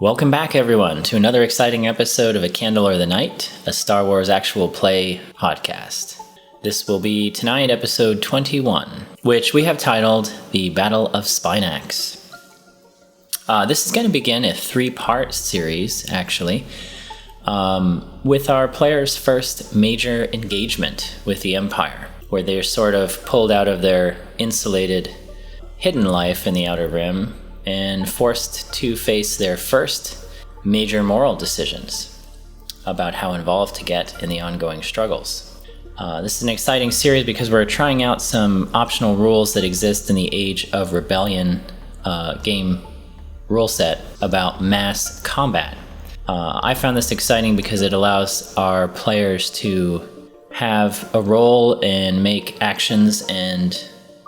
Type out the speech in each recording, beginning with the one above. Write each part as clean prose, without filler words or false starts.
Welcome back, everyone, to another exciting episode of A Candle or the Night, a Star Wars actual play podcast. This will be tonight, episode 21, which we have titled The Battle of Spinax. This is going to begin a three-part series, actually, with our players' first major engagement with the Empire, where they're sort of pulled out of their insulated, hidden life in the Outer Rim and forced to face their first major moral decisions about how involved to get in the ongoing struggles. This is an exciting series because we're trying out some optional rules that exist in the Age of Rebellion game rule set about mass combat. I found this exciting because it allows our players to have a role and make actions, and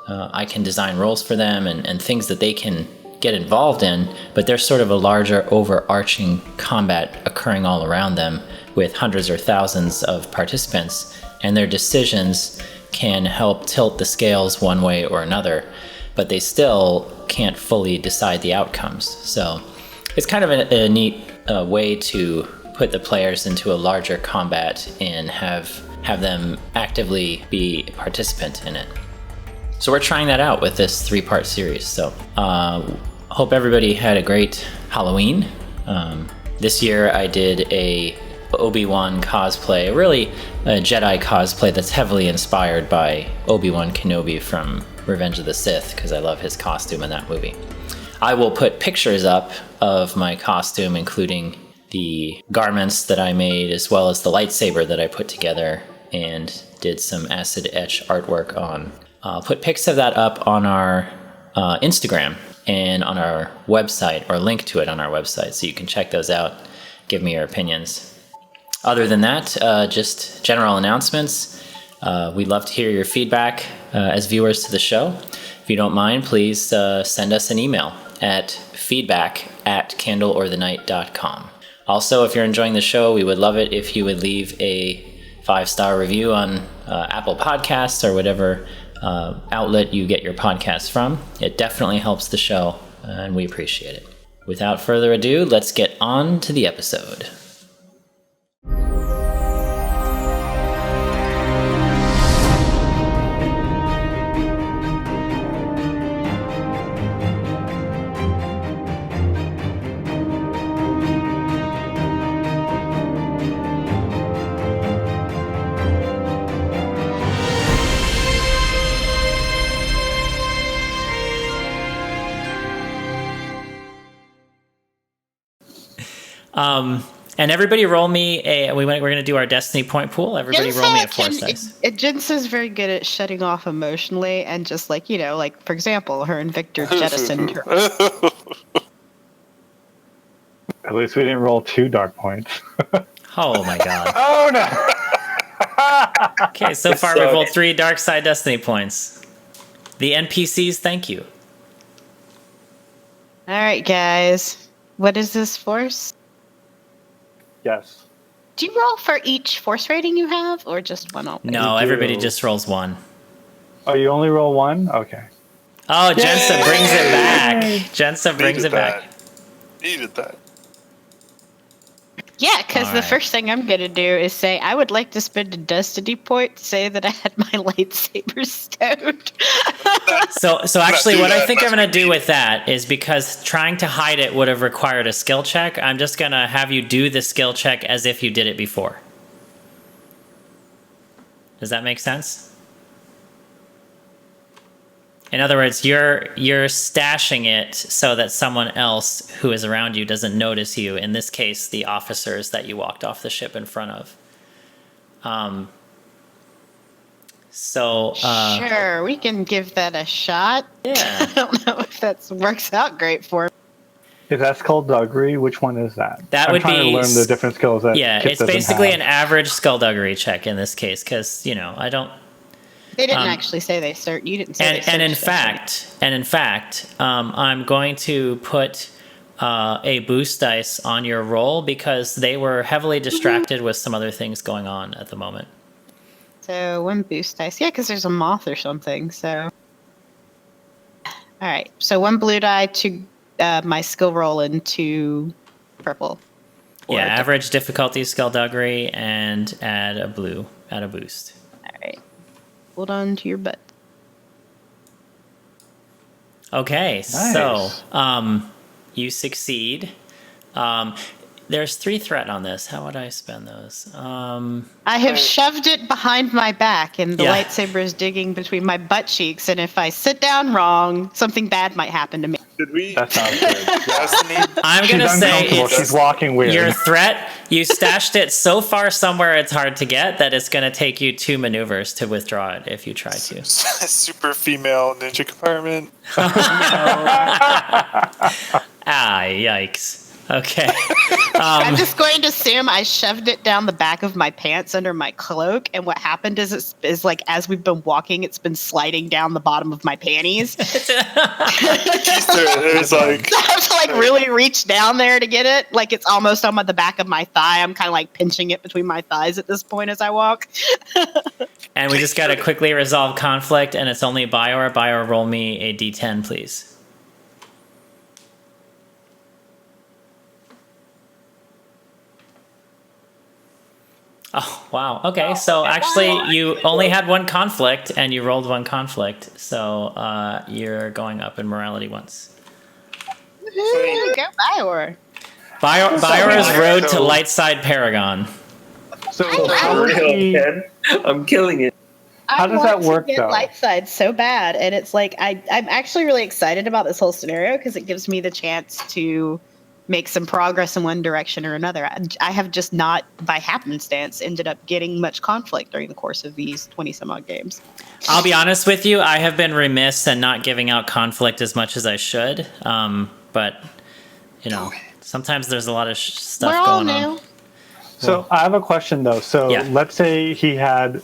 I can design roles for them and things that they can get involved in, but there's sort of a larger overarching combat occurring all around them with hundreds or thousands of participants, and their decisions can help tilt the scales one way or another, but they still can't fully decide the outcomes. So it's kind of a neat way to put the players into a larger combat and have them actively be a participant in it. So we're trying that out with this three-part series. So hope everybody had a great Halloween. This year I did a Obi-Wan cosplay, really a Jedi cosplay that's heavily inspired by Obi-Wan Kenobi from Revenge of the Sith, because I love his costume in that movie. I will put pictures up of my costume, including the garments that I made, as well as the lightsaber that I put together and did some acid etch artwork on. I'll put pics of that up on our Instagram and on our website, or link to it on our website, so you can check those out, give me your opinions. Other than that, just general announcements. We'd love to hear your feedback as viewers to the show. If you don't mind, please send us an email at feedback@candleorthenight.com. Also, if you're enjoying the show, we would love it if you would leave a 5-star review on Apple Podcasts or whatever outlet you get your podcasts from. It definitely helps the show, and we appreciate it. Without further ado, let's get on to the episode. And everybody roll me we're going to do our destiny point pool. Everybody roll me a force dice. Jensen's very good at shutting off emotionally and just for example, her and Victor jettisoned her. At least we didn't roll 2 dark points. Oh my god. Oh no! Okay, so far we've rolled 3 dark side destiny points. The NPCs, thank you. All right, guys. What is this force? Yes. Do you roll for each force rating you have, or just one always? No, everybody just rolls 1. Oh, you only roll 1? Okay. Oh, Jensa brings it back. Jensa brings it back. Needed that. Yeah, because the first thing I'm going to do is say, I would like to spend a destiny point to say that I had my lightsaber stoned. So actually what I think I'm going to do with that is, because trying to hide it would have required a skill check, I'm just going to have you do the skill check as if you did it before. Does that make sense? In other words, you're stashing it so that someone else who is around you doesn't notice you. In this case, the officers that you walked off the ship in front of. Sure, we can give that a shot. Yeah. I don't know if that works out great for me. If that's skullduggery, which one is that? That would be. I'm trying to learn the different skills that Kip it's basically an average skullduggery check in this case, because I don't. They didn't actually say they searched. You didn't say. And in fact, I'm going to put a boost dice on your roll because they were heavily distracted with some other things going on at the moment. So 1 boost dice, yeah, because there's a moth or something. So, all right. So 1 blue die to my skill roll into purple. Yeah, average difficulty skullduggery and add a boost. All right. Hold on to your butt. Okay, Nice. so you succeed. There's 3 threat on this. How would I spend those? I have shoved it behind my back, and the lightsaber is digging between my butt cheeks. And if I sit down wrong, something bad might happen to me. Did we? That sounds good. I'm gonna say she's walking weird. Your threat. You stashed it so far somewhere it's hard to get that it's gonna take you 2 maneuvers to withdraw it if you try to. Super female ninja compartment. Yikes. Okay. I'm just going to assume I shoved it down the back of my pants under my cloak, and what happened is like as we've been walking, it's been sliding down the bottom of my panties. It's like I have to like really reach down there to get it. Like it's almost on the back of my thigh. I'm kind of like pinching it between my thighs at this point as I walk. And we just got to quickly resolve conflict, and it's only Bior. Bior, roll me a d10, please. Oh, wow. Okay, so actually you only had 1 conflict, and you rolled 1 conflict, so you're going up in morality once. Woohoo! Go Bior. Bior's road to Lightside Paragon. So how does he, I'm killing it. How does that work, I want to get though? Lightside so bad, and it's like I'm actually really excited about this whole scenario because it gives me the chance to make some progress in one direction or another. I have just not, by happenstance, ended up getting much conflict during the course of these 20-some-odd games. I'll be honest with you, I have been remiss in not giving out conflict as much as I should, but, you know, sometimes there's a lot of stuff going on. So I have a question though. So let's say he had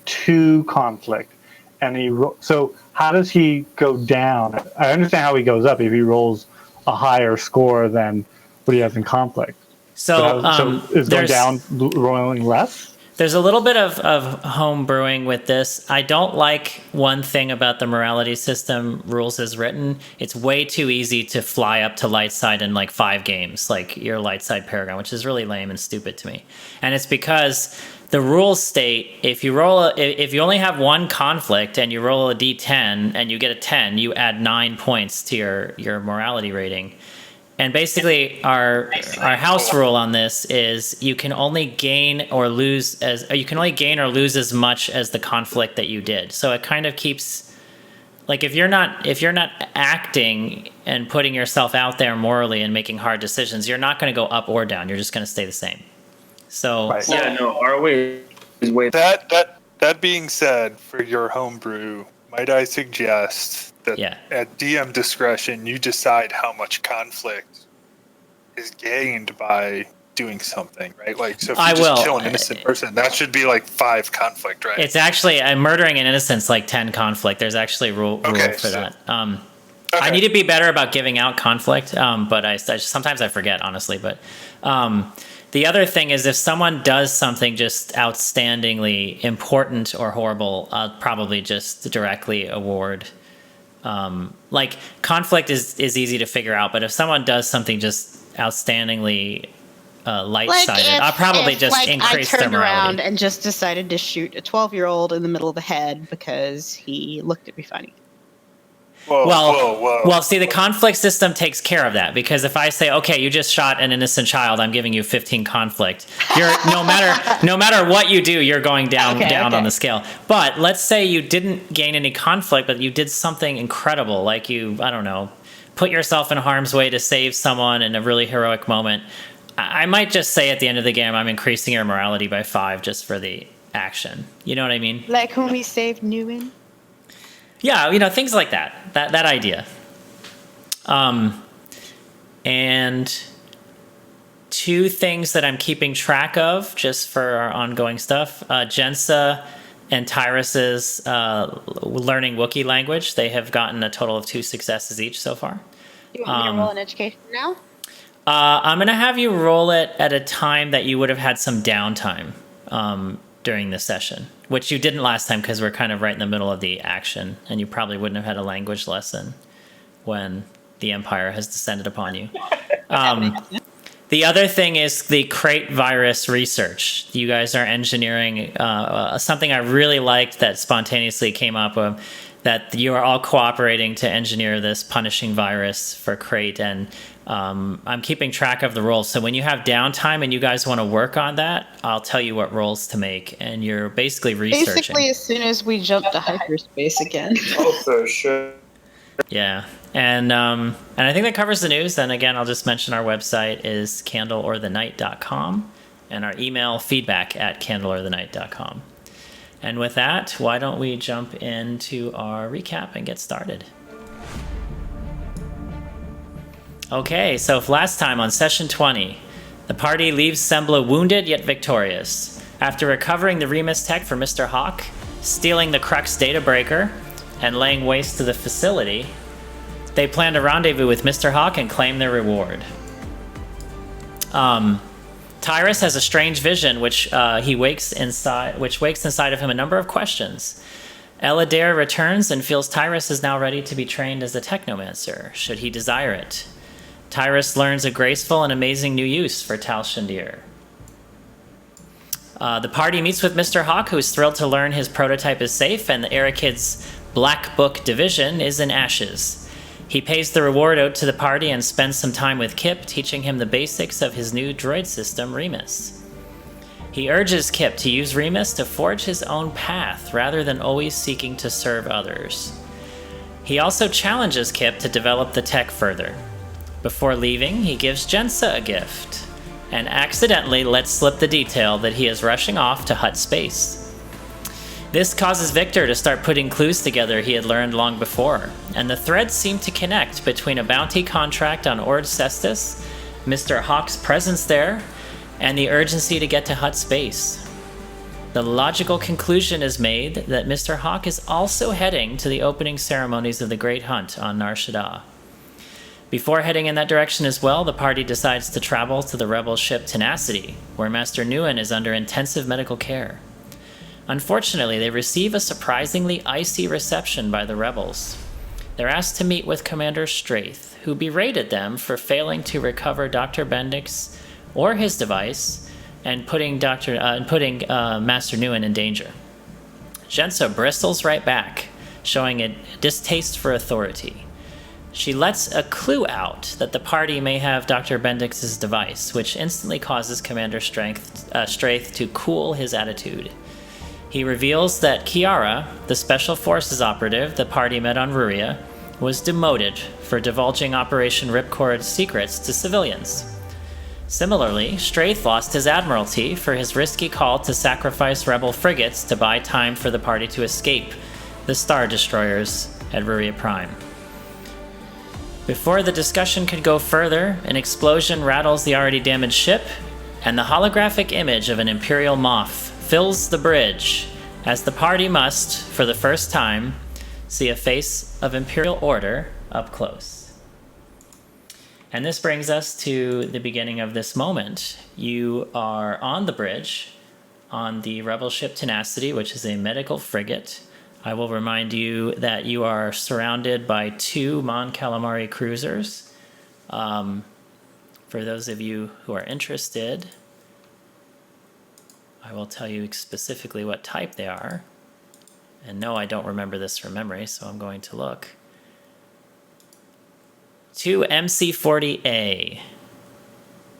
2 conflict, and so how does he go down? I understand how he goes up if he rolls a higher score than what he has in conflict. So is going down rolling less? There's a little bit of home brewing with this. I don't like one thing about the morality system rules as written. It's way too easy to fly up to light side in like 5 games, like your light side Paragon, which is really lame and stupid to me. And it's because the rules state if you only have 1 conflict and you roll a d10 and you get a 10, you add 9 points to your morality rating. And basically, our house rule on this is you can only gain or lose as much as the conflict that you did. So it kind of keeps, like, if you're not acting and putting yourself out there morally and making hard decisions, you're not going to go up or down. You're just going to stay the same. So Our way is way. That being said, for your homebrew, might I suggest that at DM discretion, you decide how much conflict is gained by doing something, right? Like, so if you just kill an innocent person, that should be like 5 conflict, right? It's actually, murdering an innocent's like 10 conflict. There's actually a rule for that. I need to be better about giving out conflict, but I sometimes I forget, honestly. But the other thing is if someone does something just outstandingly important or horrible, I'll probably just directly award. Like, conflict is easy to figure out, but if someone does something just outstandingly light-sided, I'll probably just increase their morality. I turned around and just decided to shoot a 12-year-old in the middle of the head because he looked at me funny. Well, see, the conflict system takes care of that, because if I say, okay, you just shot an innocent child, I'm giving you 15 conflict. You're no matter what you do, you're going down on the scale. But let's say you didn't gain any conflict, but you did something incredible, like you, I don't know, put yourself in harm's way to save someone in a really heroic moment. I might just say at the end of the game, I'm increasing your morality by 5 just for the action. You know what I mean? Like when we saved Nguyen? Yeah, you know, things like that. That idea. And 2 things that I'm keeping track of just for our ongoing stuff. Jensa and Tyrus's learning Wookiee language. They have gotten a total of 2 successes each so far. You want me to roll an education now? I'm going to have you roll it at a time that you would have had some downtime during the session, which you didn't last time because we're kind of right in the middle of the action, and you probably wouldn't have had a language lesson when the Empire has descended upon you. The other thing is the crate virus research. You guys are engineering something I really liked that spontaneously came up with, that you are all cooperating to engineer this punishing virus for crate, and I'm keeping track of the roles. So when you have downtime and you guys want to work on that, I'll tell you what roles to make, and you're basically researching. Basically, as soon as we jump to hyperspace again. Oh, for sure. Yeah, and I think that covers the news. And again, I'll just mention our website is candleorthenight.com, and our email feedback@candleorthenight.com. And with that, why don't we jump into our recap and get started? Okay, so if last time on session 20, the party leaves Sembla wounded yet victorious. After recovering the Remus tech for Mr. Hawk, stealing the Crux data breaker, and laying waste to the facility, they plan to rendezvous with Mr. Hawk and claim their reward. Tyrus has a strange vision which wakes inside of him a number of questions. Eladir returns and feels Tyrus is now ready to be trained as a technomancer, should he desire it. Tyrus learns a graceful and amazing new use for Tal Shindir. The party meets with Mr. Hawk, who is thrilled to learn his prototype is safe and the Arakid's Black Book division is in ashes. He pays the reward owed to the party and spends some time with Kip, teaching him the basics of his new droid system, Remus. He urges Kip to use Remus to forge his own path rather than always seeking to serve others. He also challenges Kip to develop the tech further. Before leaving, he gives Jensa a gift and accidentally lets slip the detail that he is rushing off to Hutt Space. This causes Victor to start putting clues together he had learned long before, and the threads seem to connect between a bounty contract on Ord Cestus, Mr. Hawk's presence there, and the urgency to get to Hutt Space. The logical conclusion is made that Mr. Hawk is also heading to the opening ceremonies of the Great Hunt on Nar Shaddaa. Before heading in that direction as well, the party decides to travel to the rebel ship Tenacity, where Master Nguyen is under intensive medical care. Unfortunately, they receive a surprisingly icy reception by the rebels. They're asked to meet with Commander Straith, who berated them for failing to recover Dr. Bendix or his device and putting Master Nguyen in danger. Jensa bristles right back, showing a distaste for authority. She lets a clue out that the party may have Dr. Bendix's device, which instantly causes Commander Straith to cool his attitude. He reveals that Kiara, the Special Forces operative the party met on Ruria, was demoted for divulging Operation Ripcord's secrets to civilians. Similarly, Straith lost his admiralty for his risky call to sacrifice rebel frigates to buy time for the party to escape the Star Destroyers at Ruria Prime. Before the discussion could go further, an explosion rattles the already damaged ship, and the holographic image of an Imperial Moff fills the bridge, as the party must, for the first time, see a face of Imperial Order up close. And this brings us to the beginning of this moment. You are on the bridge, on the rebel ship Tenacity, which is a medical frigate. I will remind you that you are surrounded by 2 Mon Calamari cruisers. For those of you who are interested, I will tell you specifically what type they are. And no, I don't remember this from memory, so I'm going to look. 2 MC-40A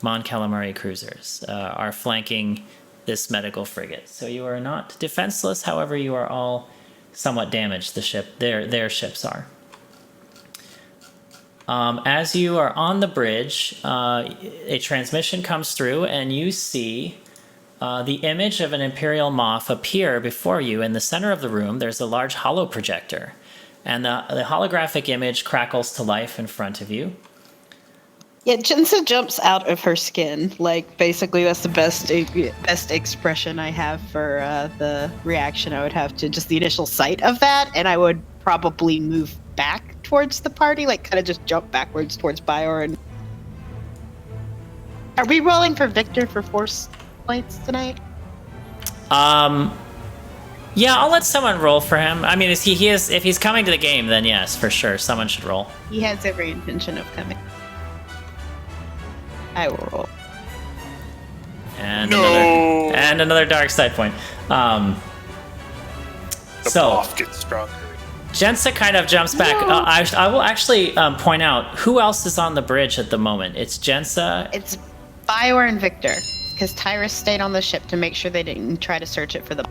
Mon Calamari cruisers are flanking this medical frigate. So you are not defenseless, however, you are all somewhat damaged. The ship, their ships are. As you are on the bridge, a transmission comes through, and you see the image of an Imperial Moff appear before you. In the center of the room, there's a large holo projector, and the holographic image crackles to life in front of you. Yeah, Jensa jumps out of her skin. Like, basically, that's the best expression I have for the reaction I would have to just the initial sight of that, and I would probably move back towards the party, like kind of just jump backwards towards Bior. And are we rolling for Victor for force points tonight? Yeah, I'll let someone roll for him. I mean, if he's coming to the game, then yes, for sure, someone should roll. He has every intention of coming. I will roll. And another dark side point. The Moff gets stronger. Jensa kind of jumps back. I will actually point out who else is on the bridge at the moment. It's Jensa. It's Biowar and Victor, because Tyrus stayed on the ship to make sure they didn't try to search it for the...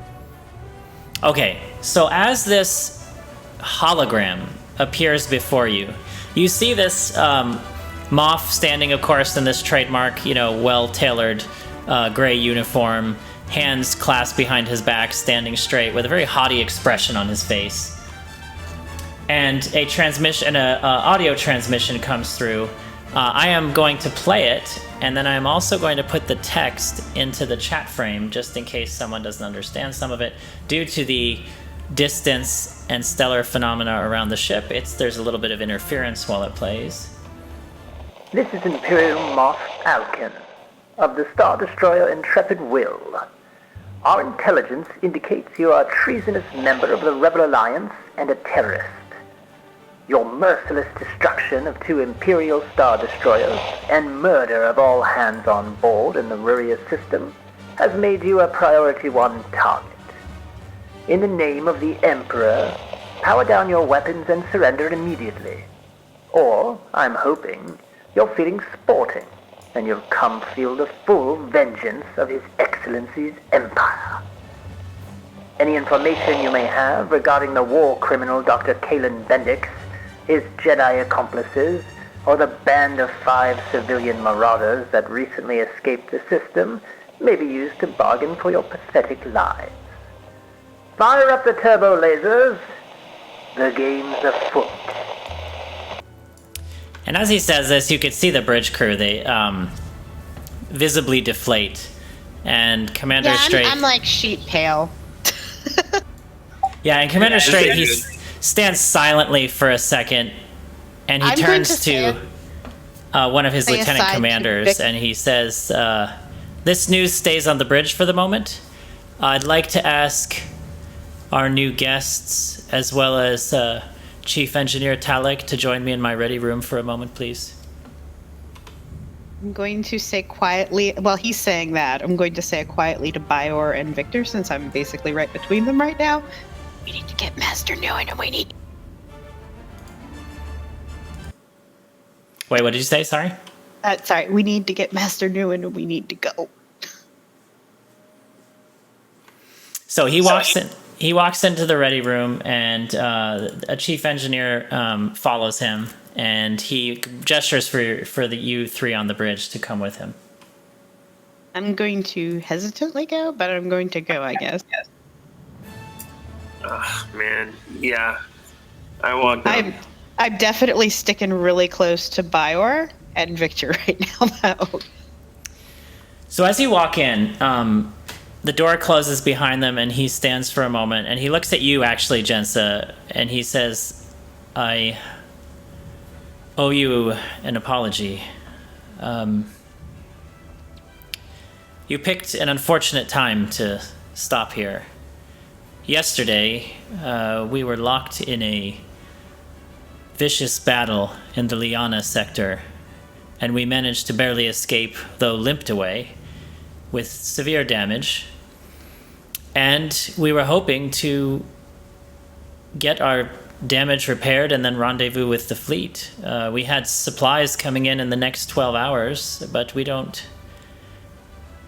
Okay, so as this hologram appears before you, you see this Moff standing, of course, in this trademark, well-tailored gray uniform, hands clasped behind his back, standing straight with a very haughty expression on his face. And an audio transmission comes through. I am going to play it, and then I am also going to put the text into the chat frame just in case someone doesn't understand some of it. Due to the distance and stellar phenomena around the ship, there's a little bit of interference while it plays. This is Imperial Moff Alkin of the Star Destroyer Intrepid Will. Our intelligence indicates you are a treasonous member of the Rebel Alliance and a terrorist. Your merciless destruction of 2 Imperial Star Destroyers and murder of all hands on board in the Ruria system has made you a Priority 1 target. In the name of the Emperor, power down your weapons and surrender immediately. Or, I'm hoping, you're feeling sporting and you'll come feel the full vengeance of His Excellency's Empire. Any information you may have regarding the war criminal Dr. Kalen Bendix, his Jedi accomplices, or the band of 5 civilian marauders that recently escaped the system may be used to bargain for your pathetic lives. Fire up the turbo lasers. The game's afoot. And as he says this, you could see the bridge crew. They visibly deflate. And Commander Strait... I'm like sheet pale. Yeah, and Commander Strait, he stands silently for a second, and he turns to one of his lieutenant commanders, and he says, this news stays on the bridge for the moment. I'd like to ask our new guests, as well as Chief Engineer Talek, to join me in my ready room for a moment, please. I'm going to say quietly, while he's saying that, I'm going to say it quietly to Biowar and Victor, since I'm basically right between them right now. We need to get Master Nguyen, and we need... Wait, what did you say? Sorry? Sorry, we need to get Master Nguyen, and we need to go. So he walks in. He walks into the ready room, and a chief engineer follows him, and he gestures for the you 3 on the bridge to come with him. I'm going to hesitantly go, but I'm going to go, I guess. Man, yeah. I walked up. I'm definitely sticking really close to Biowar and Victor right now, though. So as you walk in, the door closes behind them, and he stands for a moment, and he looks at you, actually, Jensa, and he says, I owe you an apology. You picked an unfortunate time to stop here. Yesterday, we were locked in a vicious battle in the Liana sector, and we managed to barely escape, though limped away, with severe damage. And we were hoping to get our damage repaired and then rendezvous with the fleet. We had supplies coming in the next 12 hours, but we don't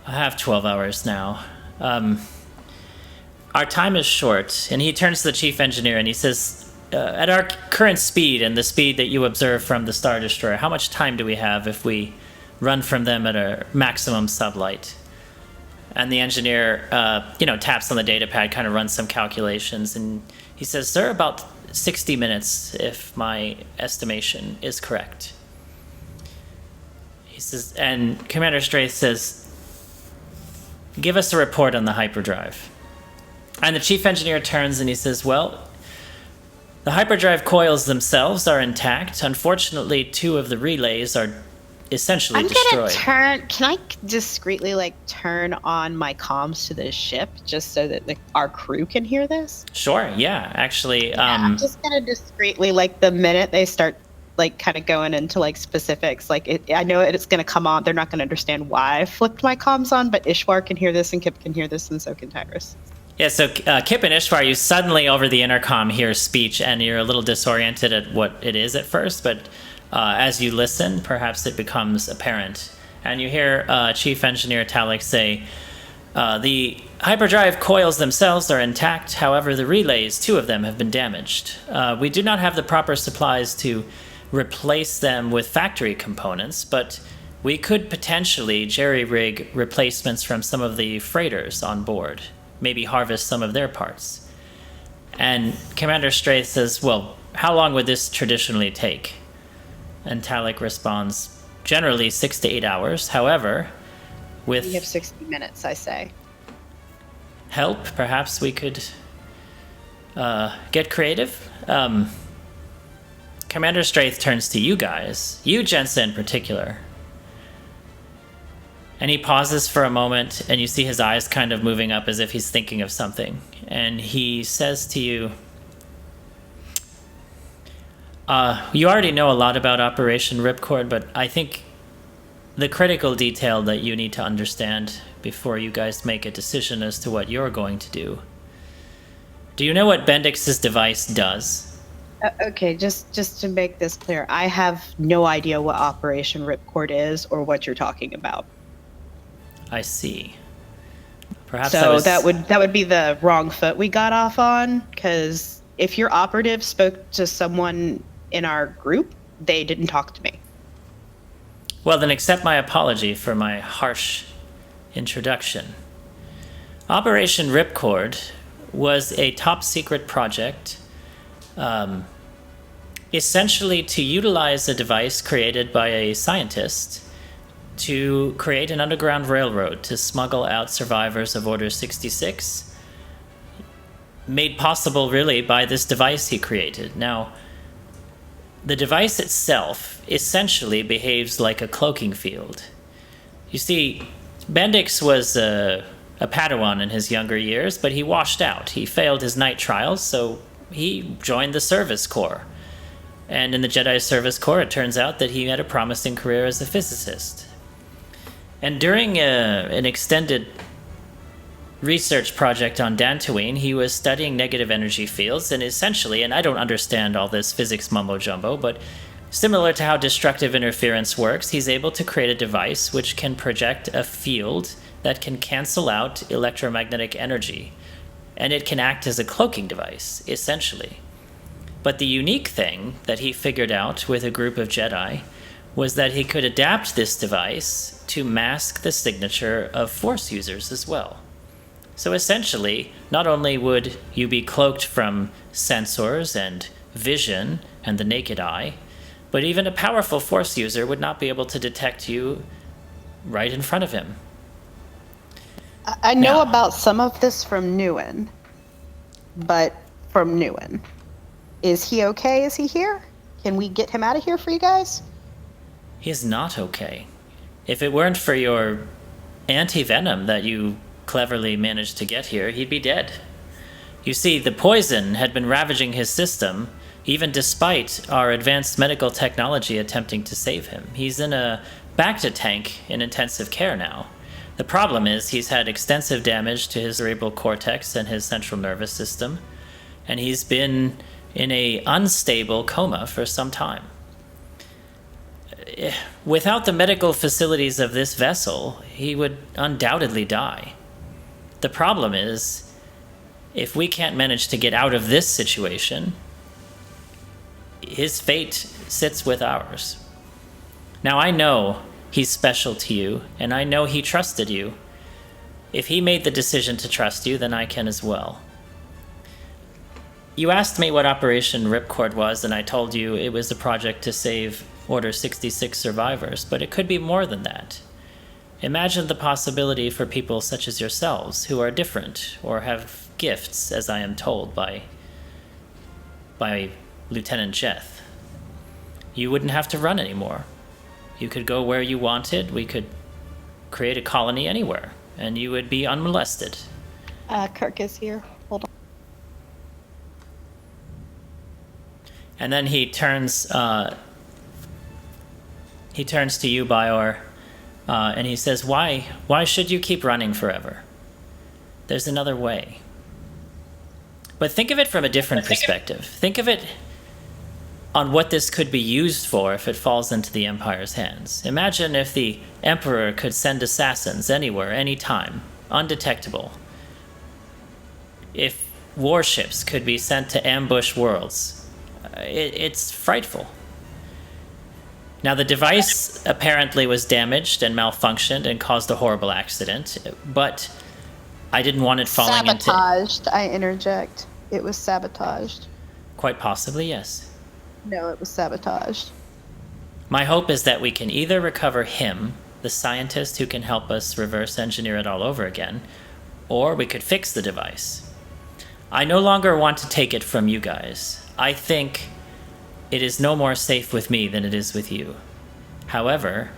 have 12 hours now. Our time is short. And he turns to the chief engineer and he says, at our current speed and the speed that you observe from the Star Destroyer, how much time do we have if we run from them at a maximum sublight? And the engineer, taps on the data pad, kind of runs some calculations, and he says, sir, about 60 minutes, if my estimation is correct. He says, and Commander Strait says, give us a report on the hyperdrive. And the chief engineer turns and he says, well, the hyperdrive coils themselves are intact. Unfortunately, 2 of the relays are essentially destroyed. Can I discreetly turn on my comms to the ship just so that our crew can hear this? Sure, yeah, actually. I'm just gonna discreetly, the minute they start like kind of going into like specifics. Like I know it's going to come on. They're not going to understand why I flipped my comms on, but Ishwar can hear this and Kip can hear this and so can Tyrus. Yeah, so Kip and Ishwar, you suddenly over the intercom hear speech and you're a little disoriented at what it is at first, but as you listen, perhaps it becomes apparent. And you hear Chief Engineer Talik say, the hyperdrive coils themselves are intact, however the relays, 2 of them, have been damaged. We do not have the proper supplies to replace them with factory components, but we could potentially jerry-rig replacements from some of the freighters on board. Maybe harvest some of their parts. And Commander Straith says, well, how long would this traditionally take? And Talik responds, generally 6 to 8 hours. However, with... We have 60 minutes, I say. Help, perhaps we could get creative. Commander Straith turns to you guys, you Jensen in particular. And he pauses for a moment, and you see his eyes kind of moving up as if he's thinking of something. And he says to you, you already know a lot about Operation Ripcord, but I think the critical detail that you need to understand before you guys make a decision as to what you're going to do. Do you know what Bendix's device does? Okay, just to make this clear, I have no idea what Operation Ripcord is or what you're talking about. I see. Perhaps so that would be the wrong foot we got off on, because if your operative spoke to someone in our group, they didn't talk to me. Well, then accept my apology for my harsh introduction. Operation Ripcord was a top-secret project, essentially to utilize a device created by a scientist to create an underground railroad to smuggle out survivors of Order 66, made possible really by this device he created. Now, the device itself essentially behaves like a cloaking field. You see, Bendix was a Padawan in his younger years, but he washed out. He failed his night trials, so he joined the Service Corps. And in the Jedi Service Corps, it turns out that he had a promising career as a physicist. And during an extended research project on Dantooine, he was studying negative energy fields, and essentially, and I don't understand all this physics mumbo-jumbo, but similar to how destructive interference works, he's able to create a device which can project a field that can cancel out electromagnetic energy, and it can act as a cloaking device, essentially. But the unique thing that he figured out with a group of Jedi was that he could adapt this device to mask the signature of Force users as well. So essentially, not only would you be cloaked from sensors and vision and the naked eye, but even a powerful Force user would not be able to detect you right in front of him. I know about some of this from Nguyen, but from Nguyen. Is he okay? Is he here? Can we get him out of here for you guys? He is not okay. If it weren't for your anti-venom that you cleverly managed to get here, he'd be dead. You see, the poison had been ravaging his system, even despite our advanced medical technology attempting to save him. He's in a Bacta tank in intensive care now. The problem is he's had extensive damage to his cerebral cortex and his central nervous system, and he's been in a unstable coma for some time. Without the medical facilities of this vessel, he would undoubtedly die. The problem is, if we can't manage to get out of this situation, his fate sits with ours. Now, I know he's special to you, and I know he trusted you. If he made the decision to trust you, then I can as well. You asked me what Operation Ripcord was, and I told you it was a project to save Order 66 survivors, but it could be more than that. Imagine the possibility for people such as yourselves, who are different, or have gifts, as I am told by Lieutenant Jeth. You wouldn't have to run anymore. You could go where you wanted, we could create a colony anywhere, and you would be unmolested. Kirk is here. Hold on. And then he turns He turns to you, Bior, and he says, Why should you keep running forever? There's another way. But think of it from a different perspective. Think of it on what this could be used for if it falls into the Empire's hands. Imagine if the Emperor could send assassins anywhere, anytime, undetectable. If warships could be sent to ambush worlds. It's frightful. Now, the device apparently was damaged and malfunctioned and caused a horrible accident, but I didn't want it falling sabotaged, I interject. It was sabotaged. Quite possibly, yes. No, it was sabotaged. My hope is that we can either recover him, the scientist who can help us reverse engineer it all over again, or we could fix the device. I no longer want to take it from you guys. I think it is no more safe with me than it is with you. However,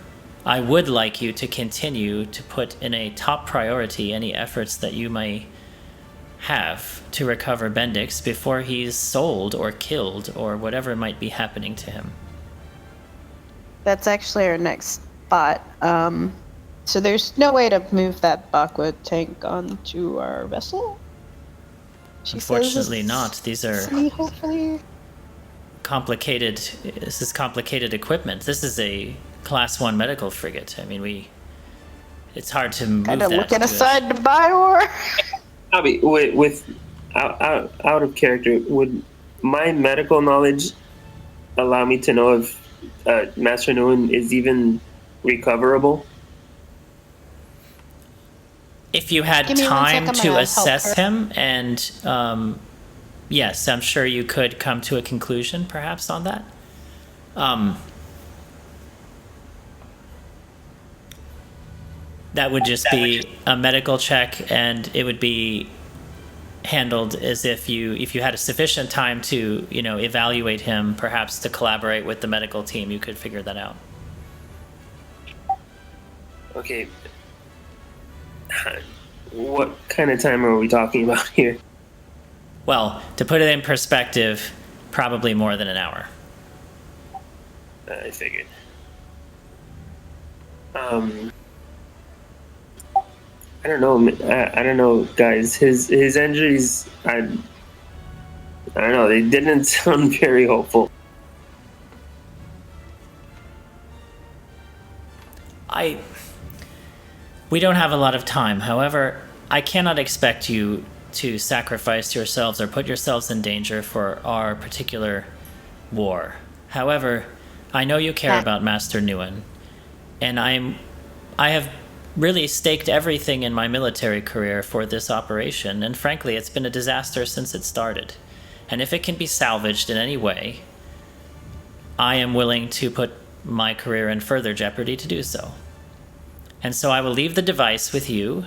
I would like you to continue to put in a top priority any efforts that you may have to recover Bendix before he's sold or killed or whatever might be happening to him. That's actually our next spot. So there's no way to move that Bakwa tank onto our vessel? Unfortunately not. These are hopefully complicated. This is complicated equipment. This is a Class 1 medical frigate. I mean, it's hard to move kind of that. Looking aside to Bior. Abby, out of character, would my medical knowledge allow me to know if Master Nguyen is even recoverable? If you had time to assess him, and yes, I'm sure you could come to a conclusion, perhaps, on that. That would just be a medical check, and it would be handled as if you had a sufficient time to, evaluate him, perhaps to collaborate with the medical team, you could figure that out. Okay. What kind of time are we talking about here? Well, to put it in perspective, probably more than an hour. I figured. I don't know. I don't know, guys. His injuries, I don't know. They didn't sound very hopeful. We don't have a lot of time. However, I cannot expect you to sacrifice yourselves or put yourselves in danger for our particular war. However, I know you care about Master Nguyen, and I have really staked everything in my military career for this operation, and frankly, it's been a disaster since it started. And if it can be salvaged in any way, I am willing to put my career in further jeopardy to do so. And so I will leave the device with you.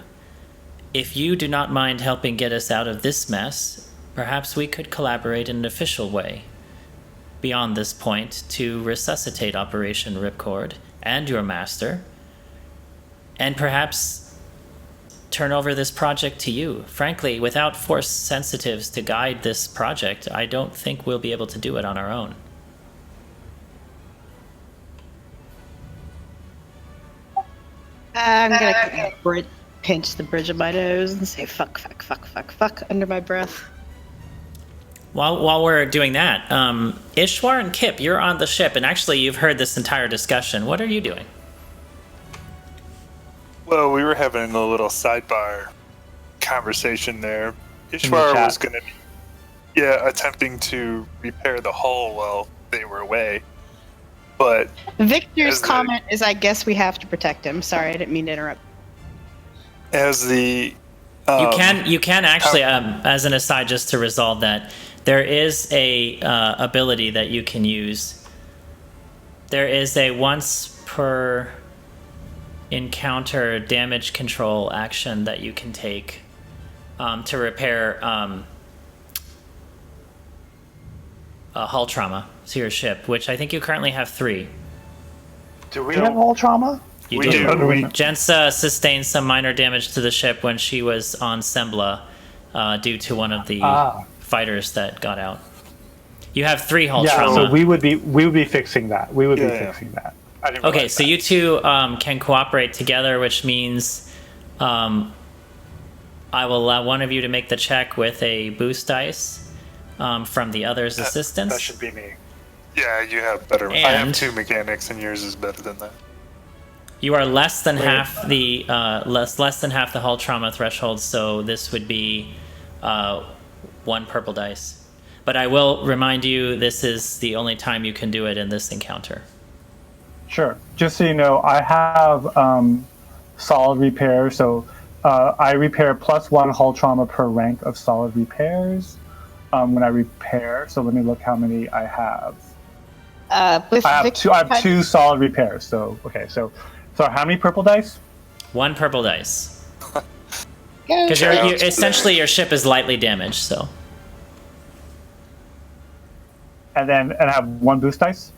If you do not mind helping get us out of this mess, perhaps we could collaborate in an official way beyond this point to resuscitate Operation Ripcord and your master, and perhaps turn over this project to you. Frankly, without Force sensitives to guide this project, I don't think we'll be able to do it on our own. I'm gonna pinch the bridge of my nose and say fuck under my breath. While we're doing that, Ishwar and Kip, you're on the ship, and actually you've heard this entire discussion. What are you doing? Well, we were having a little sidebar conversation there. Ishwar was going to be, attempting to repair the hull while they were away. But Victor's comment is, I guess we have to protect him. Sorry, I didn't mean to interrupt. As the you can actually, as an aside, just to resolve that, there is a ability that you can use. There is a once per encounter damage control action that you can take to repair hull trauma to your ship, which I think you currently have 3. Do we have hull trauma? You do. Jensa sustained some minor damage to the ship when she was on Sembla due to one of the fighters that got out. You have 3 hull trauma. So we would be fixing that. We would be fixing that. Okay, so you two can cooperate together, which means I will allow one of you to make the check with a boost dice from the other's assistance. That should be me. Yeah, you have better. I have 2 mechanics, and yours is better than that. You are less than half the less than half the hull trauma threshold, so this would be 1 purple dice. But I will remind you, this is the only time you can do it in this encounter. Sure. Just so you know, I have solid repair, so I repair +1 hull trauma per rank of solid repairs when I repair. So let me look how many I have. I have 2 solid repairs. So okay, so how many purple dice? 1 purple dice. Because you're essentially your ship is lightly damaged, so. And I have 1 boost dice.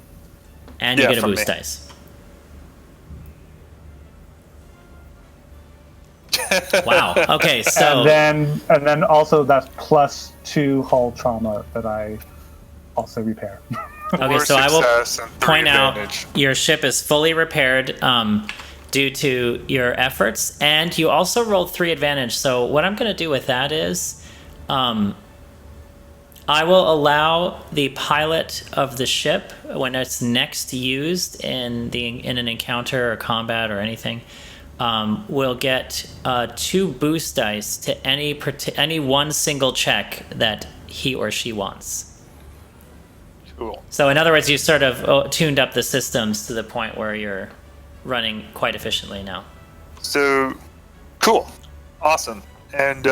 And you get a boost dice. Wow. Okay, so and then also that's +2 hull trauma that I also repair. Okay, so I will point out your ship is fully repaired due to your efforts, and you also rolled 3 advantage. So what I'm going to do with that is I will allow the pilot of the ship, when it's next used in an encounter or combat or anything, will get 2 boost dice to any one single check that he or she wants. Cool. So in other words, you sort of tuned up the systems to the point where you're running quite efficiently now. So, cool. Awesome. And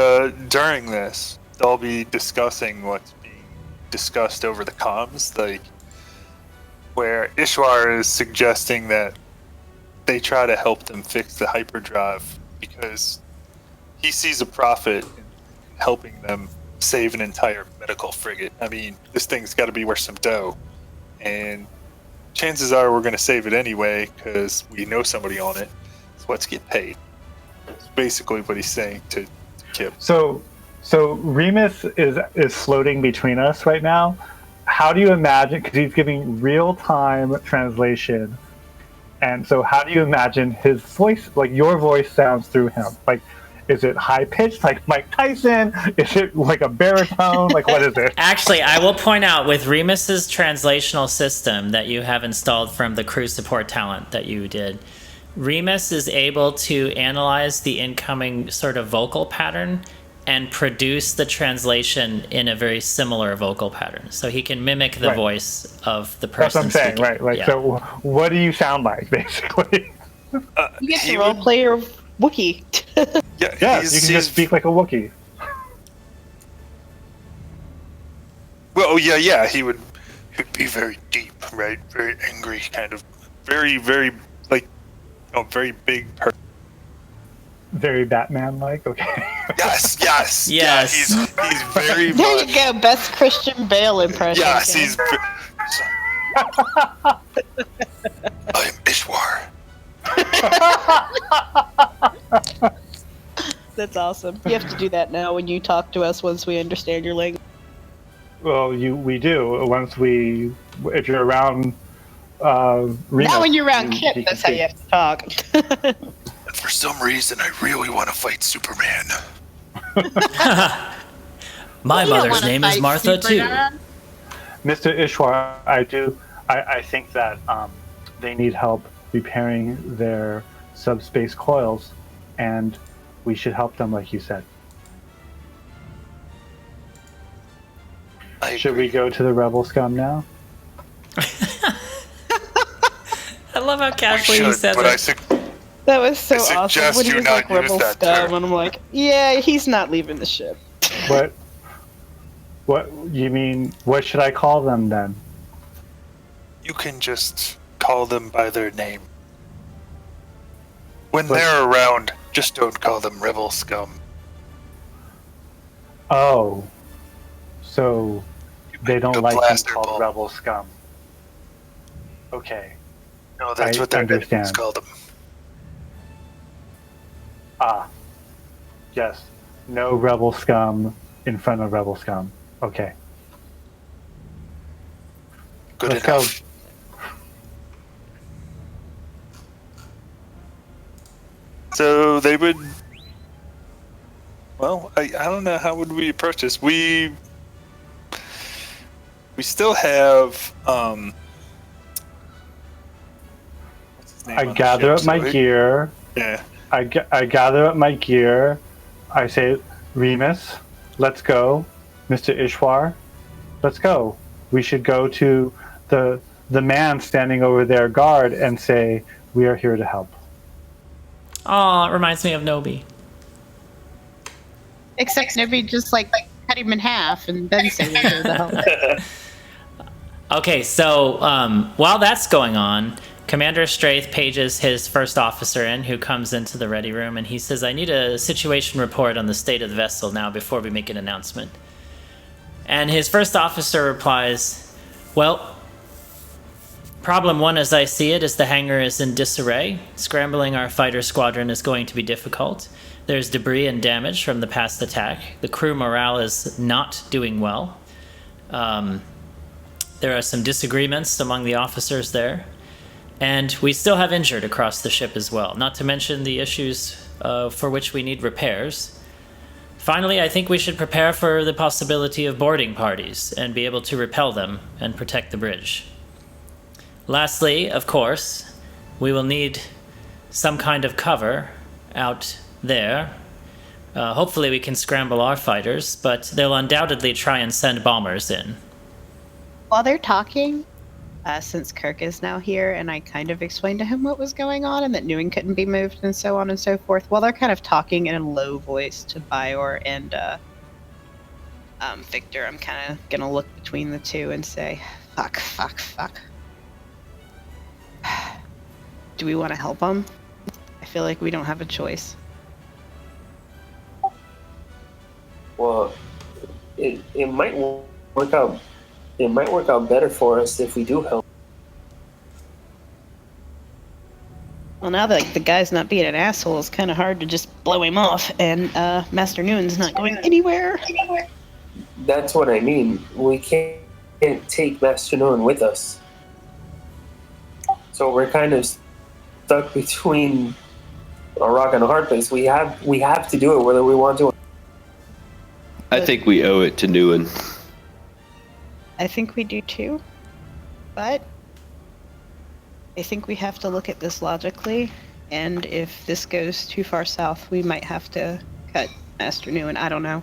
during this, they'll be discussing what's being discussed over the comms, like where Ishwar is suggesting that they try to help them fix the hyperdrive because he sees a profit in helping them save an entire medical frigate. I mean, this thing's got to be worth some dough, and chances are we're going to save it anyway because we know somebody on it. So let's get paid. That's basically what he's saying to Kip. So Remus is floating between us right now. How do you imagine? Because he's giving real-time translation, and so how do you imagine his voice? Like your voice sounds through him. Like, is it high pitched like Mike Tyson? Is it like a baritone? Like what is it? Actually, I will point out with Remus's translational system that you have installed from the crew support talent that you did, Remus is able to analyze the incoming sort of vocal pattern and produce the translation in a very similar vocal pattern. So he can mimic the voice of the person. That's what I'm saying, speaking. right? Like, yeah. So what do you sound like, basically? You get to role play your Wookiee. Yeah, you can just speak like a Wookiee. Well, yeah, he would be very deep, right? Very angry, kind of. Very, very, like, very big person. Very Batman-like, okay. Yes. Yeah, he's very There much... you go, best Christian Bale impression. Yes, he's... I am Ishwar. That's awesome. You have to do that now when you talk to us once we understand your language. Well, we do. If you're around Remus, now when you're around Kip, that's how you have to talk. For some reason, I really want to fight Superman. My mother's name is Martha, Superman. too. Mr. Ishwar, I think that they need help repairing their subspace coils, and we should help them like you said. Should we go to the Rebel scum now? I love how casually you said that. That was so awesome. When he was like Rebel scum, term. and I'm like, yeah, he's not leaving the ship. What you mean? What should I call them then? You can just call them by their name. When they're around, just don't call them Rebel scum. Oh, so they don't like being called Rebel scum. Okay. No, that's what their names call them. Ah, yes. No Rebel scum in front of Rebel scum. Okay. Let's enough. So they would. Well, I don't know how would we approach this. We still have. What's his name I on the gather ship? up my gear. Yeah. I gather up my gear. I say, Remus, let's go. Mr. Ishwar, let's go. We should go to the man standing over there guard and say, we are here to help. Oh, it reminds me of Nobi. Except Nobi just like cut him in half and then say we're here to help. Okay, so while that's going on, Commander Straith pages his first officer in, who comes into the ready room, and he says, I need a situation report on the state of the vessel now before we make an announcement. And his first officer replies, well, problem one as I see it is the hangar is in disarray. Scrambling our fighter squadron is going to be difficult. There's debris and damage from the past attack. The crew morale is not doing well. There are some disagreements among the officers there. And we still have injured across the ship as well, not to mention the issues for which we need repairs. Finally, I think we should prepare for the possibility of boarding parties and be able to repel them and protect the bridge. Lastly, of course, we will need some kind of cover out there. Hopefully we can scramble our fighters, but they'll undoubtedly try and send bombers in. While they're talking, since Kirk is now here, and I kind of explained to him what was going on and that Newing couldn't be moved and so on and so forth, while they're kind of talking in a low voice to Bior and Victor, I'm kind of going to look between the two and say, fuck. Do we want to help them? I feel like we don't have a choice. Well, it might work out. It might work out better for us if we do help. Well, now that the guy's not being an asshole, it's kind of hard to just blow him off, and Master Newin's not going anywhere. That's what I mean. We can't take Master Newin with us. So we're kind of stuck between a rock and a hard place. We have to do it whether we want to. I think we owe it to Newin. I think we do too, but I think we have to look at this logically, and if this goes too far south, we might have to cut Master Newin. I don't know.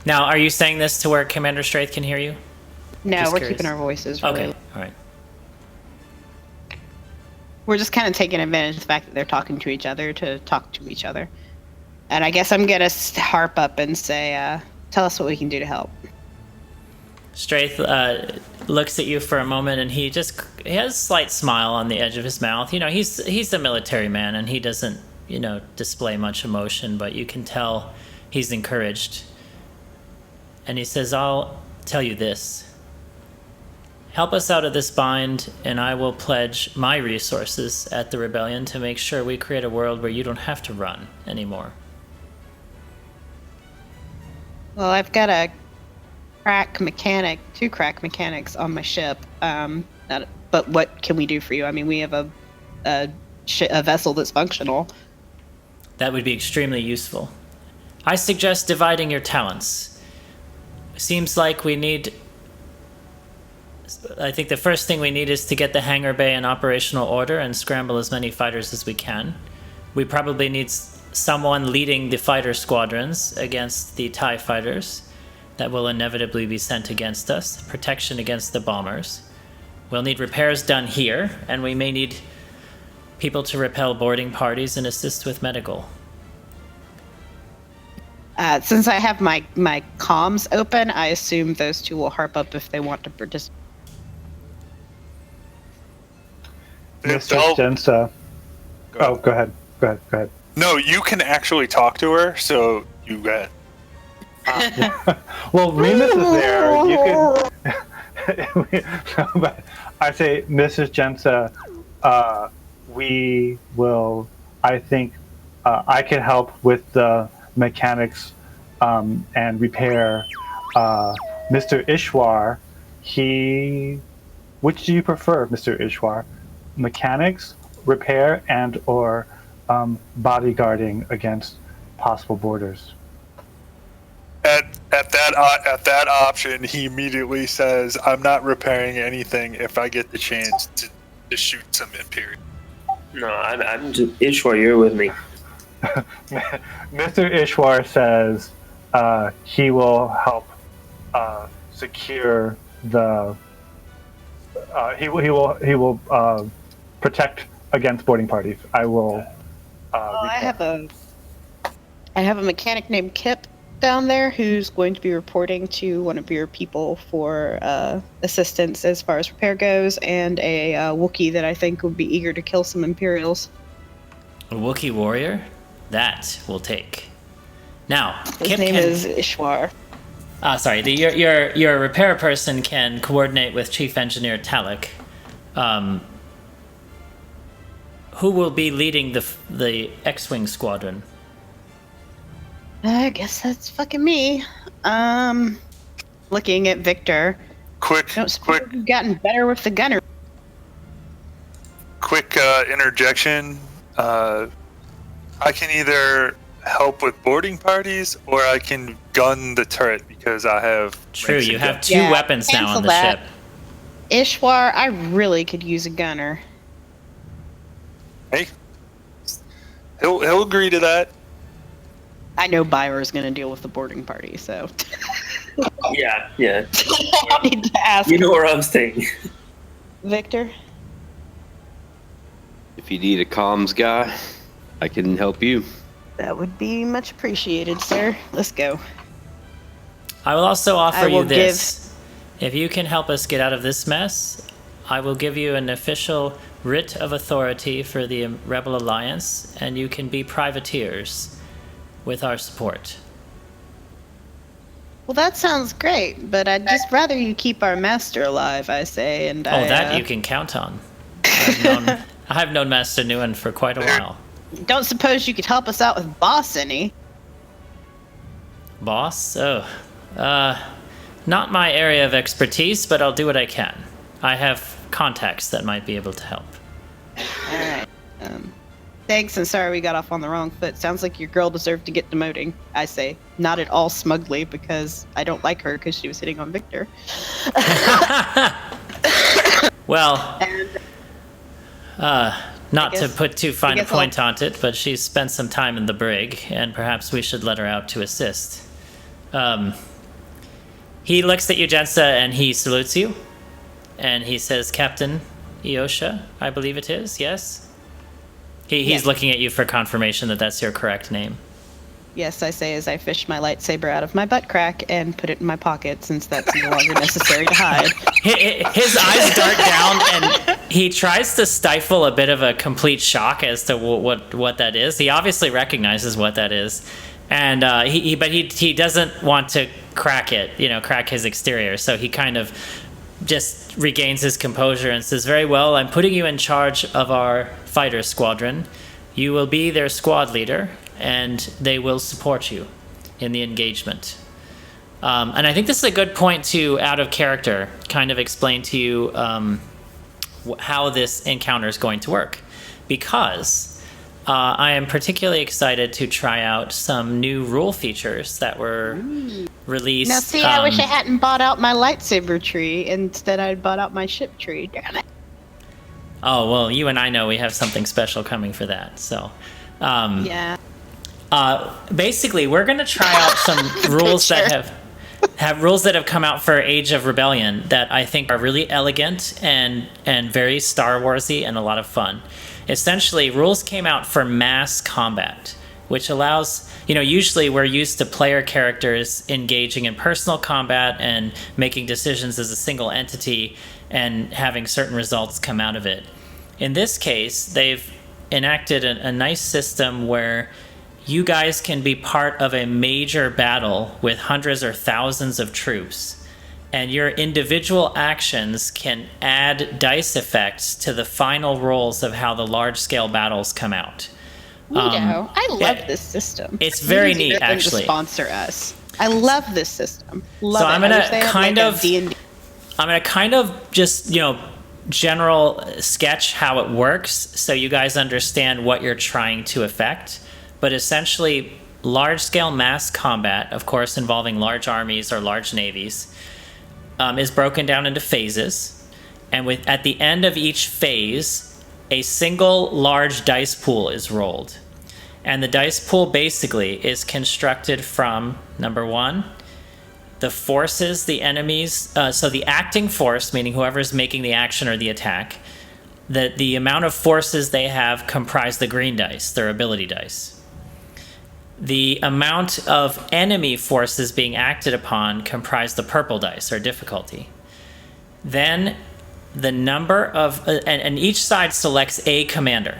Now, are you saying this to where Commander Straith can hear you? No, Just we're curious. keeping our voices really Okay, low. all right. We're just kind of taking advantage of the fact that they're talking to each other to talk to each other. And I guess I'm going to harp up and say, tell us what we can do to help. Straith looks at you for a moment, and he has a slight smile on the edge of his mouth. You know, he's a military man, and he doesn't, display much emotion, but you can tell he's encouraged. And he says, I'll tell you this. Help us out of this bind, and I will pledge my resources at the Rebellion to make sure we create a world where you don't have to run anymore. Well, I've got two crack mechanics on my ship. But what can we do for you? I mean, we have a vessel that's functional. That would be extremely useful. I suggest dividing your talents. Seems like I think the first thing we need is to get the hangar bay in operational order and scramble as many fighters as we can. We probably need someone leading the fighter squadrons against the TIE fighters that will inevitably be sent against us, protection against the bombers. We'll need repairs done here, and we may need people to repel boarding parties and assist with medical. Since I have my comms open, I assume those two will harp up if they want to participate. Mr. Jensa. Oh, go ahead. No, you can actually talk to her, so you go ahead. Well, Remus is there. You can. But I say, Mrs. Jensa, we will. I think I can help with the mechanics and repair. Mr. Ishwar, which do you prefer, Mr. Ishwar? Mechanics repair and or bodyguarding against possible boarders. At that option, he immediately says, "I'm not repairing anything if I get the chance to shoot some Imperial." No, I'm just Ishwar. You're with me. Mr. Ishwar says he will help secure the. He will protect against boarding parties. I will. I have a mechanic named Kip down there who's going to be reporting to one of your people for assistance as far as repair goes, and a Wookiee that I think would be eager to kill some Imperials. A Wookiee warrior? That will take. Now, His name is Ishwar. Sorry, your repair person can coordinate with Chief Engineer Talik. Who will be leading the X-Wing squadron? I guess that's fucking me. Looking at Victor. Quick. You've gotten better with the gunner. Quick interjection. I can either help with boarding parties or I can gun the turret because I have. True, you have two weapons now on the ship. Ishwar, I really could use a gunner. Hey, he'll agree to that. I know Byra is going to deal with the boarding party, so. Yeah. I don't need to ask. You know where I'm staying. Victor? If you need a comms guy, I can help you. That would be much appreciated, sir. Let's go. I will also offer you this. If you can help us get out of this mess, I will give you an official writ of authority for the Rebel Alliance, and you can be privateers with our support. Well, that sounds great, but I'd just rather you keep our master alive, I say. And that you can count on. I've known Master Nguyen for quite a while. Don't suppose you could help us out with Boss any? Boss? Oh. Not my area of expertise, but I'll do what I can. I have contacts that might be able to help. Alright. Thanks, and sorry we got off on the wrong foot. Sounds like your girl deserved to get demoting, I say. Not at all smugly, because I don't like her because she was hitting on Victor. Well, not to put too fine a point on it, but she's spent some time in the brig, and perhaps we should let her out to assist. He looks at you, Jensa, and he salutes you. And he says, Captain Eosha, I believe it is, yes? He's looking at you for confirmation that that's your correct name. Yes, I say as I fish my lightsaber out of my butt crack and put it in my pocket, since that's no longer necessary to hide. His eyes dart down, and he tries to stifle a bit of a complete shock as to what that is. He obviously recognizes what that is, and he doesn't want to crack it, crack his exterior. So he kind of just regains his composure and says, very well, I'm putting you in charge of our fighter squadron. You will be their squad leader, and they will support you in the engagement. And I think this is a good point to, out of character, kind of explain to you how this encounter is going to work. Because I am particularly excited to try out some new rule features that were released. Now see, I wish I hadn't bought out my lightsaber tree. Instead, I'd bought out my ship tree. Damn it. Oh, well, you and I know we have something special coming for that. So, yeah. Basically, we're going to try out some rules that have rules that have come out for Age of Rebellion that I think are really elegant and very Star Warsy and a lot of fun. Essentially, rules came out for mass combat, which allows, usually we're used to player characters engaging in personal combat and making decisions as a single entity and having certain results come out of it. In this case, they've enacted a nice system where you guys can be part of a major battle with hundreds or thousands of troops, and your individual actions can add dice effects to the final rolls of how the large-scale battles come out. I love this system. It's very neat, actually. To sponsor us. I love this system. So I'm gonna kind of just general sketch how it works so you guys understand what you're trying to affect. But essentially, large-scale mass combat, of course involving large armies or large navies, is broken down into phases. And at the end of each phase, a single large dice pool is rolled. And the dice pool basically is constructed from, number one, the forces the enemies, so the acting force, meaning whoever's making the action or the attack, the amount of forces they have comprise the green dice, their ability dice. The amount of enemy forces being acted upon comprise the purple dice, or difficulty. Then the number of, and each side selects a commander.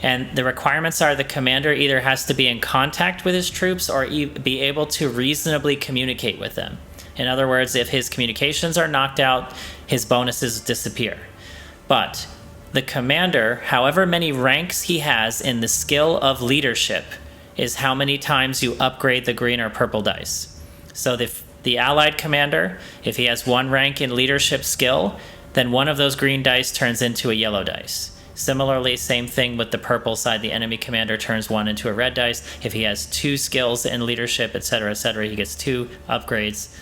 And the requirements are the commander either has to be in contact with his troops or be able to reasonably communicate with them. In other words, if his communications are knocked out, his bonuses disappear. But the commander, however many ranks he has in the skill of leadership, is how many times you upgrade the green or purple dice. So the allied commander, if he has 1 rank in leadership skill, then one of those green dice turns into a yellow dice. Similarly, same thing with the purple side. The enemy commander turns 1 into a red dice. If he has 2 skills in leadership, etc., he gets 2 upgrades.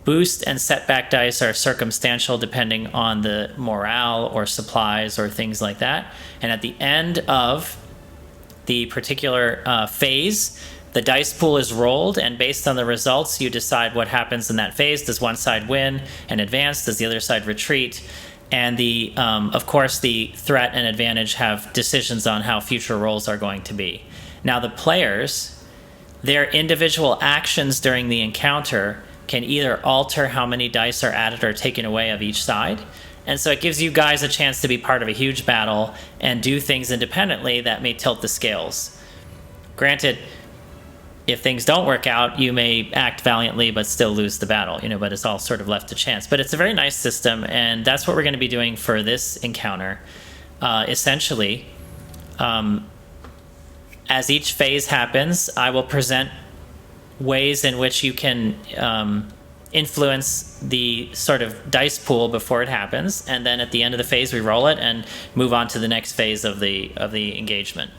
Boost and setback dice are circumstantial depending on the morale or supplies or things like that. And at the end of the particular phase, the dice pool is rolled, and based on the results, you decide what happens in that phase. Does one side win and advance? Does the other side retreat? And of course, the threat and advantage have decisions on how future rolls are going to be. Now, the players, their individual actions during the encounter can either alter how many dice are added or taken away of each side. And so it gives you guys a chance to be part of a huge battle and do things independently that may tilt the scales. Granted, if things don't work out, you may act valiantly but still lose the battle, but it's all sort of left to chance. But it's a very nice system, and that's what we're going to be doing for this encounter. Essentially, as each phase happens, I will present ways in which you can influence the sort of dice pool before it happens, and then at the end of the phase, we roll it and move on to the next phase of the engagement.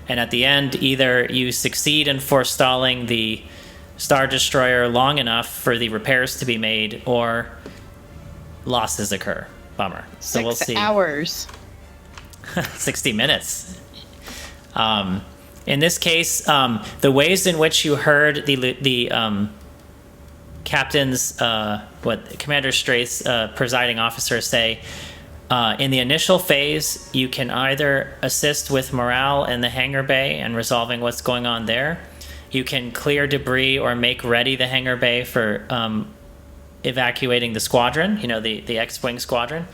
And at the end, either you succeed in forestalling the Star Destroyer long enough for the repairs to be made, or losses occur. Bummer. So we'll see. 6 hours. 60 minutes. In this case, the ways in which you heard the captain's, Commander Straith's presiding officer say, in the initial phase, you can either assist with morale in the hangar bay and resolving what's going on there. You can clear debris or make ready the hangar bay for evacuating the squadron, the X-Wing squadron.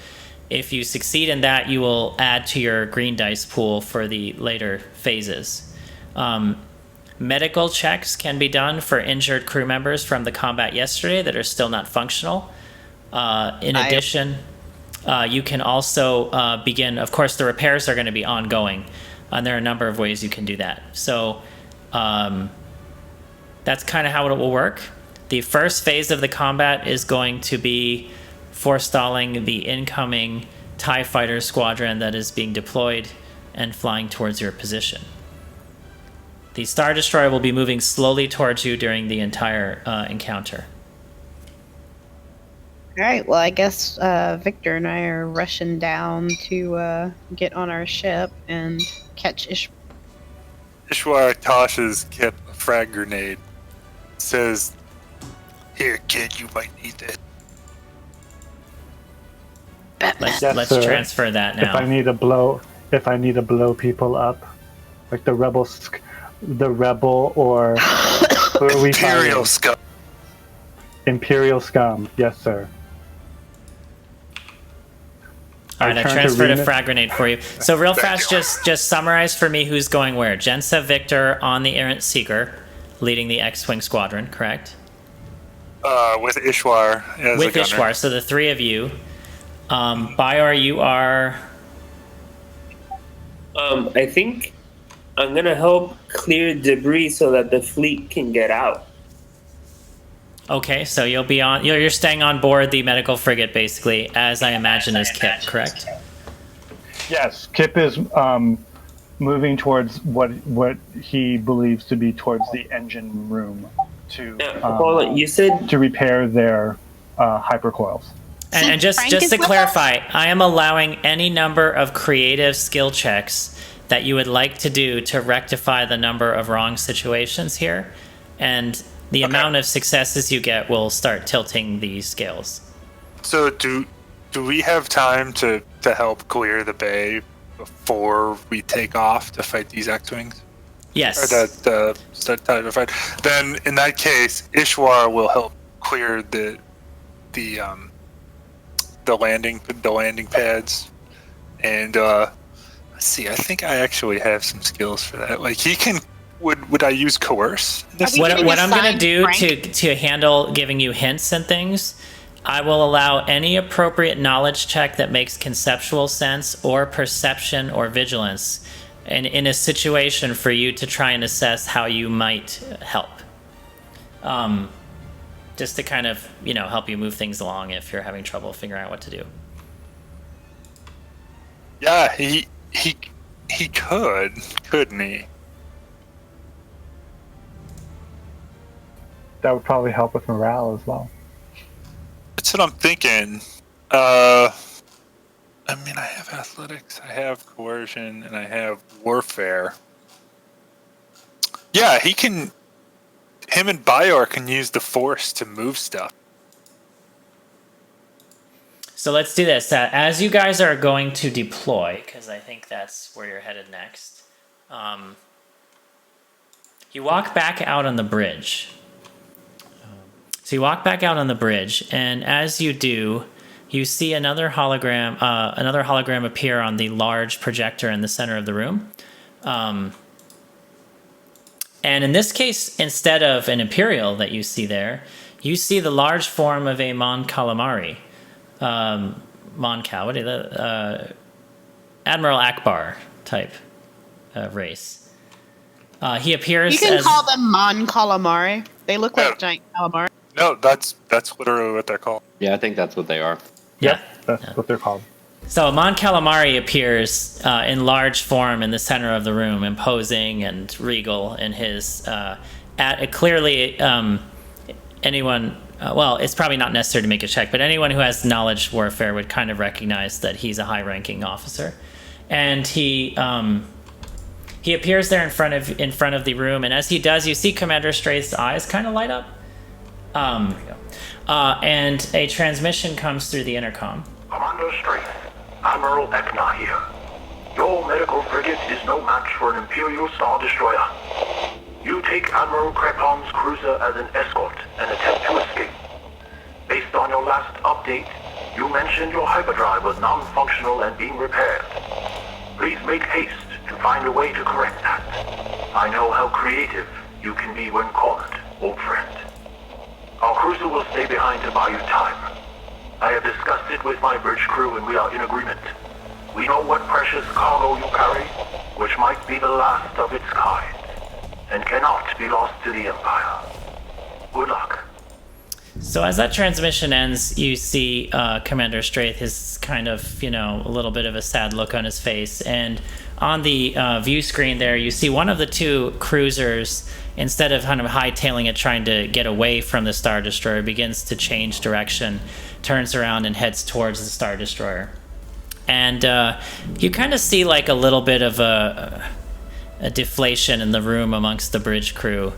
If you succeed in that, you will add to your green dice pool for the later phases. Medical checks can be done for injured crew members from the combat yesterday that are still not functional. In addition... you can also begin, of course, the repairs are going to be ongoing, and there are a number of ways you can do that. So that's kind of how it will work. The first phase of the combat is going to be forestalling the incoming TIE fighter squadron that is being deployed and flying towards your position. The Star Destroyer will be moving slowly towards you during the entire encounter. All right, well, I guess Victor and I are rushing down to get on our ship and catch Ishwar tosses Kip a frag grenade. Says, "Here, kid, you might need this." Let's transfer that now. If I need to blow people up, like the rebel or who are we Imperial scum. Imperial scum, yes, sir. All right, I transferred a frag grenade for you. So real fast, just summarize for me who's going where. Jensa Victor on the Errant Seeker, leading the X-Wing squadron, correct? With Ishwar as with a gunner. Ishwar, so the 3 of you. Bayar, you are... I think I'm going to help clear debris so that the fleet can get out. Okay, so you'll be on. You're staying on board the medical frigate, basically, as I imagine is Kip, correct? Yes, Kip is moving towards what he believes to be towards the engine room to hold on, you said to repair their hypercoils. And just to clarify, I am allowing any number of creative skill checks that you would like to do to rectify the number of wrong situations here, and the amount of successes you get will start tilting the scales. So do we have time to help clear the bay before we take off to fight these X-Wings? Yes. Or the type of fight. Then in that case, Ishwar will help clear the landing pads. And let's see, I think I actually have some skills for that. Like he can. Would I use coerce? What I'm going to do to handle giving you hints and things, I will allow any appropriate knowledge check that makes conceptual sense or perception or vigilance and in a situation for you to try and assess how you might help. Just to kind of, help you move things along if you're having trouble figuring out what to do. Yeah, he could, couldn't he? That would probably help with morale as well. That's what I'm thinking. I have athletics, I have coercion, and I have warfare. Yeah, him and Byor can use the force to move stuff. So let's do this. As you guys are going to deploy, because I think that's where you're headed next, you walk back out on the bridge. So you walk back out on the bridge, and as you do, you see another hologram appear on the large projector in the center of the room. And in this case, instead of an Imperial that you see there, you see the large form of a Mon Calamari. Admiral Akbar type race. He appears. You can call them Mon Calamari. They look like giant calamari. No, that's literally what they're called. Yeah, I think that's what they are. Yeah, that's what they're called. So Mon Calamari appears in large form in the center of the room, imposing and regal in his. Clearly, anyone. It's probably not necessary to make a check, but anyone who has knowledge warfare would kind of recognize that he's a high-ranking officer, and he appears there in front of the room, and as he does, you see Commander Straith's eyes kind of light up. And a transmission comes through the intercom. Commander Straith, Admiral Ekna here. Your medical frigate is no match for an Imperial Star Destroyer. You take Admiral Krepon's cruiser as an escort and attempt to escape. Based on your last update, you mentioned your hyperdrive was non-functional and being repaired. Please make haste to find a way to correct that. I know how creative you can be when cornered, old friend. Our cruiser will stay behind to buy you time. I have discussed it with my bridge crew and we are in agreement. We know what precious cargo you carry, which might be the last of its kind, and cannot be lost to the Empire. Good luck. So as that transmission ends, you see Commander Straith, his kind of, a little bit of a sad look on his face. And on the view screen there, you see one of the two cruisers, instead of kind of hightailing it, trying to get away from the Star Destroyer, begins to change direction, turns around and heads towards the Star Destroyer. And you kind of see like a little bit of a deflation in the room amongst the bridge crew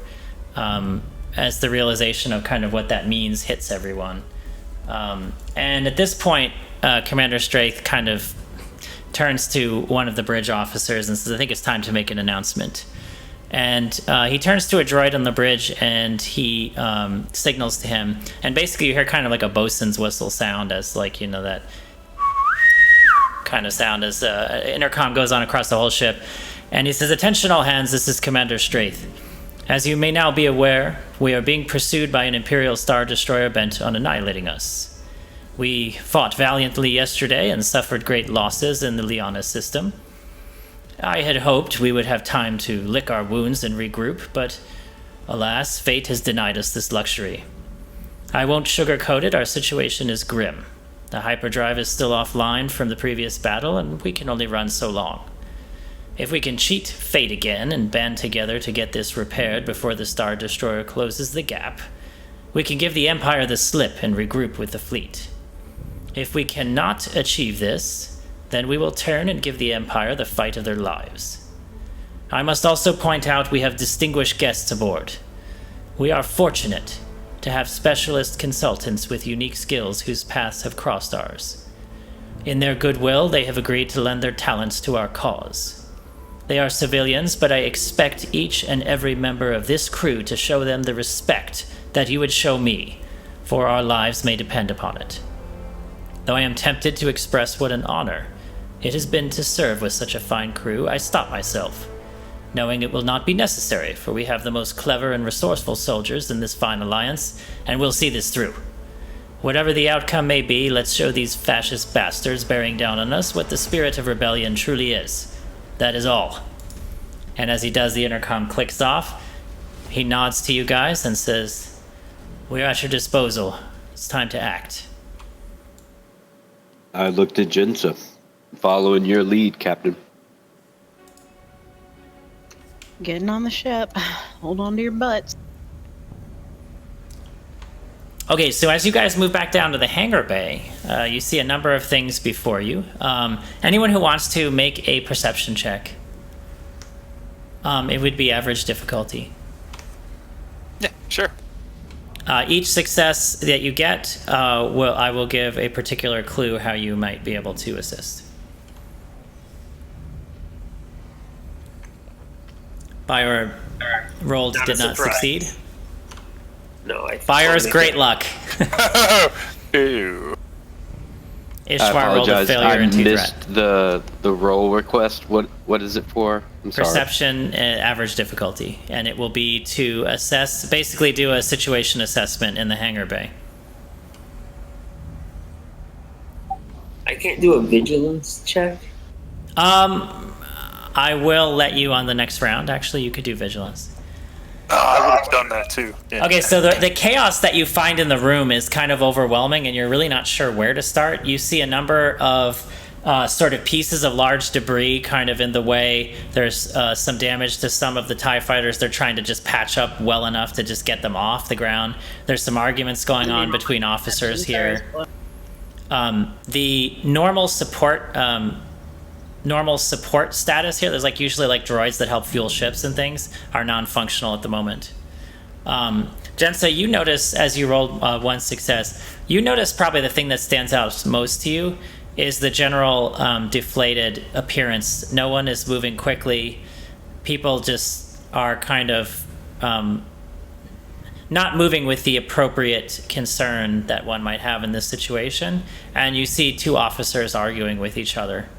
as the realization of kind of what that means hits everyone. And at this point, Commander Straith kind of turns to one of the bridge officers and says, I think it's time to make an announcement. And he turns to a droid on the bridge and he signals to him. And basically you hear kind of like a bosun's whistle sound as like, that kind of sound as intercom goes on across the whole ship. And he says, attention all hands, this is Commander Straith. As you may now be aware, we are being pursued by an Imperial Star Destroyer bent on annihilating us. We fought valiantly yesterday and suffered great losses in the Liana system. I had hoped we would have time to lick our wounds and regroup, but alas, fate has denied us this luxury. I won't sugarcoat it, our situation is grim. The hyperdrive is still offline from the previous battle, and we can only run so long. If we can cheat fate again and band together to get this repaired before the Star Destroyer closes the gap, we can give the Empire the slip and regroup with the fleet. If we cannot achieve this, then we will turn and give the Empire the fight of their lives. I must also point out we have distinguished guests aboard. We are fortunate to have specialist consultants with unique skills whose paths have crossed ours. In their goodwill, they have agreed to lend their talents to our cause. They are civilians, but I expect each and every member of this crew to show them the respect that you would show me, for our lives may depend upon it. Though I am tempted to express what an honor it has been to serve with such a fine crew, I stop myself, knowing it will not be necessary, for we have the most clever and resourceful soldiers in this fine alliance, and we'll see this through. Whatever the outcome may be, let's show these fascist bastards bearing down on us what the spirit of rebellion truly is. That is all. And as he does, the intercom clicks off. He nods to you guys and says, "We're at your disposal. It's time to act." I looked at Jinsa, following your lead, Captain. Getting on the ship. Hold on to your butts. Okay, so as you guys move back down to the hangar bay, you see a number of things before you. Anyone who wants to make a perception check, it would be average difficulty. Yeah, sure. Each success that you get, I will give a particular clue how you might be able to assist. Fire rolled did not succeed. No, Fire's great luck. Ew. Ishwar rolled a failure I into missed threat. the roll request. What is it for? I'm sorry. Perception, average difficulty, and it will be to assess, basically do a situation assessment in the hangar bay. I can't do a vigilance check. I will let you on the next round. Actually, you could do vigilance. I would have done that too. Yeah. Okay, so the chaos that you find in the room is kind of overwhelming, and you're really not sure where to start. You see a number of sort of pieces of large debris kind of in the way. There's some damage to some of the TIE fighters. They're trying to just patch up well enough to just get them off the ground. There's some arguments going on between officers here. The normal support status here, there's usually droids that help fuel ships and things, are non-functional at the moment. Jensa, you notice as you rolled one success, you notice probably the thing that stands out most to you is the general deflated appearance. No one is moving quickly. People just are kind of not moving with the appropriate concern that one might have in this situation. And you see two officers arguing with each other.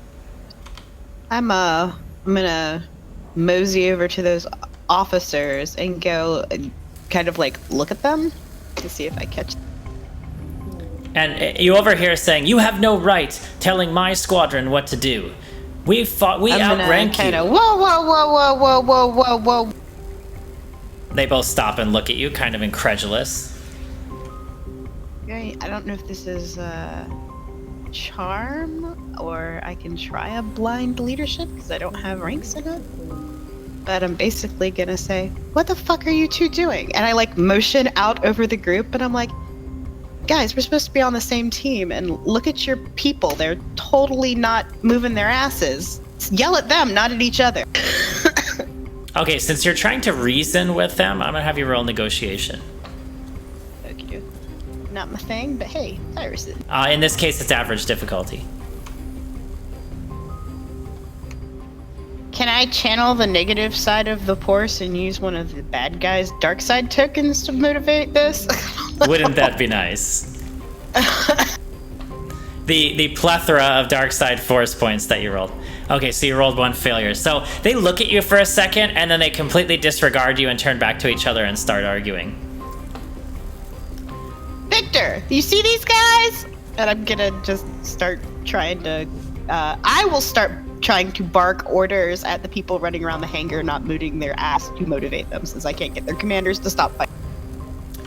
I'm gonna mosey over to those officers and go kind of look at them to see if I catch them. And you overhear saying, "You have no right telling my squadron what to do. We outrank you." Whoa. They both stop and look at you, kind of incredulous. Okay, I don't know if this is charm or I can try a blind leadership because I don't have ranks in it. But I'm basically gonna say, "What the fuck are you two doing?" And I motion out over the group and I'm like, "Guys, we're supposed to be on the same team and look at your people. They're totally not moving their asses. Yell at them, not at each other." Okay, since you're trying to reason with them, I'm gonna have you roll negotiation. Okay. Not my thing, but hey, viruses. In this case, it's average difficulty. Can I channel the negative side of the Force and use one of the bad guys' dark side tokens to motivate this? Wouldn't that be nice? The plethora of dark side Force points that you rolled. Okay, so you rolled one failure. So they look at you for a second, and then they completely disregard you and turn back to each other and start arguing. Victor, you see these guys? And I'm gonna just start trying to, I will start trying to bark orders at the people running around the hangar, not moving their ass to motivate them, since I can't get their commanders to stop fighting.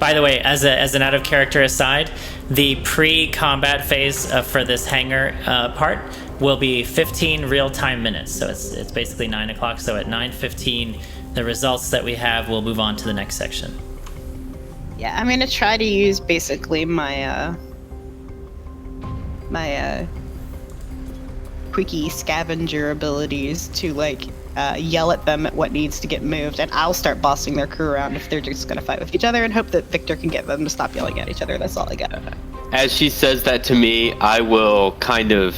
by the way, as an out of character aside, the pre-combat phase for this hangar part will be 15 real-time minutes. So it's basically 9 o'clock. So at 9:15, the results that we have will move on to the next section. Yeah, I'm gonna try to use basically my quickie scavenger abilities to yell at them at what needs to get moved, and I'll start bossing their crew around if they're just gonna fight with each other, and hope that Victor can get them to stop yelling at each other. That's all I got. As she says that to me, I will kind of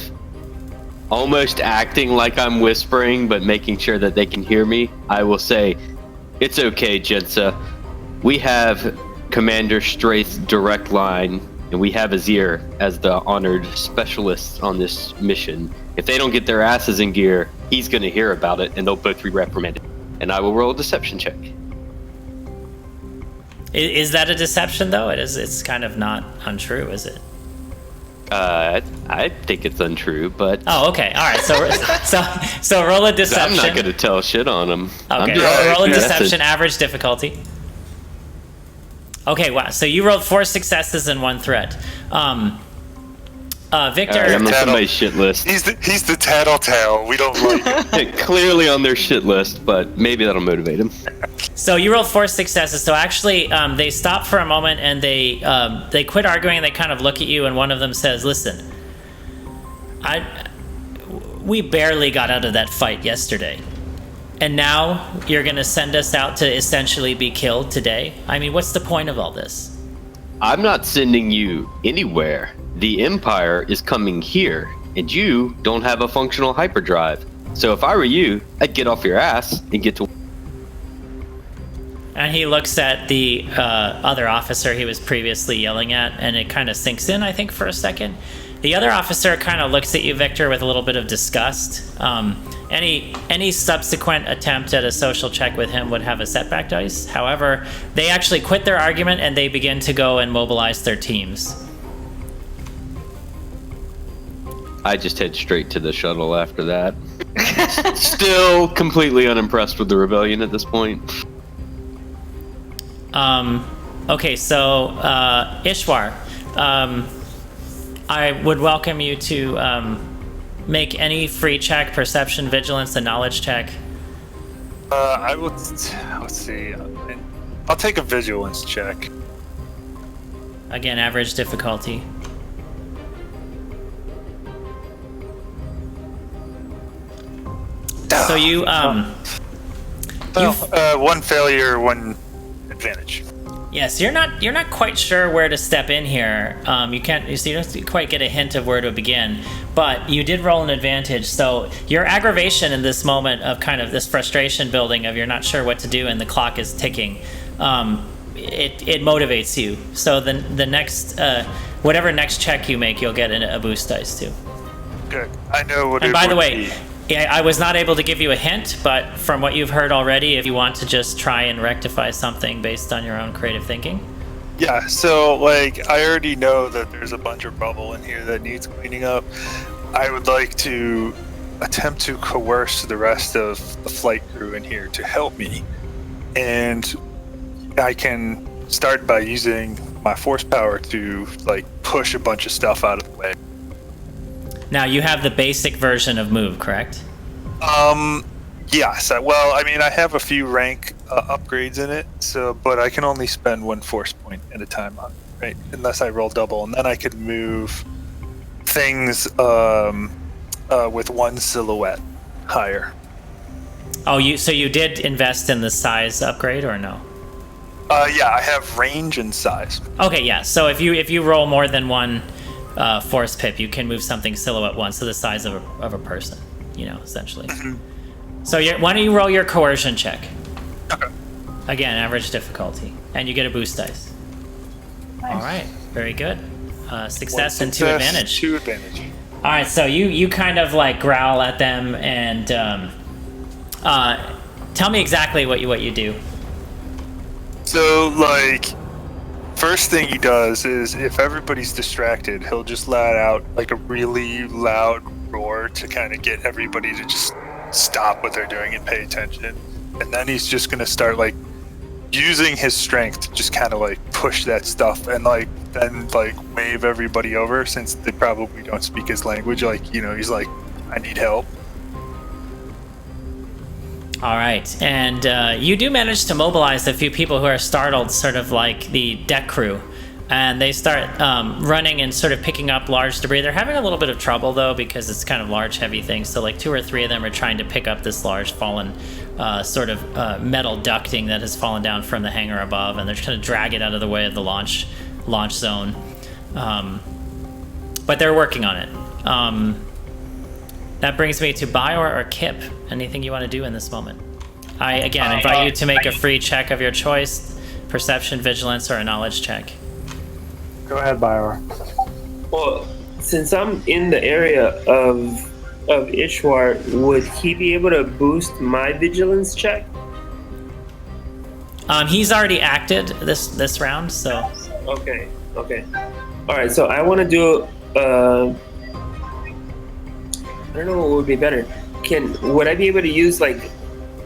almost acting like I'm whispering, but making sure that they can hear me. I will say, "It's okay, Jensa. We have Commander Straith's direct line, and we have Azir as the honored specialist on this mission. If they don't get their asses in gear, he's going to hear about it, and they'll both be reprimanded. And I will roll a deception check." Is that a deception, though? It's kind of not untrue, is it? I think it's untrue, but... Oh, okay. All right. So roll a deception. I'm not going to tell shit on them. Okay. Roll a deception, average difficulty. Okay, wow. So you rolled 4 successes and 1 threat. Victor... I'm on somebody's shit list. He's the tattletale. We don't like him. Clearly on their shit list, but maybe that'll motivate him. So you rolled 4 successes. So actually, they stop for a moment and they quit arguing and they kind of look at you, and one of them says, "Listen, we barely got out of that fight yesterday. And now you're going to send us out to essentially be killed today? I mean, what's the point of all this?" I'm not sending you anywhere. The Empire is coming here, and you don't have a functional hyperdrive. So if I were you, I'd get off your ass and get to... And he looks at the other officer he was previously yelling at, and it kind of sinks in, I think, for a second. The other officer kind of looks at you, Victor, with a little bit of disgust. Any subsequent attempt at a social check with him would have a setback dice. However, they actually quit their argument and they begin to go and mobilize their teams. I just head straight to the shuttle after that. Still completely unimpressed with the rebellion at this point. Okay, so Ishwar, I would welcome you to make any free check, perception, vigilance, and knowledge check. I would. Let's see. I'll take a vigilance check. Again, average difficulty. So you one failure, 1 advantage. Yes, you're not quite sure where to step in here. You don't quite get a hint of where to begin, but you did roll an advantage. So your aggravation in this moment of kind of this frustration building of you're not sure what to do and the clock is ticking, it motivates you. So the next whatever next check you make, you'll get a boost dice too. Good. I know what. And it by the would way. be. Yeah, I was not able to give you a hint, but from what you've heard already, if you want to just try and rectify something based on your own creative thinking. Yeah, so I already know that there's a bunch of rubble in here that needs cleaning up. I would like to attempt to coerce the rest of the flight crew in here to help me. And I can start by using my force power to push a bunch of stuff out of the way. Now, you have the basic version of move, correct? Yes. I have a few rank upgrades in it, but I can only spend 1 force point at a time on it, right? Unless I roll double, and then I could move things with 1 silhouette higher. Oh, so you did invest in the size upgrade, or no? Yeah, I have range and size. Okay, yeah. So if you roll more than 1 force pip, you can move something silhouette 1, so the size of a person, essentially. So why don't you roll your coercion check? Okay. Again, average difficulty, and you get a boost dice. Nice. All right, very good. Success and 2 advantage. 2 advantage. All right, so you kind of growl at them and tell me exactly what you do. So first thing he does is, if everybody's distracted, he'll just let out a really loud roar to kind of get everybody to just stop what they're doing and pay attention. And then he's just going to start using his strength to just kind of like push that stuff and like then like wave everybody over, since they probably don't speak his language. Like, you know, he's like, I need help. All right, and you do manage to mobilize a few people who are startled, sort of like the deck crew, and they start running and sort of picking up large debris. They're having a little bit of trouble, though, because it's kind of large, heavy things. So like 2 or 3 of them are trying to pick up this large fallen sort of metal ducting that has fallen down from the hangar above, and they're trying to drag it out of the way of the launch zone. But they're working on it. That brings me to Bior or Kip. Anything you want to do in this moment? I, again, invite you to make a free check of your choice. Perception, vigilance, or a knowledge check. Go ahead, Bior. Well, since I'm in the area of Ishwar, would he be able to boost my vigilance check? He's already acted this round, so... Okay. Alright, so I want to do... I don't know what would be better. Would I be able to use like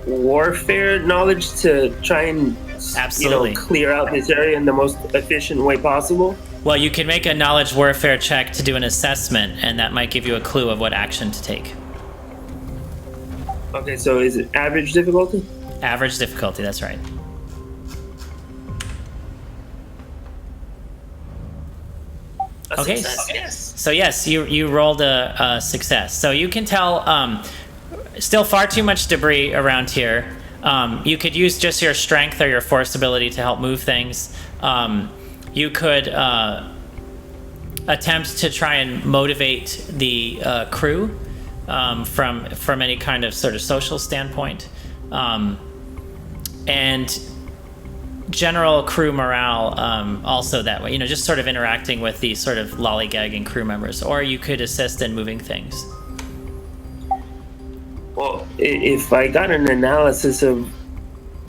warfare knowledge to try and absolutely clear out this area in the most efficient way possible? Well, you can make a knowledge warfare check to do an assessment, and that might give you a clue of what action to take. Okay, so is it average difficulty? Average difficulty, that's right. Okay, yes. So yes, you rolled a success. So you can tell still far too much debris around here. You could use just your strength or your force ability to help move things. You could attempt to try and motivate the crew from any kind of sort of social standpoint. And general crew morale also that way, just sort of interacting with these sort of lollygagging crew members, or you could assist in moving things. Well, if I got an analysis of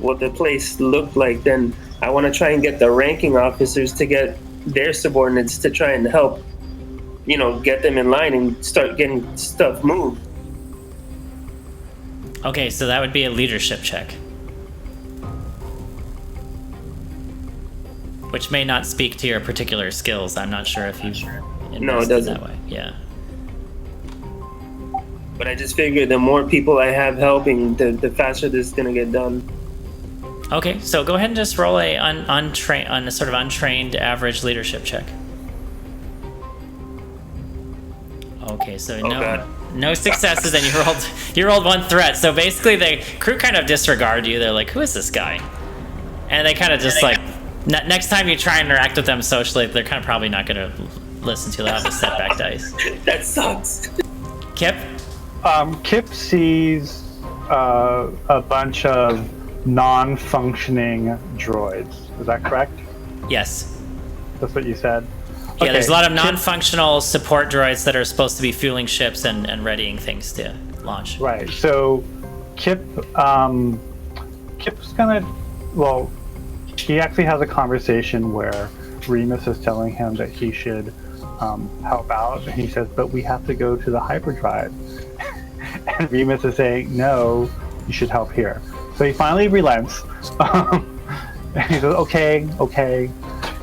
what the place looked like, then I want to try and get the ranking officers to get their subordinates to try and help, get them in line and start getting stuff moved. Okay, so that would be a leadership check. Which may not speak to your particular skills. I'm not sure if you No, it doesn't. That way. Yeah. But I just figure the more people I have helping, the faster this is gonna get done. Okay, so go ahead and just roll a sort of untrained average leadership check. Okay, so no successes, and you rolled 1 threat. So basically, the crew kind of disregard you. They're like, "Who is this guy?" And they kind of just like. Next time you try and interact with them socially, they're kind of probably not going to listen to you. They'll have a setback dice. That sucks. Kip? Kip sees a bunch of non-functioning droids. Is that correct? Yes. That's what you said? Yeah, Okay. there's a lot of non-functional support droids that are supposed to be fueling ships and readying things to launch. Right. So Kip's gonna... Well... He actually has a conversation where Remus is telling him that he should help out, and he says, but we have to go to the hyperdrive. And Remus is saying, no, you should help here. So he finally relents, and he says, okay.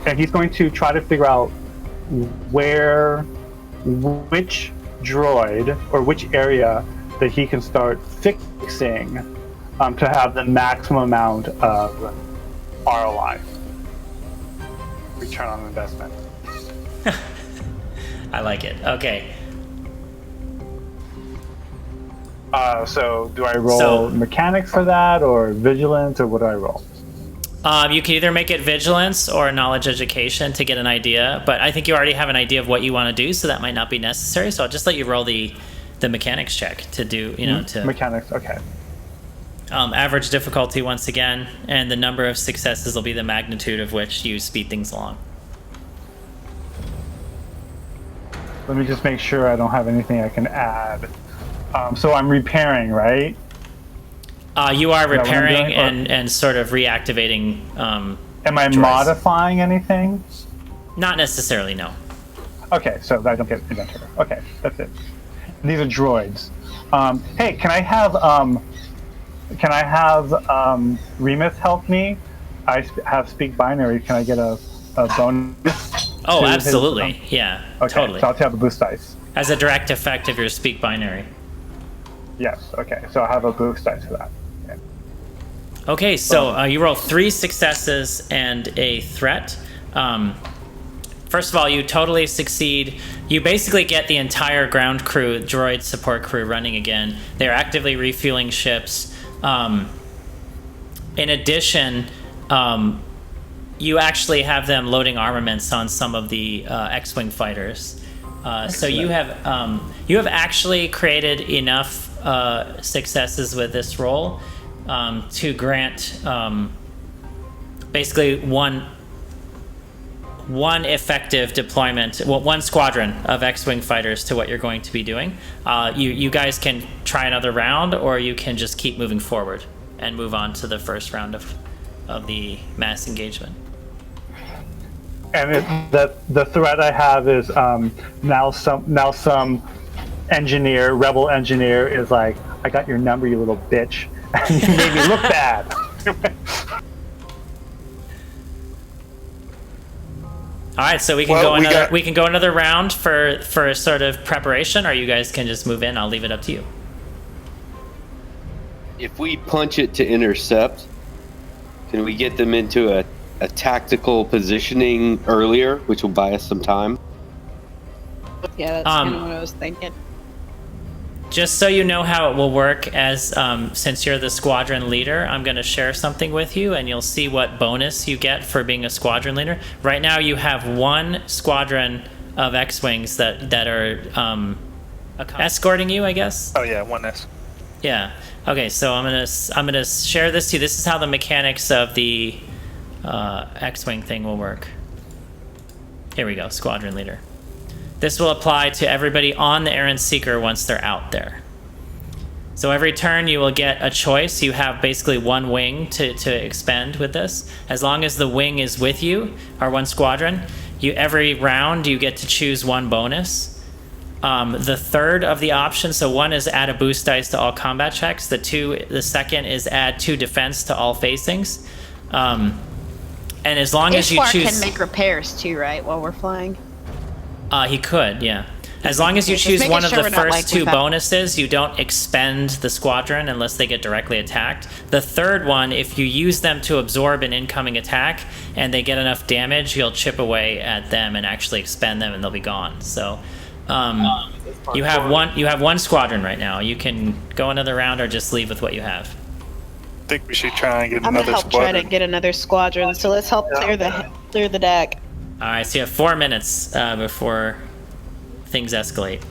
And he's going to try to figure out which droid or which area that he can start fixing to have the maximum amount of ROI, return on investment. I like it. Okay. So do I roll mechanics for that, or vigilance, or what do I roll? You can either make it vigilance or knowledge education to get an idea, but I think you already have an idea of what you want to do, so that might not be necessary. So I'll just let you roll the mechanics check to do, to... Mechanics, okay. Average difficulty once again, and the number of successes will be the magnitude of which you speed things along. Let me just make sure I don't have anything I can add. So I'm repairing, right? You are repairing and sort of reactivating. Am I droids. Modifying anything? Not necessarily, no. Okay, so I don't get inventor. Okay, that's it. And these are droids. Hey, can I have Remus help me I have speak binary, can I get a bonus? Oh, absolutely. Yeah, okay, totally. So I'll have a boost dice. As a direct effect of your speak binary. Yes, okay. So I have a boost dice for that. Okay, so you roll 3 successes and a threat. First of all, you totally succeed. You basically get the entire ground crew, droid support crew, running again. They're actively refueling ships. In addition, you actually have them loading armaments on some of the X-wing fighters. So you have actually created enough successes with this roll to grant basically one effective deployment, one squadron of X-wing fighters to what you're going to be doing. You guys can try another round, or you can just keep moving forward and move on to the first round of the mass engagement. And the threat I have is now some engineer, rebel engineer, is like, I got your number, you little bitch, and you made me look bad. All right, so we can go another round for sort of preparation, or you guys can just move in. I'll leave it up to you. If we punch it to intercept, can we get them into a tactical positioning earlier, which will buy us some time? Yeah, that's kind of what I was thinking. Just so you know how it will work, as since you're the squadron leader, I'm going to share something with you, and you'll see what bonus you get for being a squadron leader. Right now, you have one squadron of X-wings that are escorting you, I guess. Oh yeah, 1S. Yeah. Okay, so I'm gonna share this to you. This is how the mechanics of the X-wing thing will work. Here we go, squadron leader. This will apply to everybody on the Errant Seeker once they're out there. So every turn you will get a choice. You have basically one wing to expend with this. As long as the wing is with you, or one squadron, every round you get to choose one bonus. The third of the options, so one is add a boost dice to all combat checks. The second is add 2 defense to all facings. And as long as you choose, can make repairs too, right? While we're flying. He could, yeah. As long as you choose one of the first 2 bonuses, you don't expend the squadron unless they get directly attacked. The third one, if you use them to absorb an incoming attack and they get enough damage, you'll chip away at them and actually expend them, and they'll be gone. So you have one squadron right now. You can go another round or just leave with what you have. I think we should try and get another squadron. I'm gonna help try to get another squadron. So let's help clear the deck. All right, so you have 4 minutes before things escalate.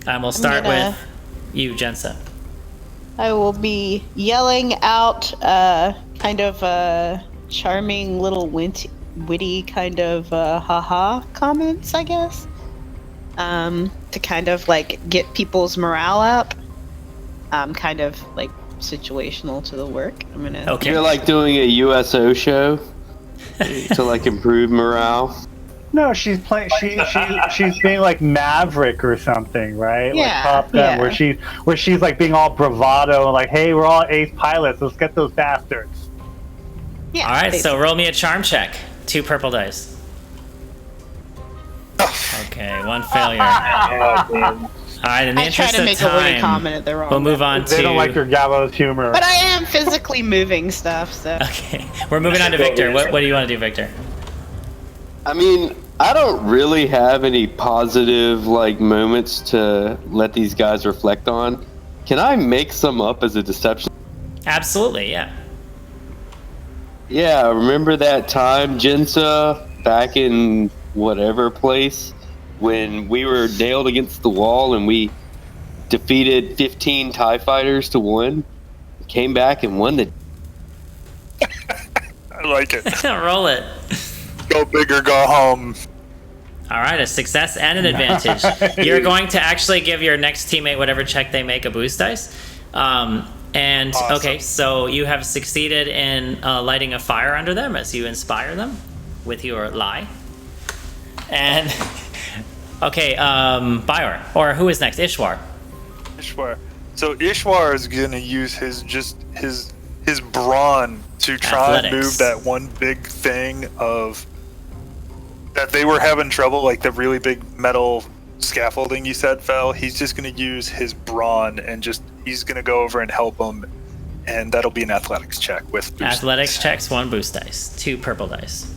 We'll start with you, Jensa. I will be yelling out kind of charming little witty kind of haha comments, I guess, to kind of like get people's morale up. Kind of like situational to the work. I'm gonna. Okay. You're like doing a USO show to like improve morale. No, she's playing. She's being like Maverick or something, right? Yeah, like Top Gun, where she's like being all bravado and like, "Hey, we're all ace pilots. Let's get those bastards." Yeah. All right, so roll me a charm check. 2 purple dice. Okay, 1 failure. All right, in the interest of time, we'll move on to... They don't like your gallows humor. But I am physically moving stuff, so... Okay, we're moving on to Victor. What do you want to do, Victor? I mean, I don't really have any positive, like, moments to let these guys reflect on. Can I make some up as a deception? Absolutely, yeah. Yeah, remember that time, Jensa, back in whatever place, when we were nailed against the wall and we defeated 15 TIE fighters to 1, came back and won the... I like it. Roll it. Go big or go home. All right, a success and an advantage. You're going to actually give your next teammate whatever check they make a boost dice. And awesome. Okay, so you have succeeded in lighting a fire under them as you inspire them with your lie. And okay, Bior, or who is next? Ishwar. So Ishwar is gonna use his his brawn to try and Athletics. move that one big thing of that they were having trouble, like the really big metal scaffolding you said fell. He's just going to use his brawn and he's going to go over and help him, and that'll be an athletics check with boost Athletics dice. checks, 1 boost dice, 2 purple dice.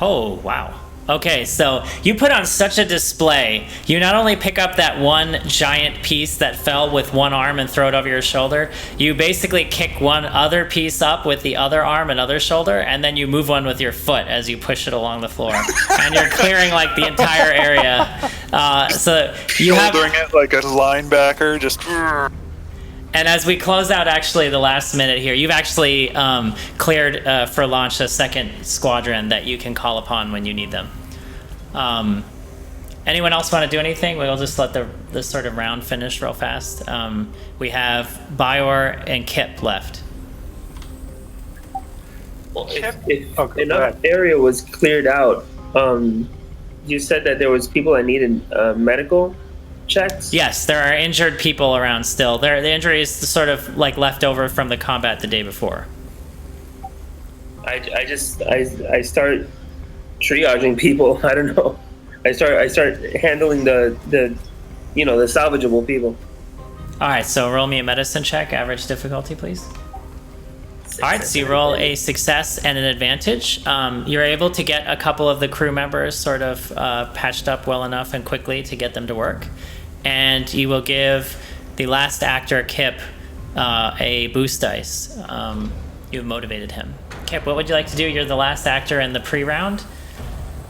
Oh, wow. Okay, so you put on such a display. You not only pick up that one giant piece that fell with one arm and throw it over your shoulder, you basically kick one other piece up with the other arm and other shoulder, and then you move one with your foot as you push it along the floor. And you're clearing like the entire area. So you shouldering it like a linebacker, just. And as we close out actually the last minute here, you've actually cleared for launch a second squadron that you can call upon when you need them. Anyone else want to do anything? We'll just let this sort of round finish real fast. We have Bior and Kip left. Well, if enough area was cleared out, you said that there was people that needed medical checks? Yes, there are injured people around still. The injury is sort of like left over from the combat the day before. I start triaging people. I don't know. I start handling the salvageable people. All right, so roll me a medicine check, average difficulty, please. All right, so you roll a success and an advantage. You're able to get a couple of the crew members sort of patched up well enough and quickly to get them to work. And you will give the last actor, Kip, a boost dice. You've motivated him. Kip, what would you like to do? You're the last actor in the pre-round.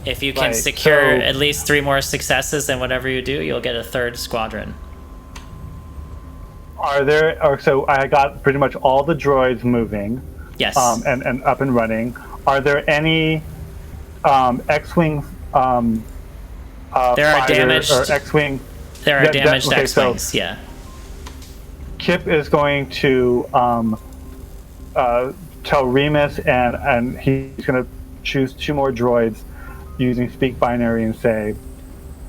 If you can secure at least 3 more successes than whatever you do, you'll get a 3rd squadron. So I got pretty much all the droids moving. Yes. And up and running. Are there any X-wing there are damaged or X-wing? There are damaged X-wings. So yeah. Kip is going to tell Remus, and he's going to choose 2 more droids using speak binary and say,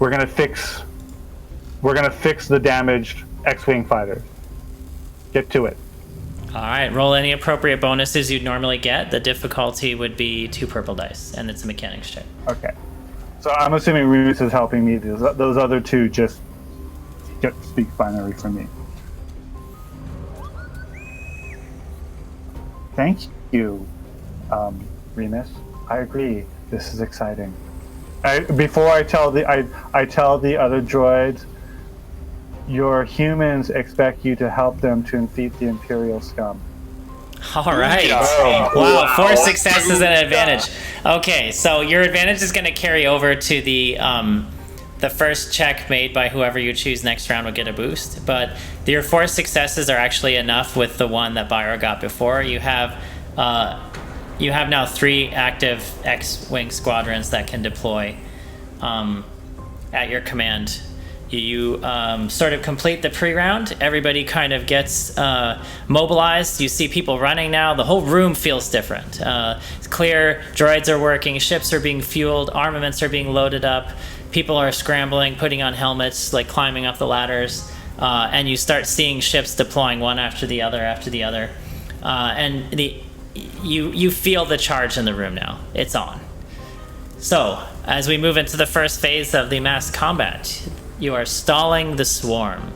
we're going to fix the damaged X-wing fighters. Get to it. All right, roll any appropriate bonuses you'd normally get. The difficulty would be 2 purple dice, and it's a mechanics check. Okay. So I'm assuming Remus is helping me. Those other 2 just get speak binary for me. Thank you, Remus. I agree. This is exciting. Before I tell the other droids, your humans expect you to help them to defeat the Imperial scum. All right. Wow, 4 successes and an advantage. Okay, so your advantage is going to carry over to the first check made by whoever you choose next round will get a boost. But your 4 successes are actually enough with the one that Byro got before. You have now 3 active X-wing squadrons that can deploy at your command. You sort of complete the pre-round. Everybody kind of gets mobilized. You see people running now. The whole room feels different. It's clear. Droids are working. Ships are being fueled. Armaments are being loaded up. People are scrambling, putting on helmets, like climbing up the ladders. And you start seeing ships deploying one after the other and you feel the charge in the room now. It's on. So, as we move into the first phase of the mass combat, you are stalling the swarm.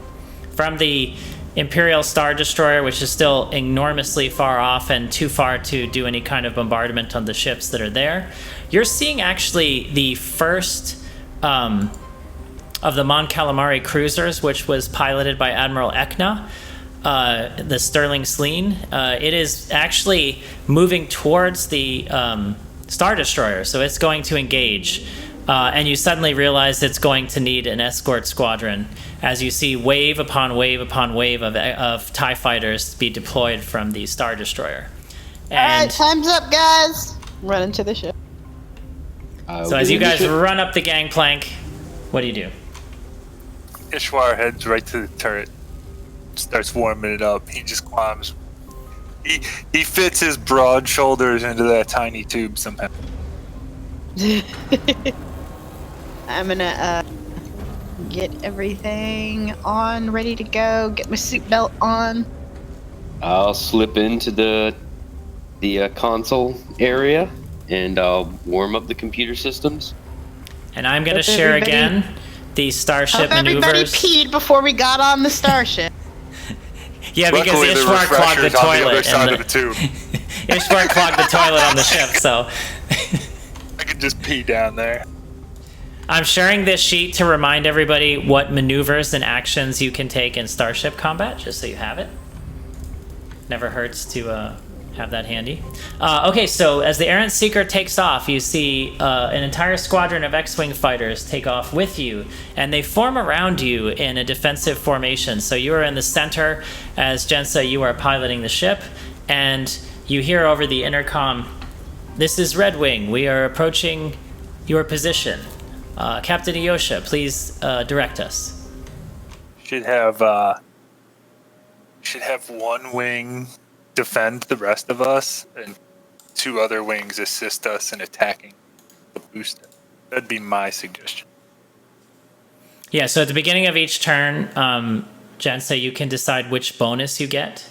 From the Imperial Star Destroyer, which is still enormously far off and too far to do any kind of bombardment on the ships that are there, you're seeing actually the first of the Mon Calamari cruisers, which was piloted by Admiral Ekna, the Sterling Sleen. It is actually moving towards the Star Destroyer, so it's going to engage. And you suddenly realize it's going to need an escort squadron as you see wave upon wave upon wave of TIE fighters be deployed from the Star Destroyer. And all right, time's up, guys. Run into the ship. So as you guys run up the gangplank, what do you do? Ishwar heads right to the turret, starts warming it up. He just climbs. He fits his broad shoulders into that tiny tube somehow. I'm gonna get everything on, ready to go. Get my seatbelt on. I'll slip into the console area and I'll warm up the computer systems. And I'm going to share again the starship maneuvers. Everybody peed before we got on the starship. Yeah, because Ishwar clogged the toilet. On the other side of the tube. Ishwar clogged the toilet on the ship, so... I can just pee down there. I'm sharing this sheet to remind everybody what maneuvers and actions you can take in starship combat, just so you have it. Never hurts to have that handy. Okay, so as the Errant Seeker takes off, you see an entire squadron of X-Wing fighters take off with you, and they form around you in a defensive formation. So you are in the center as Jensa, you are piloting the ship, and you hear over the intercom, "This is Red Wing. We are approaching your position. Captain Iosha, please direct us." Should have one wing defend the rest of us, and 2 other wings assist us in attacking the booster. That'd be my suggestion. Yeah, so at the beginning of each turn, Jensa, you can decide which bonus you get.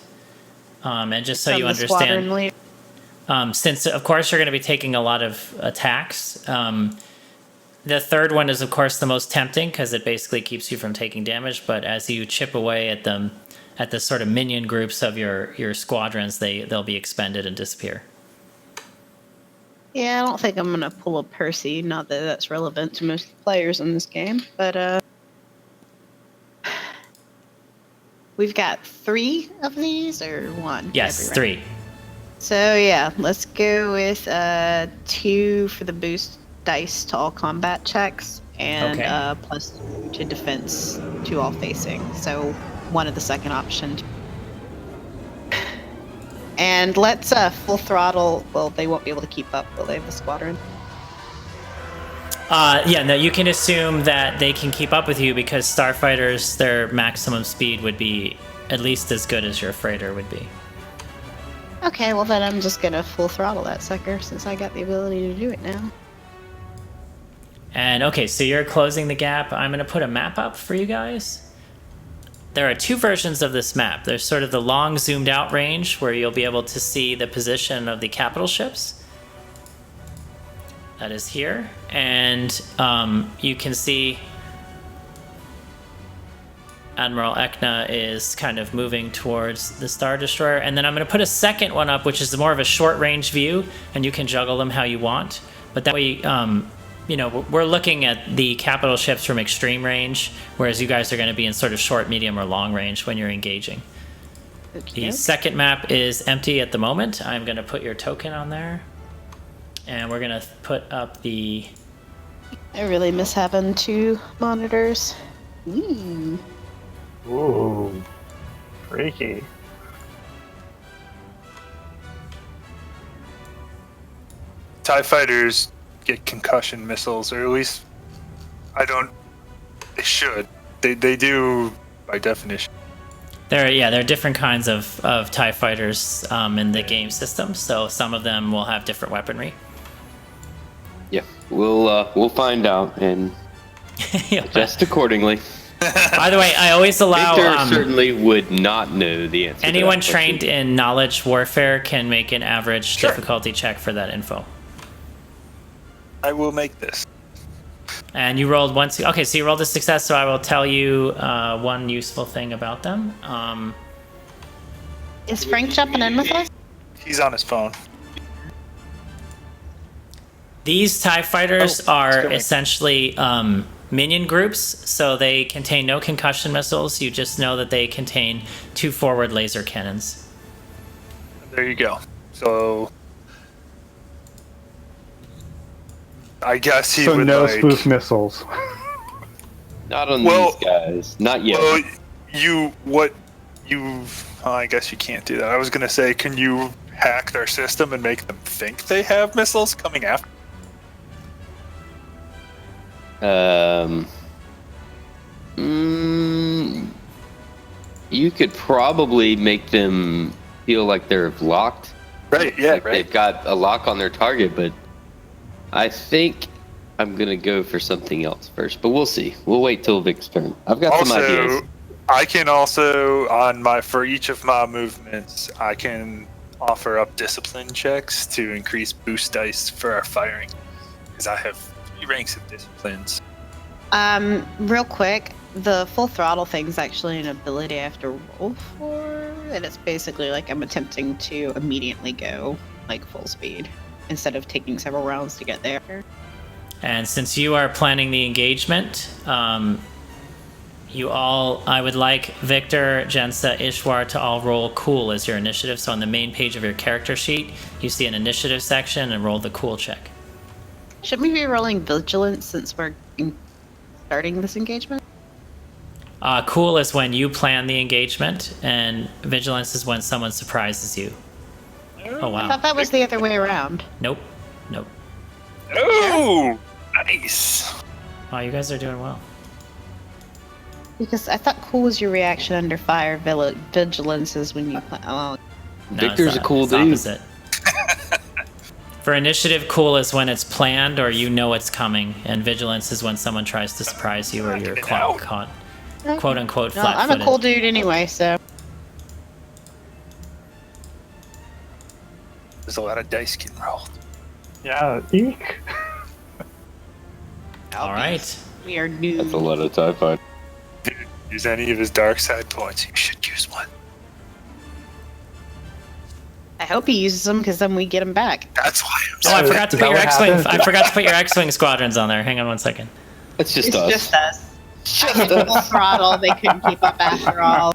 And just so you understand, since, of course, you're going to be taking a lot of attacks, the third one is, of course, the most tempting because it basically keeps you from taking damage. But as you chip away at them, at the sort of minion groups of your squadrons, they'll be expended and disappear. Yeah, I don't think I'm gonna pull a Percy. Not that that's relevant to most players in this game, but we've got 3 of these or 1. Yes, 3. So yeah, let's go with 2 for the boost dice to all combat checks, and +2 to defense to all facing. So 1 of the second option. And let's full throttle. Well, they won't be able to keep up, will they, the squadron? Yeah, no, you can assume that they can keep up with you because starfighters, their maximum speed would be at least as good as your freighter would be. Okay, well then I'm just gonna full throttle that sucker since I got the ability to do it now. And okay, so you're closing the gap. I'm gonna put a map up for you guys. There are 2 versions of this map. There's sort of the long zoomed out range where you'll be able to see the position of the capital ships. That is here. And you can see Admiral Ekna is kind of moving towards the Star Destroyer. And then I'm going to put a second one up, which is more of a short range view, and you can juggle them how you want. But that way, you know, we're looking at the capital ships from extreme range, whereas you guys are going to be in sort of short, medium, or long range when you're engaging. The second map is empty at the moment. I'm going to put your token on there. And we're going to put up the... I really miss having 2 monitors. Ooh. Ooh. Freaky. TIE fighters get concussion missiles, or at least they should. They do by definition. There are different kinds of TIE fighters in the game system, so some of them will have different weaponry. Yeah, we'll find out and adjust accordingly. By the way, I always allow... Victor certainly would not know the answer. Anyone trained in knowledge warfare can make an average difficulty check for that info. I will make this. And you rolled 1... Okay, so you rolled a success, so I will tell you 1 useful thing about them. Is Frank jumping in with us? He's on his phone. These TIE fighters are essentially minion groups, so they contain no concussion missiles. You just know that they contain 2 forward laser cannons. There you go. So... I guess he would no like... spoof missiles. Not on these guys. Not yet. Well, I guess you can't do that. I was going to say, can you hack their system and make them think they have missiles coming after? You could probably make them feel like they're locked. Right, yeah, like they've got a lock on their target, but I think I'm going to go for something else first, but we'll see. We'll wait till Vic's turn. I've got some ideas. I can also, for each of my movements, I can offer up discipline checks to increase boost dice for our firing, because I have 3 ranks of disciplines. Real quick, the full throttle thing is actually an ability I have to roll for, and it's basically like I'm attempting to immediately go like full speed instead of taking several rounds to get there. And since you are planning the engagement, I would like Victor, Jensa, Ishwar to all roll cool as your initiative. So on the main page of your character sheet, you see an initiative section and roll the cool check. Should we be rolling vigilance since we're starting this engagement? Cool is when you plan the engagement, and vigilance is when someone surprises you. Oh, wow. I thought that was the other way around. Nope. Oh, nice. Wow, you guys are doing well. Because I thought cool was your reaction under fire, vigilance is when you plan. Oh. No, Victor's a cool dude. Opposite. For initiative, cool is when it's planned or you know it's coming, and vigilance is when someone tries to surprise you or you're caught quote unquote flat-footed. I'm a cool dude anyway, so. There's a lot of dice getting rolled. Yeah, eek. All right. We are new. That's a lot of TIE fighter. Use any of his dark side points. You should use one. I hope he uses them because then we get them back. That's why I'm Oh, I forgot to put your X-wing. happens? I forgot to put your X-wing squadrons on there. Hang on one second. It's just It's us. just us. I hit full throttle. They couldn't keep up after all.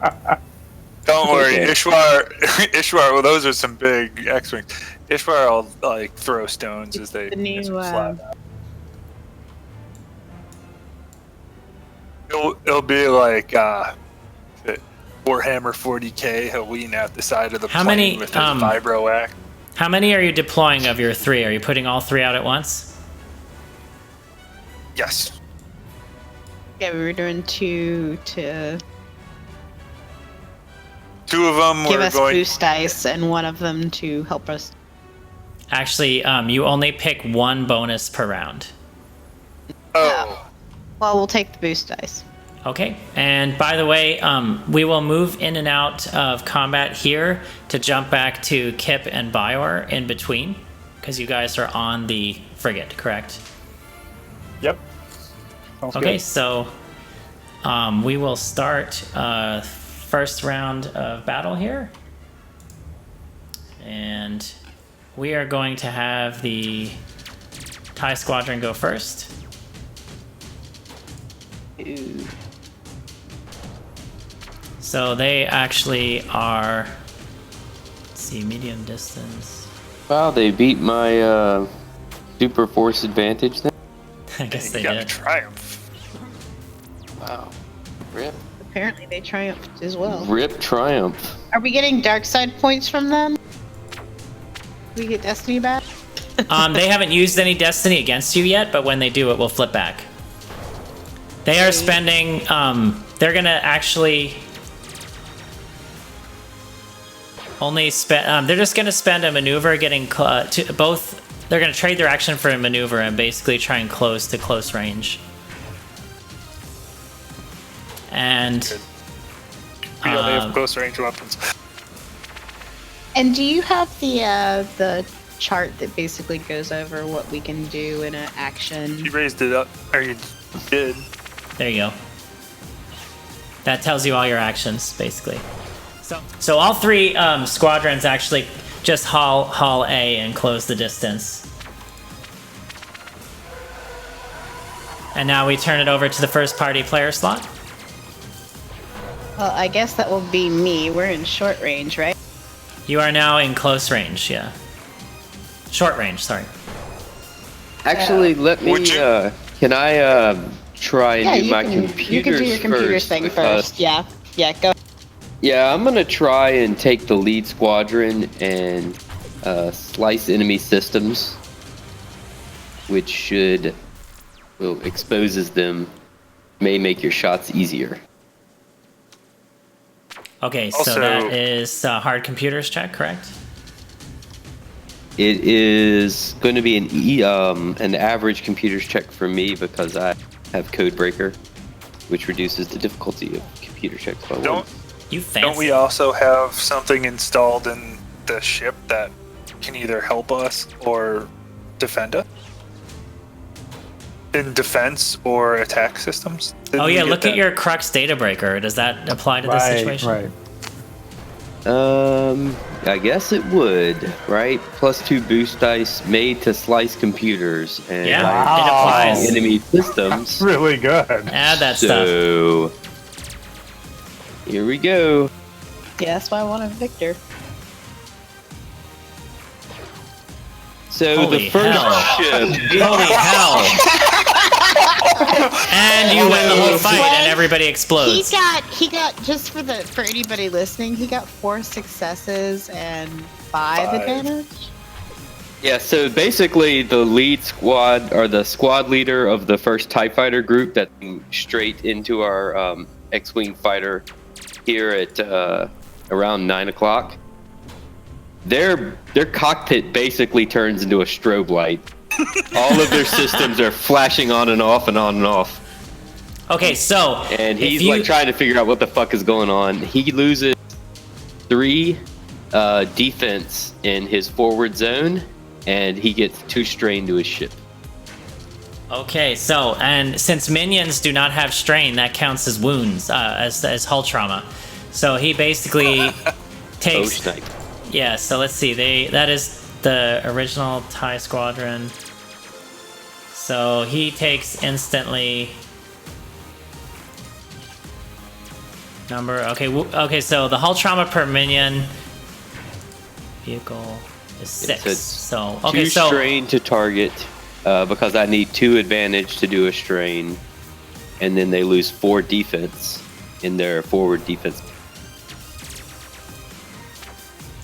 Don't worry, Okay. Ishwar. Well, those are some big X-wings. Ishwar will like throw stones as they The new, fly out. It'll be like Warhammer 40k. He'll lean out the side of the How plane many, with his vibro axe. How many are you deploying of your 3? Are you putting all 3 out at once? Yes. Yeah, we were doing 2 to 2 of them give were us going. boost dice, and 1 of them to help us. Actually, you only pick 1 bonus per round. Oh. Well, we'll take the boost dice. Okay, and by the way, we will move in and out of combat here to jump back to Kip and Bior in between, because you guys are on the frigate, correct? Yep. Sounds Okay, good. so we will start first round of battle here. And we are going to have the TIE Squadron go first. Ooh. So they actually are, let's see, medium distance. Wow, they beat my super force advantage then? I guess You they got a did. triumph. Wow. Rip. Apparently they triumphed as well. Rip triumph. Are we getting dark side points from them? We get Destiny back? They haven't used any Destiny against you yet, but when they do, it will flip back. They are spending, they're gonna actually only spend, they're just gonna spend a maneuver getting they're gonna trade their action for a maneuver and basically try and close to close range. And We only have close range weapons. And do you have the chart that basically goes over what we can do in an action? You raised it up, or you did. there you go. That tells you all your actions, basically. So all 3 squadrons actually just haul A and close the distance. And now we turn it over to the first party player slot. Well, I guess that will be me. We're in short range, right? You are now in close range, yeah. Short range, sorry. Actually, let me. Would you- Can I try and do you my can, computers you can do your computers first? thing Because- first. Yeah, go. Yeah, I'm gonna try and take the lead squadron and slice enemy systems, which exposes them, may make your shots easier. Okay, so Also- that is hard computers check, correct? It is going to be an average computers check for me because I have Codebreaker. which reduces the difficulty of computer checks by 1. Don't we also have something installed in the ship that can either help us or defend us? In defense or attack systems? Look at your Crux data breaker. Does that apply to this situation? Right. I guess it would, right? +2 boost dice made to slice computers and it applies. enemy systems. That's really good. Add that stuff. So here we go. Yeah, that's why I wanted Victor. So Holy the first hell. ship. Holy hell! And you win the whole fight, and everybody explodes. He got just for anybody listening, he got 4 successes and 5 advantage. Yeah, so basically the lead squad, or the squad leader of the first TIE fighter group that straight into our X-Wing fighter here at around 9 o'clock. Their cockpit basically turns into a strobe light. All of their systems are flashing on and off and on and off. Okay, so and he's like trying to figure out what the fuck is going on. He loses 3 defense in his forward zone, and he gets 2 strain to his ship. Okay, so and since minions do not have strain, that counts as wounds, as hull trauma. So he basically takes. Oh, shite. Yeah, so let's see. That is the original TIE squadron. So he takes instantly Okay, so the hull trauma per minion vehicle is 6. So 2 strain to target because I need 2 advantage to do a strain, and then they lose 4 defense in their forward defense.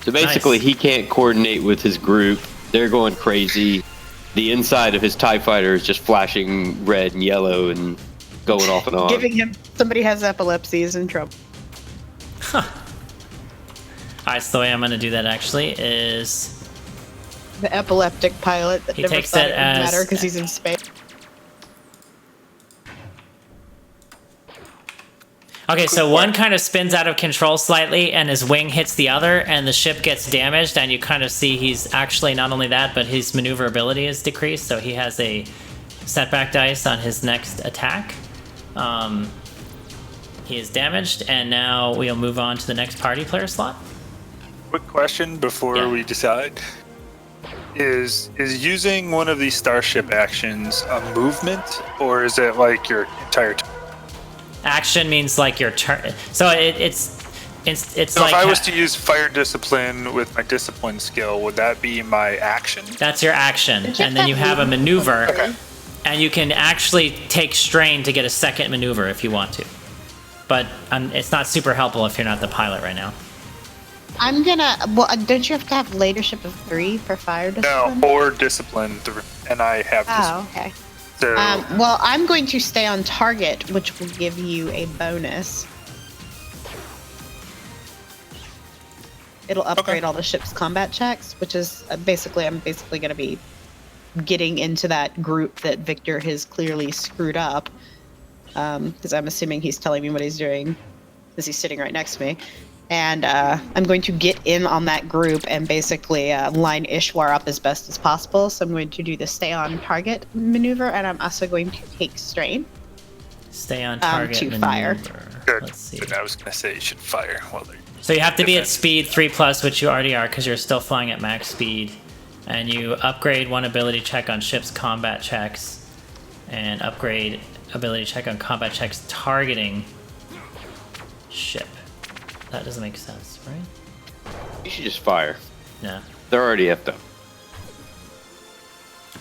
So basically, he can't coordinate with his group. They're going crazy. The inside of his TIE fighter is just flashing red and yellow and going off and on. Giving him somebody has epilepsy is in trouble. Huh. Alright, so the way I'm going to do that actually is... The epileptic pilot that he never takes thought it it would as... matter because he's in space. Okay, so one kind of spins out of control slightly, and his wing hits the other, and the ship gets damaged, and you kind of see he's actually not only that, but his maneuverability is decreased, so he has a setback dice on his next attack. He is damaged, and now we'll move on to the next party player slot. Quick question before we decide. Is using one of these starship actions a movement, or is it like your entire turn? Action means like your turn. So it's so like... if I was to use fire discipline with my discipline skill, would that be my action? That's your action. And then you have a maneuver. Okay. And you can actually take strain to get a second maneuver if you want to. But it's not super helpful if you're not the pilot right now. I'm gonna... Well, don't you have to have leadership of 3 for fire discipline? No, or discipline, and I have discipline. Oh, okay. So, well, I'm going to stay on target, which will give you a bonus. It'll upgrade all the ship's combat checks, which is I'm basically going to be getting into that group that Victor has clearly screwed up. Because I'm assuming he's telling me what he's doing, because he's sitting right next to me. And I'm going to get in on that group and basically line Ishwar up as best as possible. So I'm going to do the stay on target maneuver, and I'm also going to take strain. Stay on target to maneuver. fire. good. Let's see. But I was going to say you should fire while they're... So you have to be at speed 3+, which you already are because you're still flying at max speed. And you upgrade one ability check on ship's combat checks. And upgrade ability check on combat checks targeting ship. That doesn't make sense, right? You should just fire. Yeah. They're already effed up.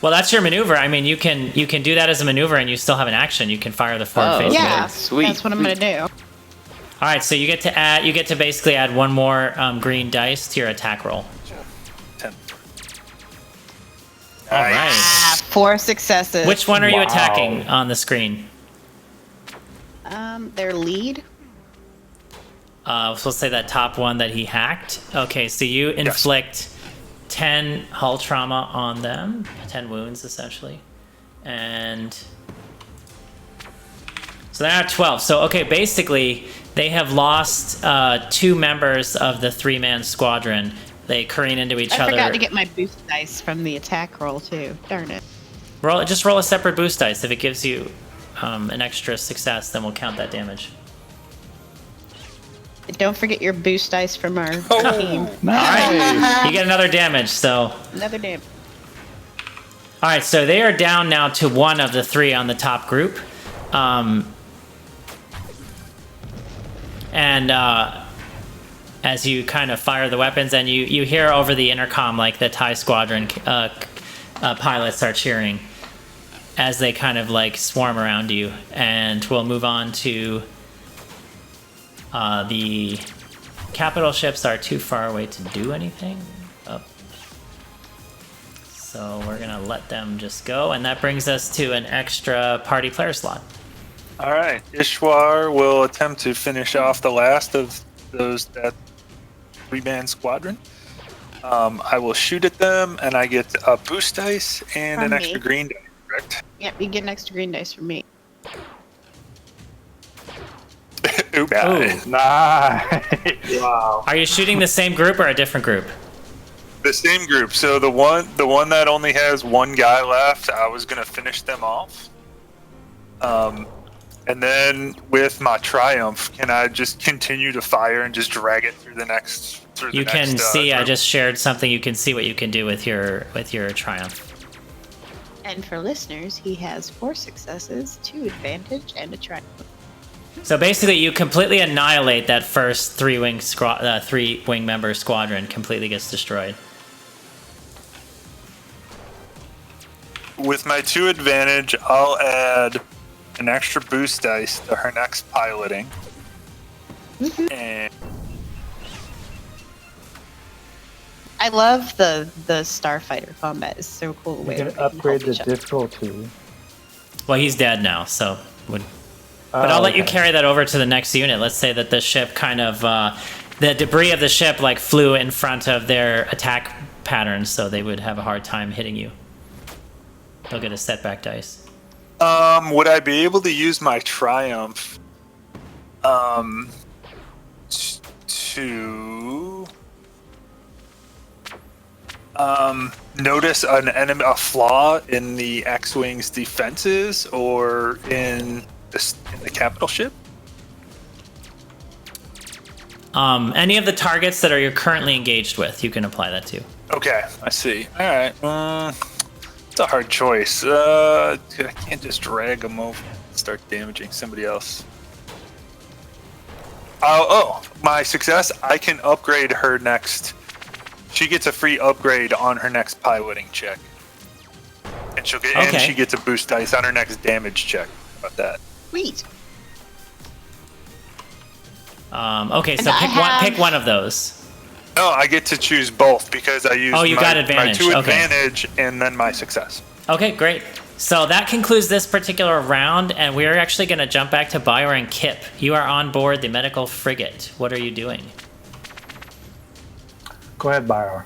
Well, that's your maneuver. I mean, you can do that as a maneuver, and you still have an action. You can fire the forward face. Yeah, sweet. that's what I'm gonna do. All right, so you get to basically add one more green dice to your attack roll. 10. All right. 4 successes. Which one are you attacking on the screen? Their lead. So let's say that top one that he hacked. Okay, so you inflict 10 hull trauma on them, 10 wounds essentially, and so So they're at 12. So, okay, basically, they have lost 2 members of the 3-man squadron. They careen into each other. I forgot to get my boost dice from the attack roll, too. Darn it. Just roll a separate boost dice. If it gives you an extra success, then we'll count that damage. Don't forget your boost dice from our team. Nice. All right, you get another damage, so... Another damage. All right, so they are down now to 1 of the 3 on the top group. As you kind of fire the weapons, and you hear over the intercom, like, the TIE Squadron pilots are cheering as they kind of, like, swarm around you. And we'll move on to the capital ships are too far away to do anything. So we're gonna let them just go, and that brings us to an extra party player slot. All right, Ishwar will attempt to finish off the last of that 3-man squadron. I will shoot at them, and I get a boost dice and From an me. extra green dice. Correct? Yep, you get an extra green dice from me. Ooh, bad. Nice. Wow. Are you shooting the same group or a different group? The same group. So the one that only has 1 guy left, I was gonna finish them off. And then with my triumph, can I just continue to fire and just drag it through the next? You can see. group? I just shared something. You can see what you can do with your triumph. And for listeners, he has 4 successes, 2 advantage, and a triumph. So basically, you completely annihilate that first 3-wing member squadron. Completely gets destroyed. With my 2 advantage, I'll add an extra boost dice to her next piloting. And I love the starfighter combat. It's so cool. You can upgrade the difficulty. Well, he's dead now, so would. But I'll let you carry that over to the next unit. Let's say that the ship kind of the debris of the ship like flew in front of their attack patterns, so they would have a hard time hitting you. They'll get a setback dice. would I be able to use my triumph to notice an enemy, a flaw in the X-Wing's defenses or in the capital ship? Any of the targets that you're currently engaged with, you can apply that to. Okay, I see. All right. It's a hard choice. I can't just drag them over and start damaging somebody else. My success. I can upgrade her next. She gets a free upgrade on her next piloting check, and she'll get. And she gets a boost dice on her next damage check. How about that? Sweet. Okay, so pick one of those. No, I get to choose both because I use got advantage. my 2 advantage and then my success. Okay, great. So that concludes this particular round, and we're actually going to jump back to Baior and Kip. You are on board the medical frigate. What are you doing? Go ahead, Baior.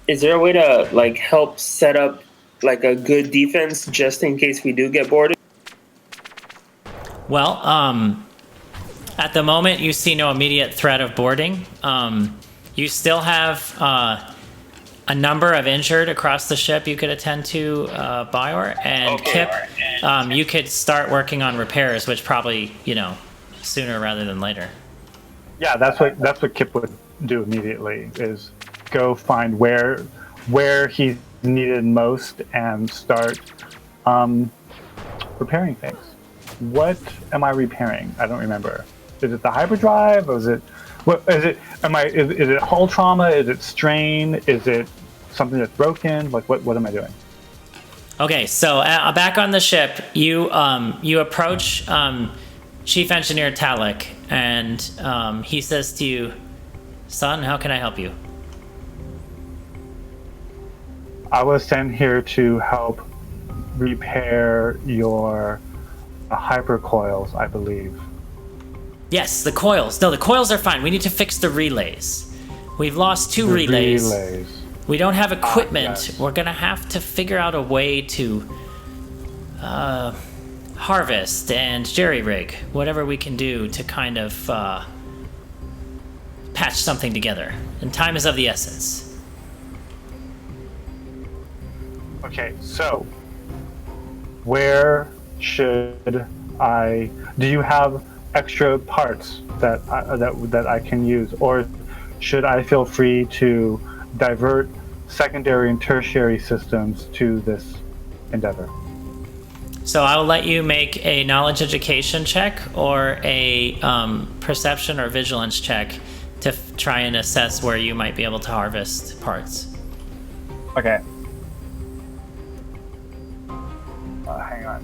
Is there a way to help set up a good defense just in case we do get boarded? Well, at the moment you see no immediate threat of boarding. You still have a number of injured across the ship you could attend to, Baior, and Kip. You could start working on repairs, which probably sooner rather than later. Yeah, that's what Kip would do immediately, is go find where he's needed most and start repairing things. What am I repairing? I don't remember. Is it the hyperdrive? Or is it is it hull trauma? Is it strain? Is it something that's broken? What am I doing? Okay, so back on the ship, you approach Chief Engineer Talek, and he says to you, "Son, how can I help you?" I was sent here to help repair your hypercoils, I believe. Yes, the coils. No, the coils are fine. We need to fix the relays. We've lost 2 relays. We don't have equipment. Yes. We're gonna have to figure out a way to harvest and jerry-rig, whatever we can do to kind of patch something together. And time is of the essence. Okay, so where should I? Do you have extra parts that I can use, or should I feel free to divert secondary and tertiary systems to this endeavor? So I'll let you make a knowledge education check or a perception or vigilance check to try and assess where you might be able to harvest parts. Okay. Hang on.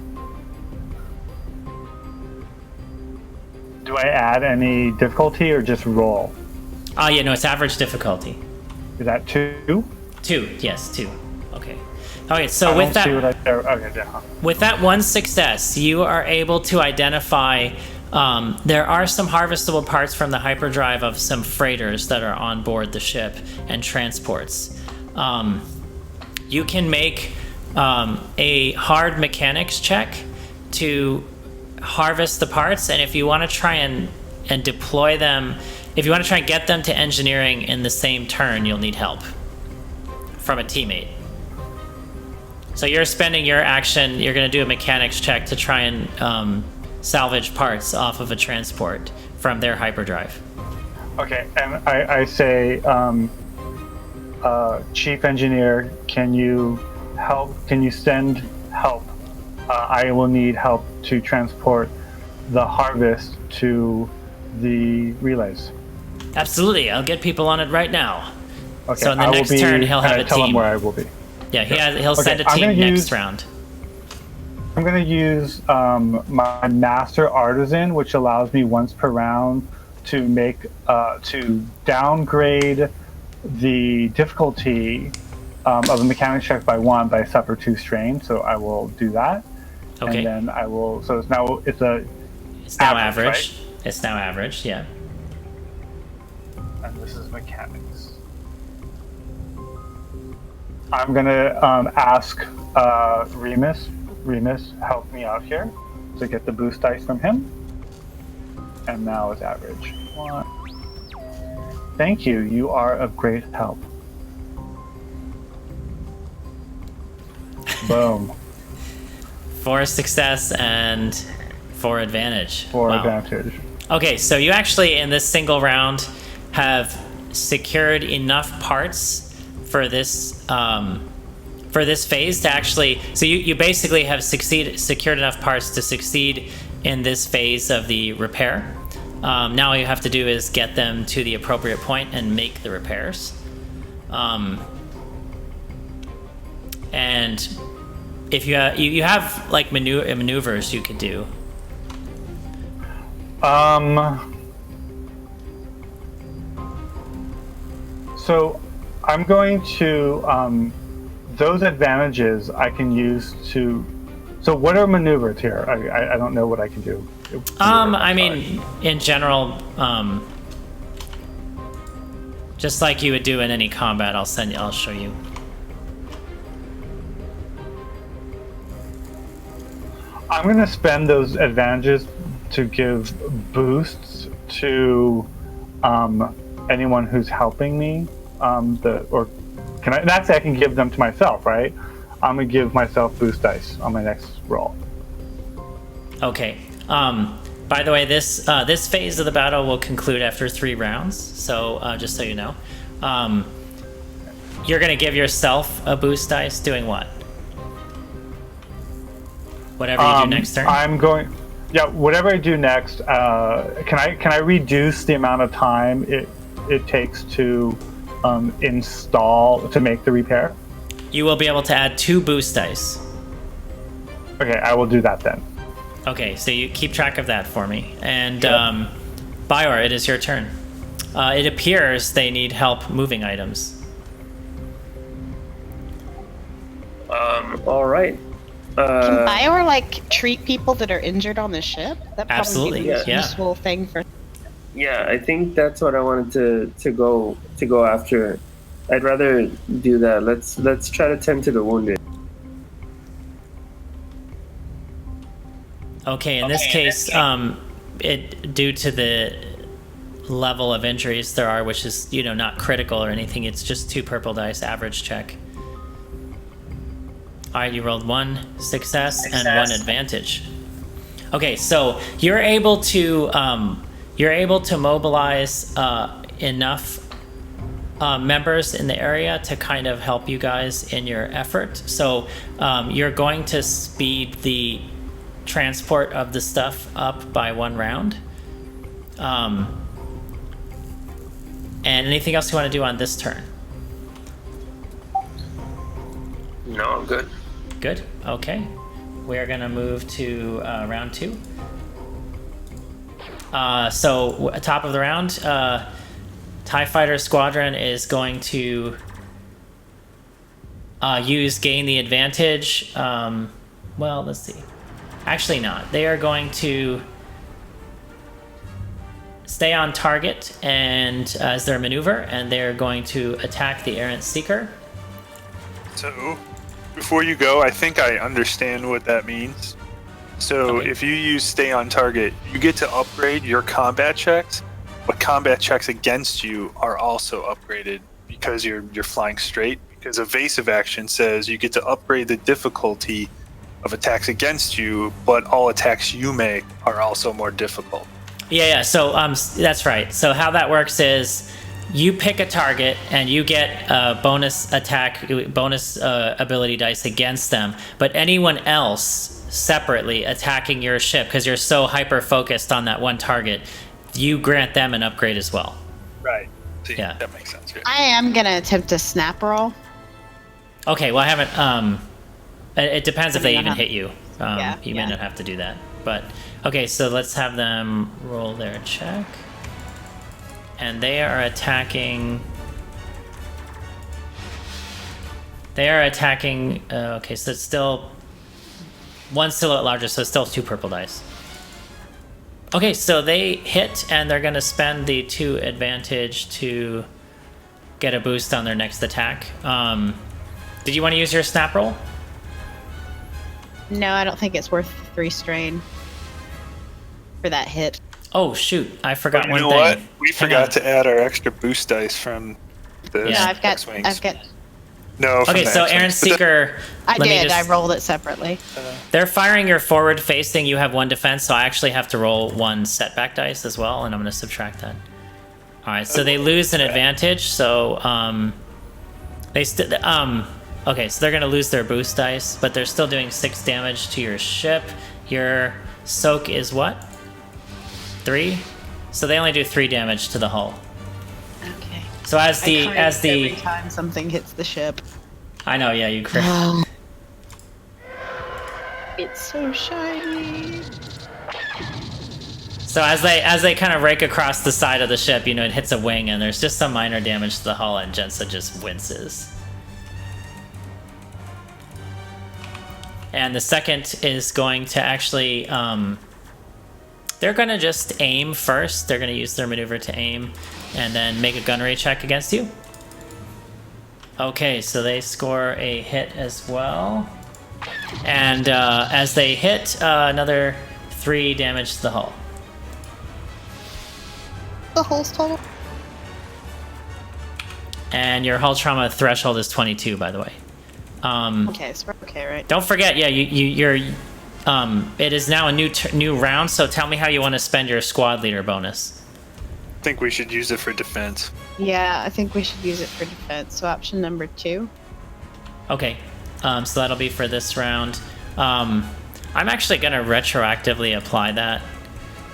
Do I add any difficulty or just roll? Yeah, no, it's average difficulty. Is that 2? 2, yes, 2. Okay. Okay, so with that one success, you are able to identify there are some harvestable parts from the hyperdrive of some freighters that are on board the ship and transports. You can make a hard mechanics check to harvest the parts, and if you want to try and deploy them, if you want to try and get them to engineering in the same turn, you'll need help from a teammate. So you're spending your action, you're going to do a mechanics check to try and salvage parts off of a transport from their hyperdrive. Okay, and I say, Chief Engineer, can you help? Can you send help? I will need help to transport the harvest to the relays. Absolutely, I'll get people on it right now. Okay, so in the next turn, he'll have a tell team. Him where I will be. Yeah, he'll send a team next round. I'm going to use my Master Artisan, which allows me once per round to make to downgrade the difficulty of a mechanics check by 1 by suffer 2 strain. So I will do that. Okay. And then I will. So it's now average. Right? It's now average. Yeah. And this is mechanics. I'm gonna ask Remus, help me out here to get the boost dice from him. And now it's average. 1. Thank you. You are of great help. Boom. 4 success and 4 advantage. 4 advantage. Okay, so you actually in this single round have secured enough parts for this phase to actually. So you basically have secured enough parts to succeed in this phase of the repair. Now all you have to do is get them to the appropriate point and make the repairs. And if you have like maneuvers you could do. So I'm going to those advantages I can use to. So what are maneuvers here? I don't know what I can do. I mean, in general, just like you would do in any combat, I'll show you. I'm going to spend those advantages to give boosts to anyone who's helping me. I can give them to myself, right? I'm going to give myself boost dice on my next roll. Okay. By the way, this phase of the battle will conclude after 3 rounds. So just so you know, you're going to give yourself a boost dice doing what? Whatever you do next turn. Whatever I do next. Can I reduce the amount of time it takes to install to make the repair? You will be able to add 2 boost dice. Okay, I will do that then. Okay, so you keep track of that for me. And Bior, it is your turn. It appears they need help moving items. All right. Can Bior treat people that are injured on the ship? That probably absolutely, be a useful thing for. Yeah, I think that's what I wanted to go after. I'd rather do that. Let's try to tend to the wounded. Okay, in this case, it due to the level of injuries there are, which is not critical or anything, it's just 2 purple dice, average check. All right, you rolled 1 success and 1 advantage. Okay, so you're able to mobilize enough members in the area to kind of help you guys in your effort. So you're going to speed the transport of the stuff up by 1 round. And anything else you want to do on this turn? No, I'm good. Good. Okay. We're going to move to round 2. So top of the round, TIE Fighter Squadron is going to gain the advantage. Well, let's see. Actually not. They are going to stay on target and as their maneuver, and they're going to attack the Errant Seeker. So, before you go, I think I understand what that means. So, Okay. if you use stay on target, you get to upgrade your combat checks, but combat checks against you are also upgraded because you're flying straight. Because evasive action says you get to upgrade the difficulty of attacks against you, but all attacks you make are also more difficult. Yeah. So that's right. So how that works is you pick a target and you get a bonus ability dice against them, but anyone else separately attacking your ship, because you're so hyper focused on that one target, you grant them an upgrade as well. Right. See, Yeah. that makes sense. Good. I am gonna attempt a snap roll. Okay. Well, I haven't. It depends if they even Yeah. hit you. You may not have to do that, but okay. So let's have them roll their check. And they are attacking. Okay, so it's still one's still at larger, so it's still 2 purple dice. Okay, so they hit, and they're going to spend the 2 advantage to get a boost on their next attack. Did you want to use your snap roll? No, I don't think it's worth 3 strain for that hit. Oh shoot! I forgot You one know thing. what? We Hang forgot on. to add our extra boost dice from the Yeah. No, I've got. No. From Okay, the so X-Wings. Aaron Seeker. I let me did. just- I rolled it separately. They're firing your forward facing. You have 1 defense, so I actually have to roll 1 setback dice as well, and I'm going to subtract that. All right, so they lose an advantage. So okay, so they're going to lose their boost dice, but they're still doing 6 damage to your ship. Your soak is what? 3. So they only do 3 damage to the hull. Okay. So every time something hits the ship. I know, yeah, you crit. It's so shiny. So as they kind of rake across the side of the ship, it hits a wing, and there's just some minor damage to the hull, and Jensa just winces. And the second is going to actually, they're going to just aim first. They're going to use their maneuver to aim, and then make a gunnery check against you. Okay, so they score a hit as well. And as they hit, another 3 damage to the hull. The hull's total. And your hull trauma threshold is 22, by the way. Okay, so we're okay, right? Don't forget, yeah, you're. It is now a new round. So tell me how you want to spend your squad leader bonus. I think we should use it for defense. Yeah, I think we should use it for defense. So option number 2. Okay, so that'll be for this round. I'm actually gonna retroactively apply that.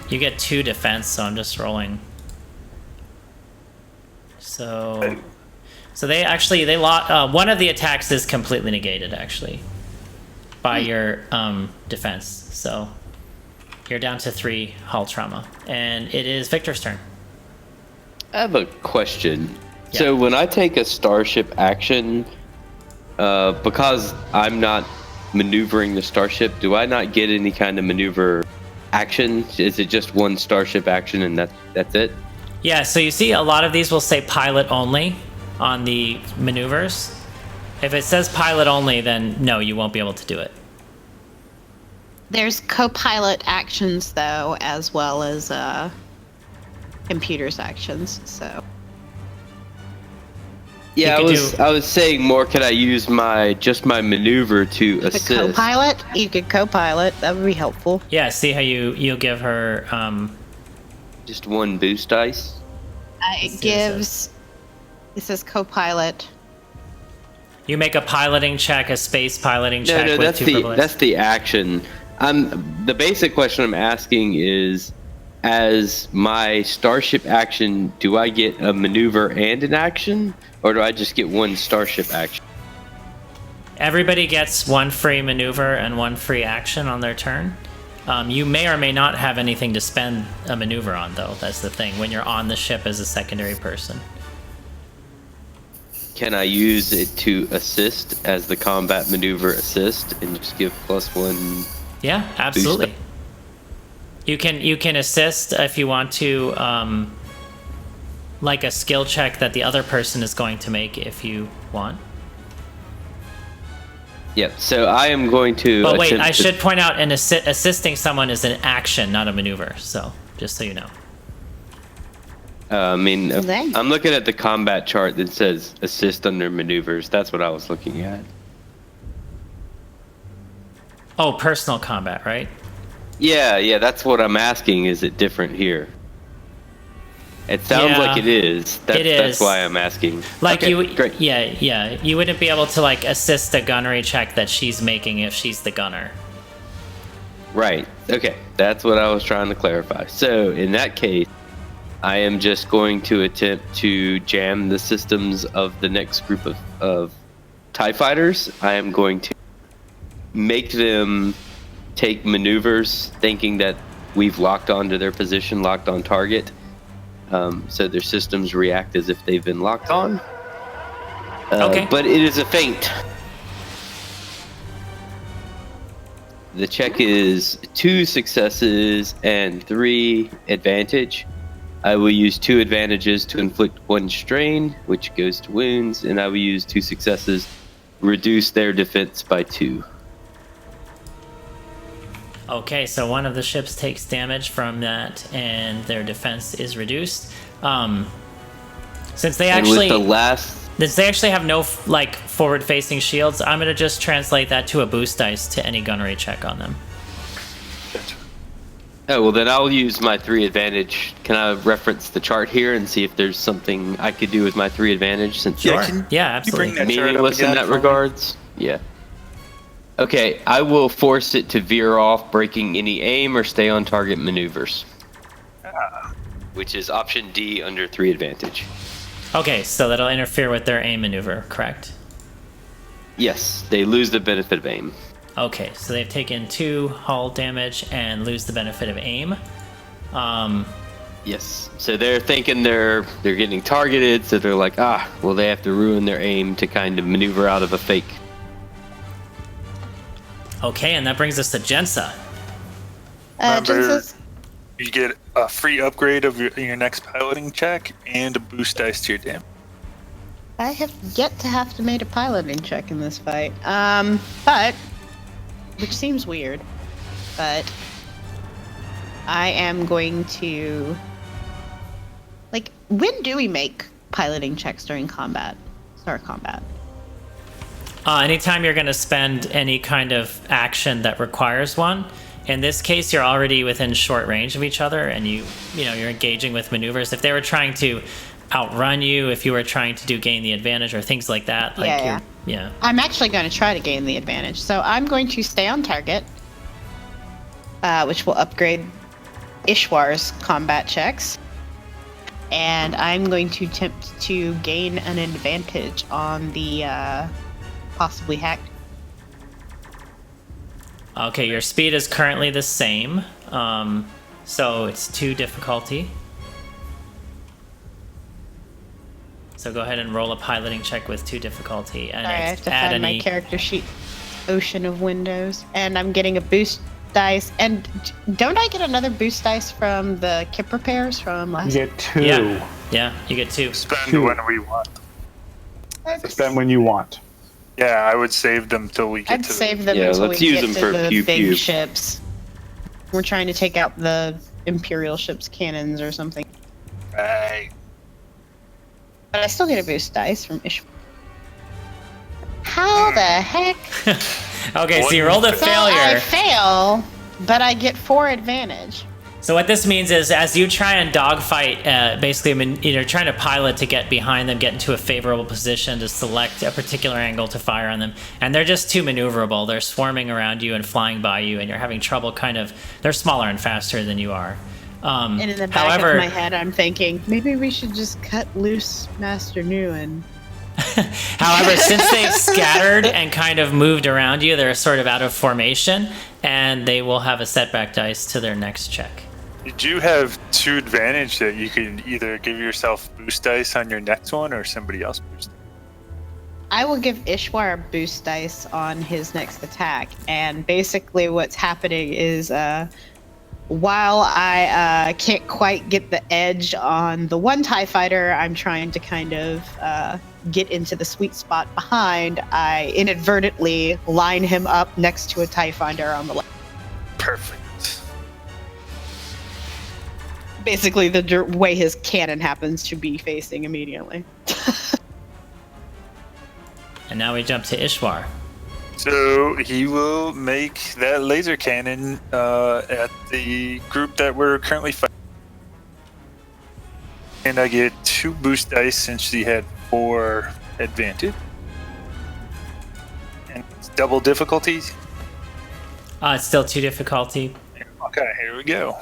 You get 2 defense, so I'm just rolling. So they lost. One of the attacks is completely negated, actually, by your defense. So you're down to 3 hull trauma, and it is Victor's turn. I have a question. Yeah. So when I take a starship action, because I'm not maneuvering the starship, do I not get any kind of maneuver action? Is it just 1 starship action and that's it? Yeah, so you see a lot of these will say pilot only. on the maneuvers. If it says pilot only, then no, you won't be able to do it. There's co-pilot actions though, as well as computer's actions. So Yeah, I was saying more. Could I use my maneuver to assist? The co-pilot, you could co-pilot. That would be helpful. Yeah, see how you'll give her just one boost dice. It gives. It says co-pilot. You make a piloting check, a space piloting check. No, with that's the action. The basic question I'm asking is, as my starship action, do I get a maneuver and an action, or do I just get one starship action? Everybody gets one free maneuver and one free action on their turn. You may or may not have anything to spend a maneuver on, though. That's the thing, when you're on the ship as a secondary person. Can I use it to assist as the combat maneuver assist and just give +1? Yeah, absolutely. You can assist if you want to, like a skill check that the other person is going to make if you want. Yep. So I am going to. But wait, I should point out, assisting someone is an action, not a maneuver. So just so you know. I'm looking at the combat chart that says assist under maneuvers. That's what I was looking at. Oh, personal combat, right? Yeah, that's what I'm asking. Is it different here? It sounds like it is. That's why I'm asking. Like okay, great. Yeah. You wouldn't be able to like assist a gunnery check that she's making if she's the gunner. Right. Okay. That's what I was trying to clarify. So in that case, I am just going to attempt to jam the systems of the next group of TIE fighters. I am going to make them take maneuvers thinking that we've locked onto their position, locked on target. So their systems react as if they've been locked on. Okay. But it is a feint. The check is 2 successes and 3 advantage. I will use 2 advantages to inflict 1 strain, which goes to wounds, and I will use 2 successes, reduce their defense by 2. Okay, so one of the ships takes damage from that, and their defense is reduced. Since they actually have no like forward-facing shields, I'm gonna just translate that to a boost dice to any gunnery check on them. Oh, well then I'll use my 3 advantage. Can I reference the chart here and see if there's something I could do with my 3 advantage? Since sure. Yeah, absolutely. Meaningless in that regards. Yeah. Okay, I will force it to veer off, breaking any aim or stay on target maneuvers. Which is option D under 3 advantage. Okay, so that'll interfere with their aim maneuver, correct? Yes, they lose the benefit of aim. Okay, so they've taken 2 hull damage and lose the benefit of aim. Yes, so they're thinking they're getting targeted, so they're like, well, they have to ruin their aim to kind of maneuver out of a fake. Okay, and that brings us to Jensa. Jensa's... You get a free upgrade of your next piloting check and a boost dice to your damage. I have yet to have to make a piloting check in this fight. But... which seems weird, but I am going to, like, when do we make piloting checks during combat? Star combat. Anytime you're going to spend any kind of action that requires one. In this case, you're already within short range of each other, and you're engaging with maneuvers. If they were trying to outrun you, if you were trying to gain the advantage or things like that, like yeah. I'm actually going to try to gain the advantage. So I'm going to stay on target, which will upgrade Ishwar's combat checks. And I'm going to attempt to gain an advantage on the possibly hacked. Okay, your speed is currently the same. So it's 2 difficulty. So go ahead and roll a piloting check with 2 difficulty. And I have to find my character sheet. Ocean of windows. And I'm getting a boost dice. And don't I get another boost dice from the kip repairs from last? You get 2. Yeah, you get 2. Spend when we want. Spend when you want. Yeah, I would save them till we get I'd to save them until let's we use get them to for the pew big pew. ships. We're trying to take out the Imperial ships' cannons or something. Right. But I still get a boost dice from Ishmael. How the heck? Okay, so you rolled a So I failure. fail, but I get 4 advantage. So what this means is, as you try and dogfight, basically, you're trying to pilot to get behind them, get into a favorable position to select a particular angle to fire on them, and they're just too maneuverable. They're swarming around you and flying by you, and you're having trouble they're smaller and faster than you are. And in the back of my head, I'm thinking, maybe we should just cut loose Master Nguyen. However, since they've scattered and kind of moved around you, they're sort of out of formation, and they will have a setback dice to their next check. Did you have 2 advantage that you can either give yourself boost dice on your next one or somebody else boost? I will give Ishwar a boost dice on his next attack, and basically what's happening is while I can't quite get the edge on the one TIE fighter, I'm trying to kind of get into the sweet spot behind. I inadvertently line him up next to a TIE fighter on the left. Perfect. Basically, the way his cannon happens to be facing immediately. And now we jump to Ishwar. So he will make that laser cannon at the group that we're currently fighting. And I get 2 boost dice since he had 4 advantage. And it's double difficulty. It's still 2 difficulty. Okay, here we go.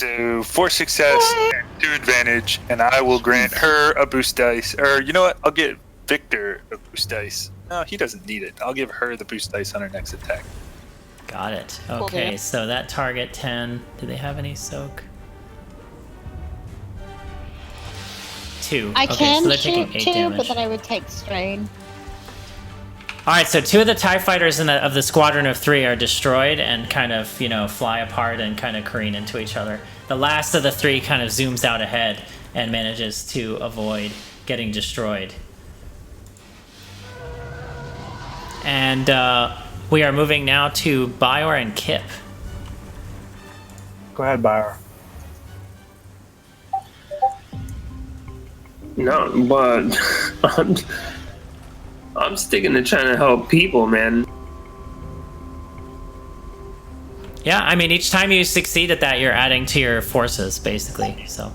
So 4 success and 2 advantage, and I will grant her a boost dice. Or you know what? I'll get Victor a boost dice. No, he doesn't need it. I'll give her the boost dice on her next attack. Got it. Okay, so that target 10. Do they have any soak? 2. I can so they're shoot taking 8 2, damage. but then I would take strain. All right, so 2 of the TIE fighters of the squadron of 3 are destroyed and kind of, fly apart and kind of careen into each other. The last of the 3 kind of zooms out ahead and manages to avoid getting destroyed. And we are moving now to Bior and Kip. Go ahead, Bior. No, but I'm sticking to trying to help people, man. Yeah, I mean, each time you succeed at that, you're adding to your forces, basically. So.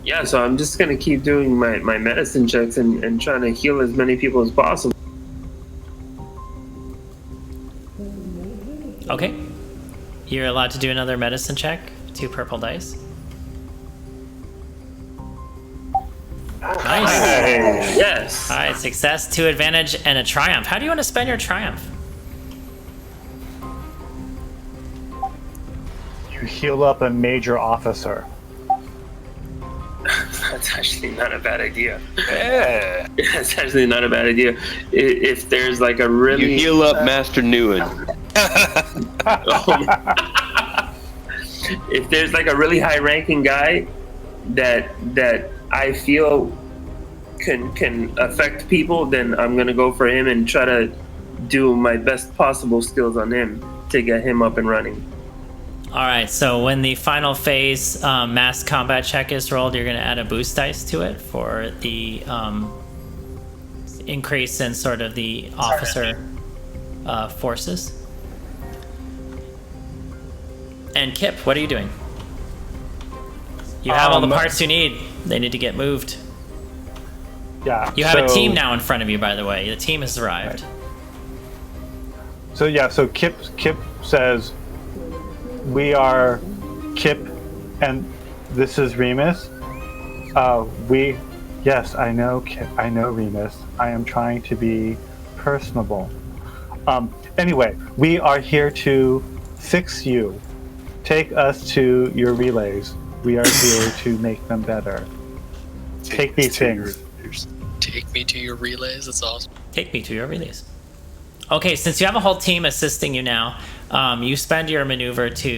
Yeah, so I'm just gonna keep doing my medicine checks and trying to heal as many people as possible. Okay. You're allowed to do another medicine check. 2 purple dice. Nice. Yes. All right, success, 2 advantage, and a triumph. How do you want to spend your triumph? You heal up a major officer. That's actually not a bad idea. Yeah. That's actually not a bad idea. If there's like a really... You heal up Master Nguyen. If there's like a really high-ranking guy that I feel can affect people, then I'm gonna go for him and try to do my best possible skills on him to get him up and running. All right, so when the final phase mass combat check is rolled, you're going to add a boost dice to it for the increase in sort of the officer forces. And Kip, what are you doing? You have all the parts you need. They need to get moved. Yeah. You have a team now in front of you, by the way. The team has arrived. So Kip says, we are Kip, and this is Remus. Yes, I know Kip. I know Remus. I am trying to be personable. Anyway, we are here to fix you. Take us to your relays. We are here to make them better. Take these things. Take me to your relays. That's awesome. Take me to your relays. Okay, since you have a whole team assisting you now, you spend your maneuver to,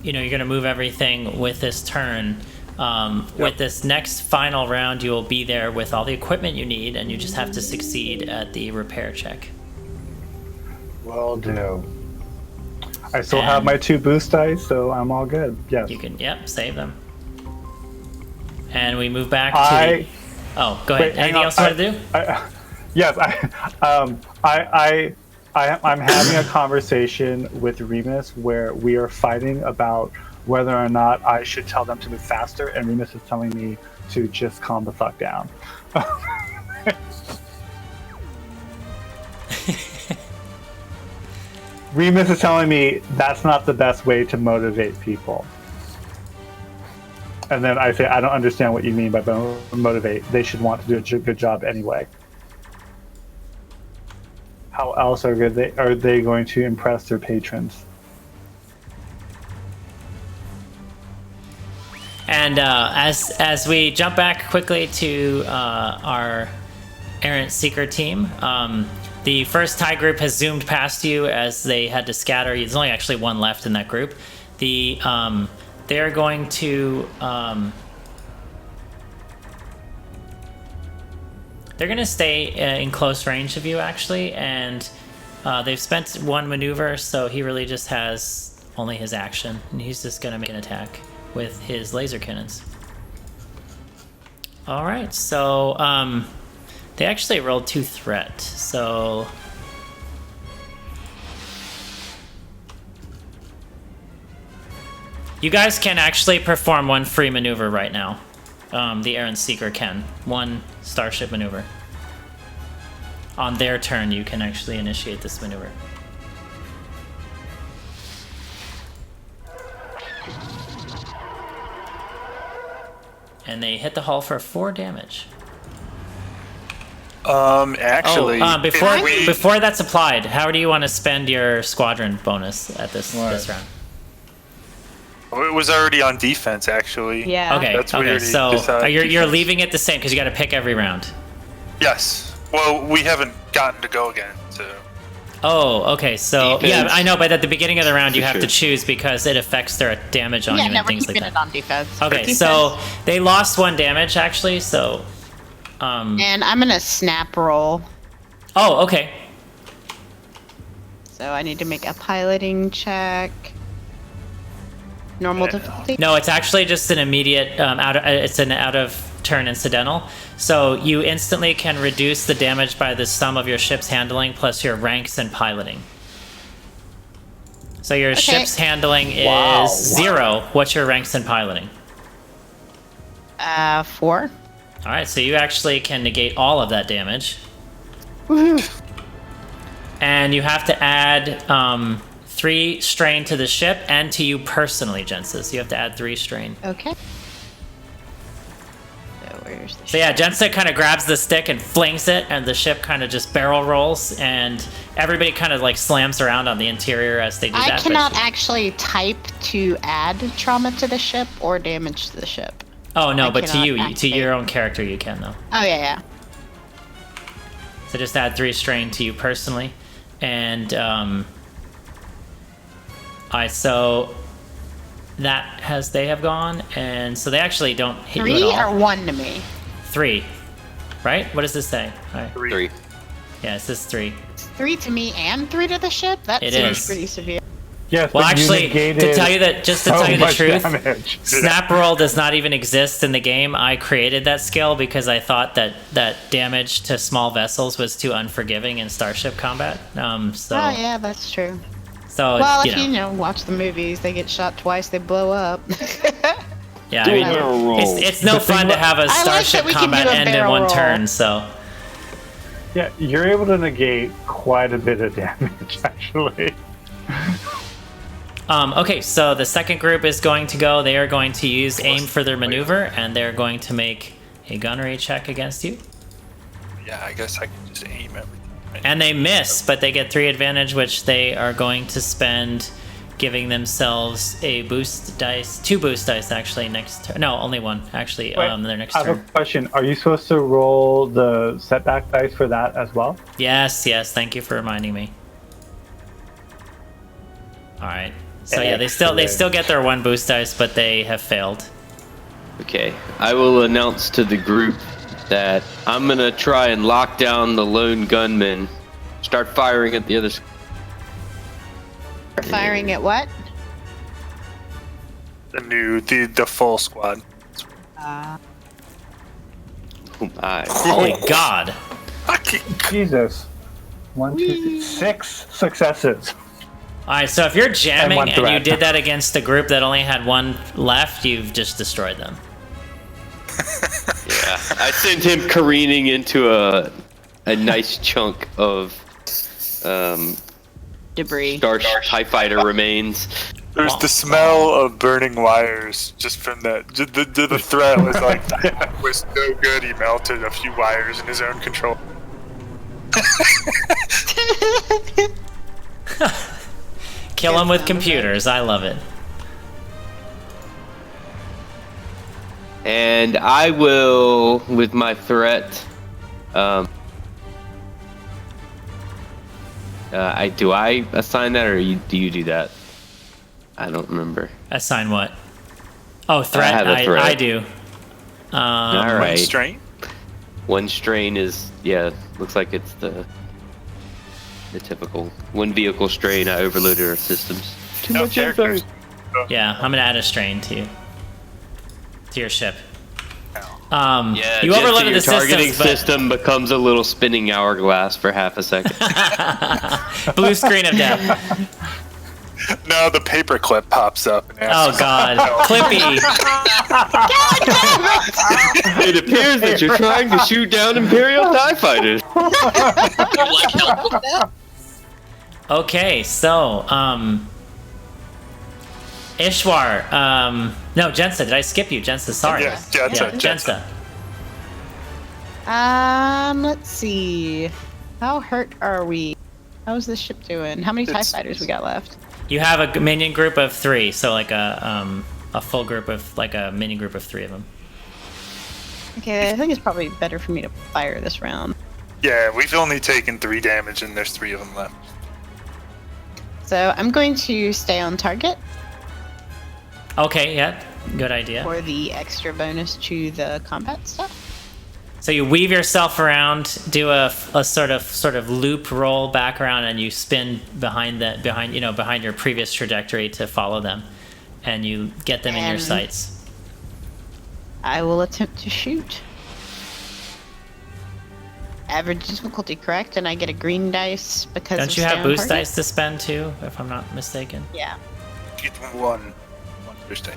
you're going to move everything with this turn. With this next final round, you will be there with all the equipment you need, and you just have to succeed at the repair check. Will do. I still have my 2 boost dice, so I'm all good. Yes. You can, save them. And we move back to Oh, go ahead. Anything else you want to do? Yes, I'm having a conversation with Remus where we are fighting about whether or not I should tell them to move faster, and Remus is telling me to just calm the fuck down. Remus is telling me that's not the best way to motivate people. And then I say, I don't understand what you mean by motivate. They should want to do a good job anyway. How else are they going to impress their patrons? And as we jump back quickly to our errant seeker team, the first TIE group has zoomed past you as they had to scatter. There's only actually one left in that group. They're going to stay in close range of you actually, and they've spent one maneuver, so he really just has only his action, and he's just going to make an attack with his laser cannons. All right, so they actually rolled 2 threat, so you guys can actually perform one free maneuver right now. The Errant Seeker can. One starship maneuver. On their turn, you can actually initiate this maneuver. And they hit the hull for 4 damage. Actually, before that's applied, how do you want to spend your squadron bonus at this round? It was already on defense, actually. Yeah. Okay. So you're leaving it the same because you got to pick every round. Yes. Well, we haven't gotten to go again, so. Oh, okay. So defense. yeah, I know, but at the beginning of the round, you have to choose because it affects their damage on you and things like that. It on defense. Okay, so they lost 1 damage actually. So. And I'm gonna snap roll. Oh, okay. So I need to make a piloting check. Normal difficulty? No, it's actually just an immediate it's an out of turn incidental. So you instantly can reduce the damage by the sum of your ship's handling plus your ranks and piloting. So your ship's handling is 0. What's your ranks and piloting? 4. All right, so you actually can negate all of that damage. Woohoo! And you have to add 3 strain to the ship and to you personally, Jensa. So you have to add 3 strain. Okay. So where's the So yeah, Jensa kind of grabs the stick and flings it, and the ship kind of just barrel rolls, and everybody kind of like slams around on the interior as they do that. I cannot actually type to add trauma to the ship or damage to the ship. Oh no, but to you, activate. to your own character, you can though. Oh yeah. So just add 3 strain to you personally, and so they have gone, and so they actually don't hit you at all. 3 or 1 to me? 3, right? What does this say? All right. 3. Yeah, it says 3. 3 to me and 3 to the ship? That seems pretty severe. Yes, well, actually, to tell you the truth, damage. Snap Roll does not even exist in the game. I created that skill because I thought that damage to small vessels was too unforgiving in starship combat. Oh yeah, that's true. So well, if you watch the movies, they get shot twice, they blow up. Yeah, I mean, it's no fun to have a starship combat end in one turn. So yeah, you're able to negate quite a bit of damage, actually. Okay, so the second group is going to go. They are going to use aim for their maneuver, and they're going to make a gunnery check against you. Yeah, I guess I can just aim everything. Right? And they miss, but they get 3 advantage, which they are going to spend giving themselves a boost dice, 2 boost dice actually next turn. No, only 1 actually. Their next turn. I have a question. Are you supposed to roll the setback dice for that as well? Yes. Thank you for reminding me. All right. So yeah, they still get their 1 boost dice, but they have failed. Okay, I will announce to the group that I'm gonna try and lock down the lone gunman. Start firing at the others. Firing at what? The full squad. Oh my. Holy God. Jesus. 1, 2, 3, 6 successes. All right, so if you're jamming one and you threat. did that against a group that only had one left, you've just destroyed them. Yeah, I sent him careening into a nice chunk of Debris. Star TIE Fighter remains. There's the smell of burning wires just from that. The threat was like, that was so good. He melted a few wires in his own control. Kill them with computers. I love it. And I will, with my threat, do I assign that, or do you do that? I don't remember. Assign what? Oh, threat. I have a threat. I do. All One right. strain? One strain is, looks like it's the typical one vehicle strain. I overloaded our systems. Too No much info. characters. Yeah, I'm gonna add a strain to your ship. Yeah, you just overloaded your the targeting systems, but system becomes a little spinning hourglass for half a second. blue screen of death. No, the paperclip pops up. And Oh God, Clippy. It appears that you're trying to shoot down Imperial TIE fighters. Okay, so Ishwar. No, Jensa. Did I skip you, Jensa? Sorry. Yeah, Jensa. Jensa. Let's see. How hurt are we? How's this ship doing? How many TIE fighters we got left? You have a minion group of 3, so like a full group of like a mini group of 3 of them. Okay, I think it's probably better for me to fire this round. Yeah, we've only taken 3 damage and there's 3 of them left. So I'm going to stay on target Okay, yeah, good idea. for the extra bonus to the combat stuff. So you weave yourself around, do a sort of loop roll back around, and you spin behind your previous trajectory to follow them, and you get them in your And- sights. I will attempt to shoot. Average difficulty, correct? And I get a green dice because Don't of you stay have on boost target? dice to spend too, if I'm not mistaken? Yeah. Get one boost dice.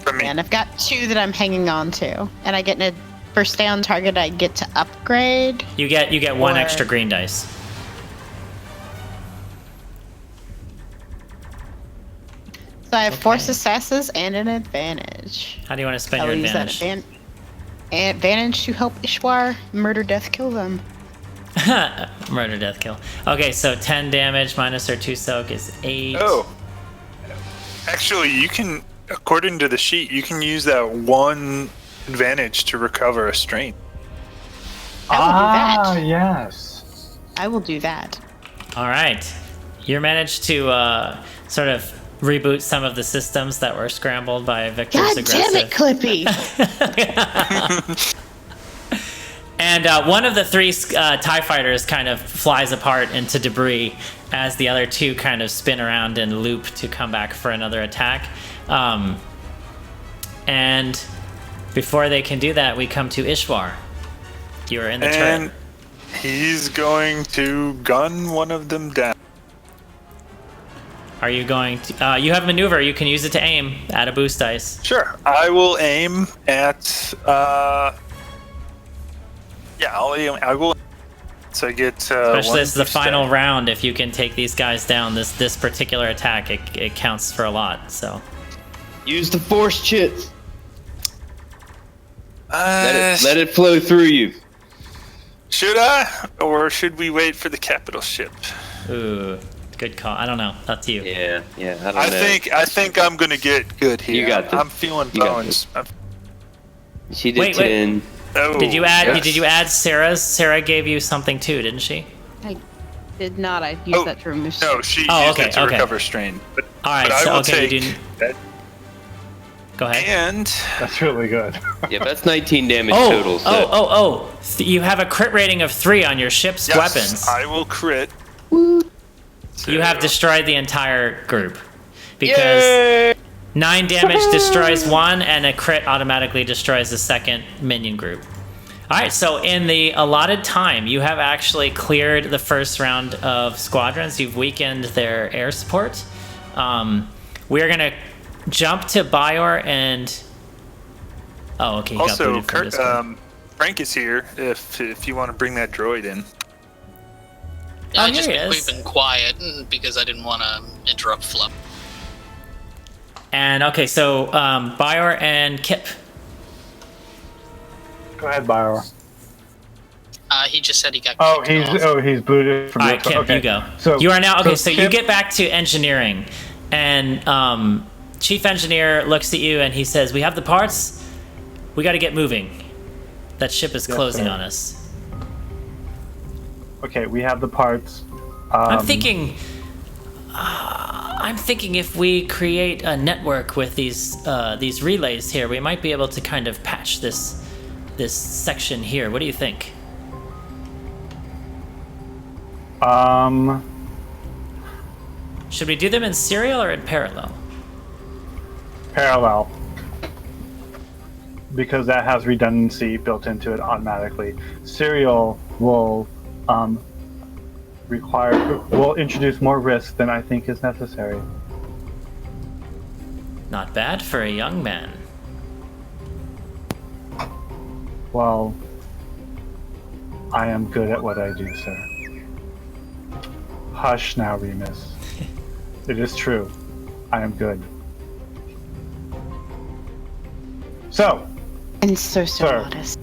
From me. And I've got 2 that I'm hanging on to, and I get for stay on target. I get to upgrade. You get one Or- extra green dice. So I have 4 Okay. successes and an advantage. How do you want to spend I'll your use advantage? that advantage to help Ishwar murder, death, kill them. Murder, death, kill. Okay, so 10 damage minus our 2 soak is 8. Oh. Actually, you can, according to the sheet, you can use that 1 advantage to recover a strain. I will do that. Yes. I will do that. All right, you managed to sort of reboot some of the systems that were scrambled by Victor's God aggressive. damn it, Clippy! And one of the 3 TIE fighters kind of flies apart into debris as the other 2 kind of spin around and loop to come back for another attack. And before they can do that, we come to Ishwar. You're in the And turret. he's going to gun one of them down. Are you going to... you have maneuver. You can use it to aim. Add a boost dice. Sure. I will aim at... I will... So I get... Especially this is the boost final die. round. If you can take these guys down, this particular attack, it counts for a lot. So Use the force chit. Uh, Let it flow through you. Should I? Or should we wait for the capital ship? ooh, good call. I don't know. Up to you. Yeah. I don't know. I think I'm gonna get good here. You got this. I'm feeling You got bones. She did Wait. 10. Oh, Did you add? yes. Did you add Sarah's? Sarah gave you something too, didn't she? I did not. I used Oh, that to remove. No, she Oh, used okay, it to okay. recover strain. But, All right. but I So will okay, take you didn't. that. Go ahead. And That's really good. Yeah, that's 19 damage total. So. You have a crit rating of 3 on your ship's yes, weapons. I will crit. So, You have destroyed the entire group. Because 9 damage destroys one, and a crit automatically destroys the second minion group. Alright, so in the allotted time, you have actually cleared the first round of squadrons. You've weakened their air support. We're going to jump to Bayor and... Oh, okay. Also, Frank is here if you want to bring that droid in. Yeah, here he we've is. been quiet because I didn't want to interrupt Fluff. And okay, so Bayor and Kip. Go ahead, Bayor. He just said he got. He's booted from. All right, Kip, okay. you go. So you are now okay. So Kip, you get back to engineering, and Chief Engineer looks at you and he says, "We have the parts. We got to get moving. That ship is closing on us." Okay, we have the parts. I'm thinking if we create a network with these relays here, we might be able to kind of patch this section here. What do you think? Should we do them in serial or in parallel? Parallel. Because that has redundancy built into it automatically. Serial will will introduce more risk than I think is necessary. Not bad for a young man. Well, I am good at what I do, sir. Hush now, Remus. It is true. I am good. So. And so sir, modest.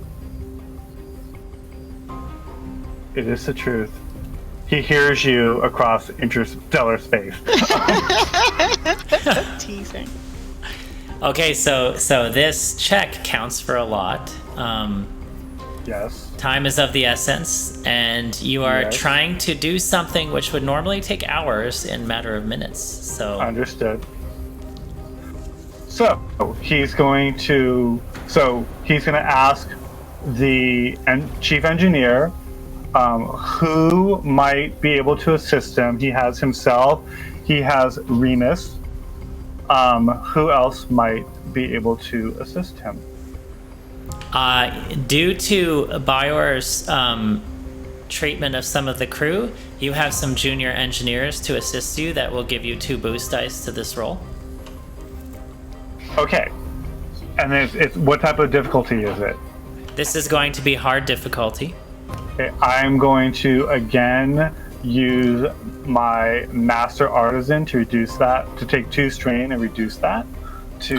It is the truth. He hears you across interstellar space. Teasing. Okay, so this check counts for a lot. Yes. Time is of the essence, and you are trying to do something which would normally take hours in a matter of minutes. So understood. So he's going to ask the chief engineer who might be able to assist him. He has himself. He has Remus. Who else might be able to assist him? Due to Bayor's treatment of some of the crew, you have some junior engineers to assist you that will give you 2 boost dice to this roll. Okay. And it's what type of difficulty is it? This is going to be hard difficulty. Okay, I'm going to again use my Master Artisan to reduce that, to take 2 strain and reduce that to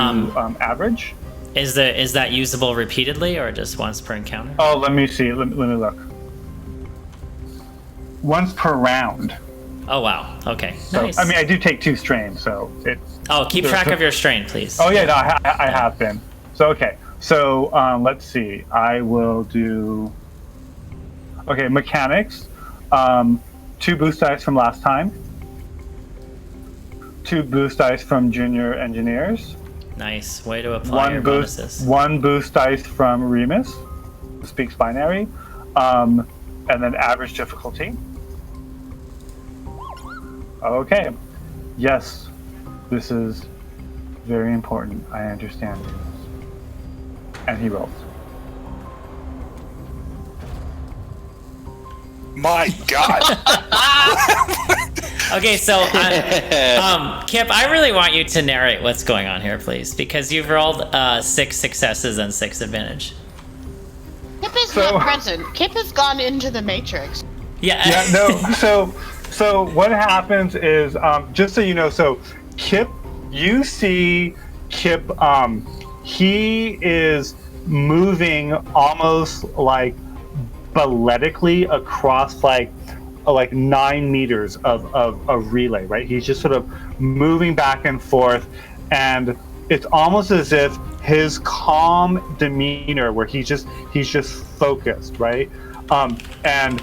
average. Is that usable repeatedly or just once per encounter? Oh, let me see. Let me look. Once per round. Oh wow. Okay. So, Nice. I mean, I do take 2 strain, so it's. Oh, keep track of your strain, please. Oh yeah, no, I have been. So okay. So let's see. I will do. Okay, mechanics. 2 boost dice from last time. 2 boost dice from junior engineers. Nice. Way to apply your bonuses. 1 boost dice from Remus, who speaks binary, and then average difficulty. Okay. Yes, this is very important. I understand. And he rolls. My God. Okay, so Kip, I really want you to narrate what's going on here, please, because you've rolled 6 successes and 6 advantage. Kip is not present. Kip has gone into the Matrix. Yeah. No. So what happens is, just so you know, so Kip, you see Kip. He is moving almost like balletically across like 9 meters of relay, right? He's just sort of moving back and forth, and it's almost as if his calm demeanor, where he's just focused, right? And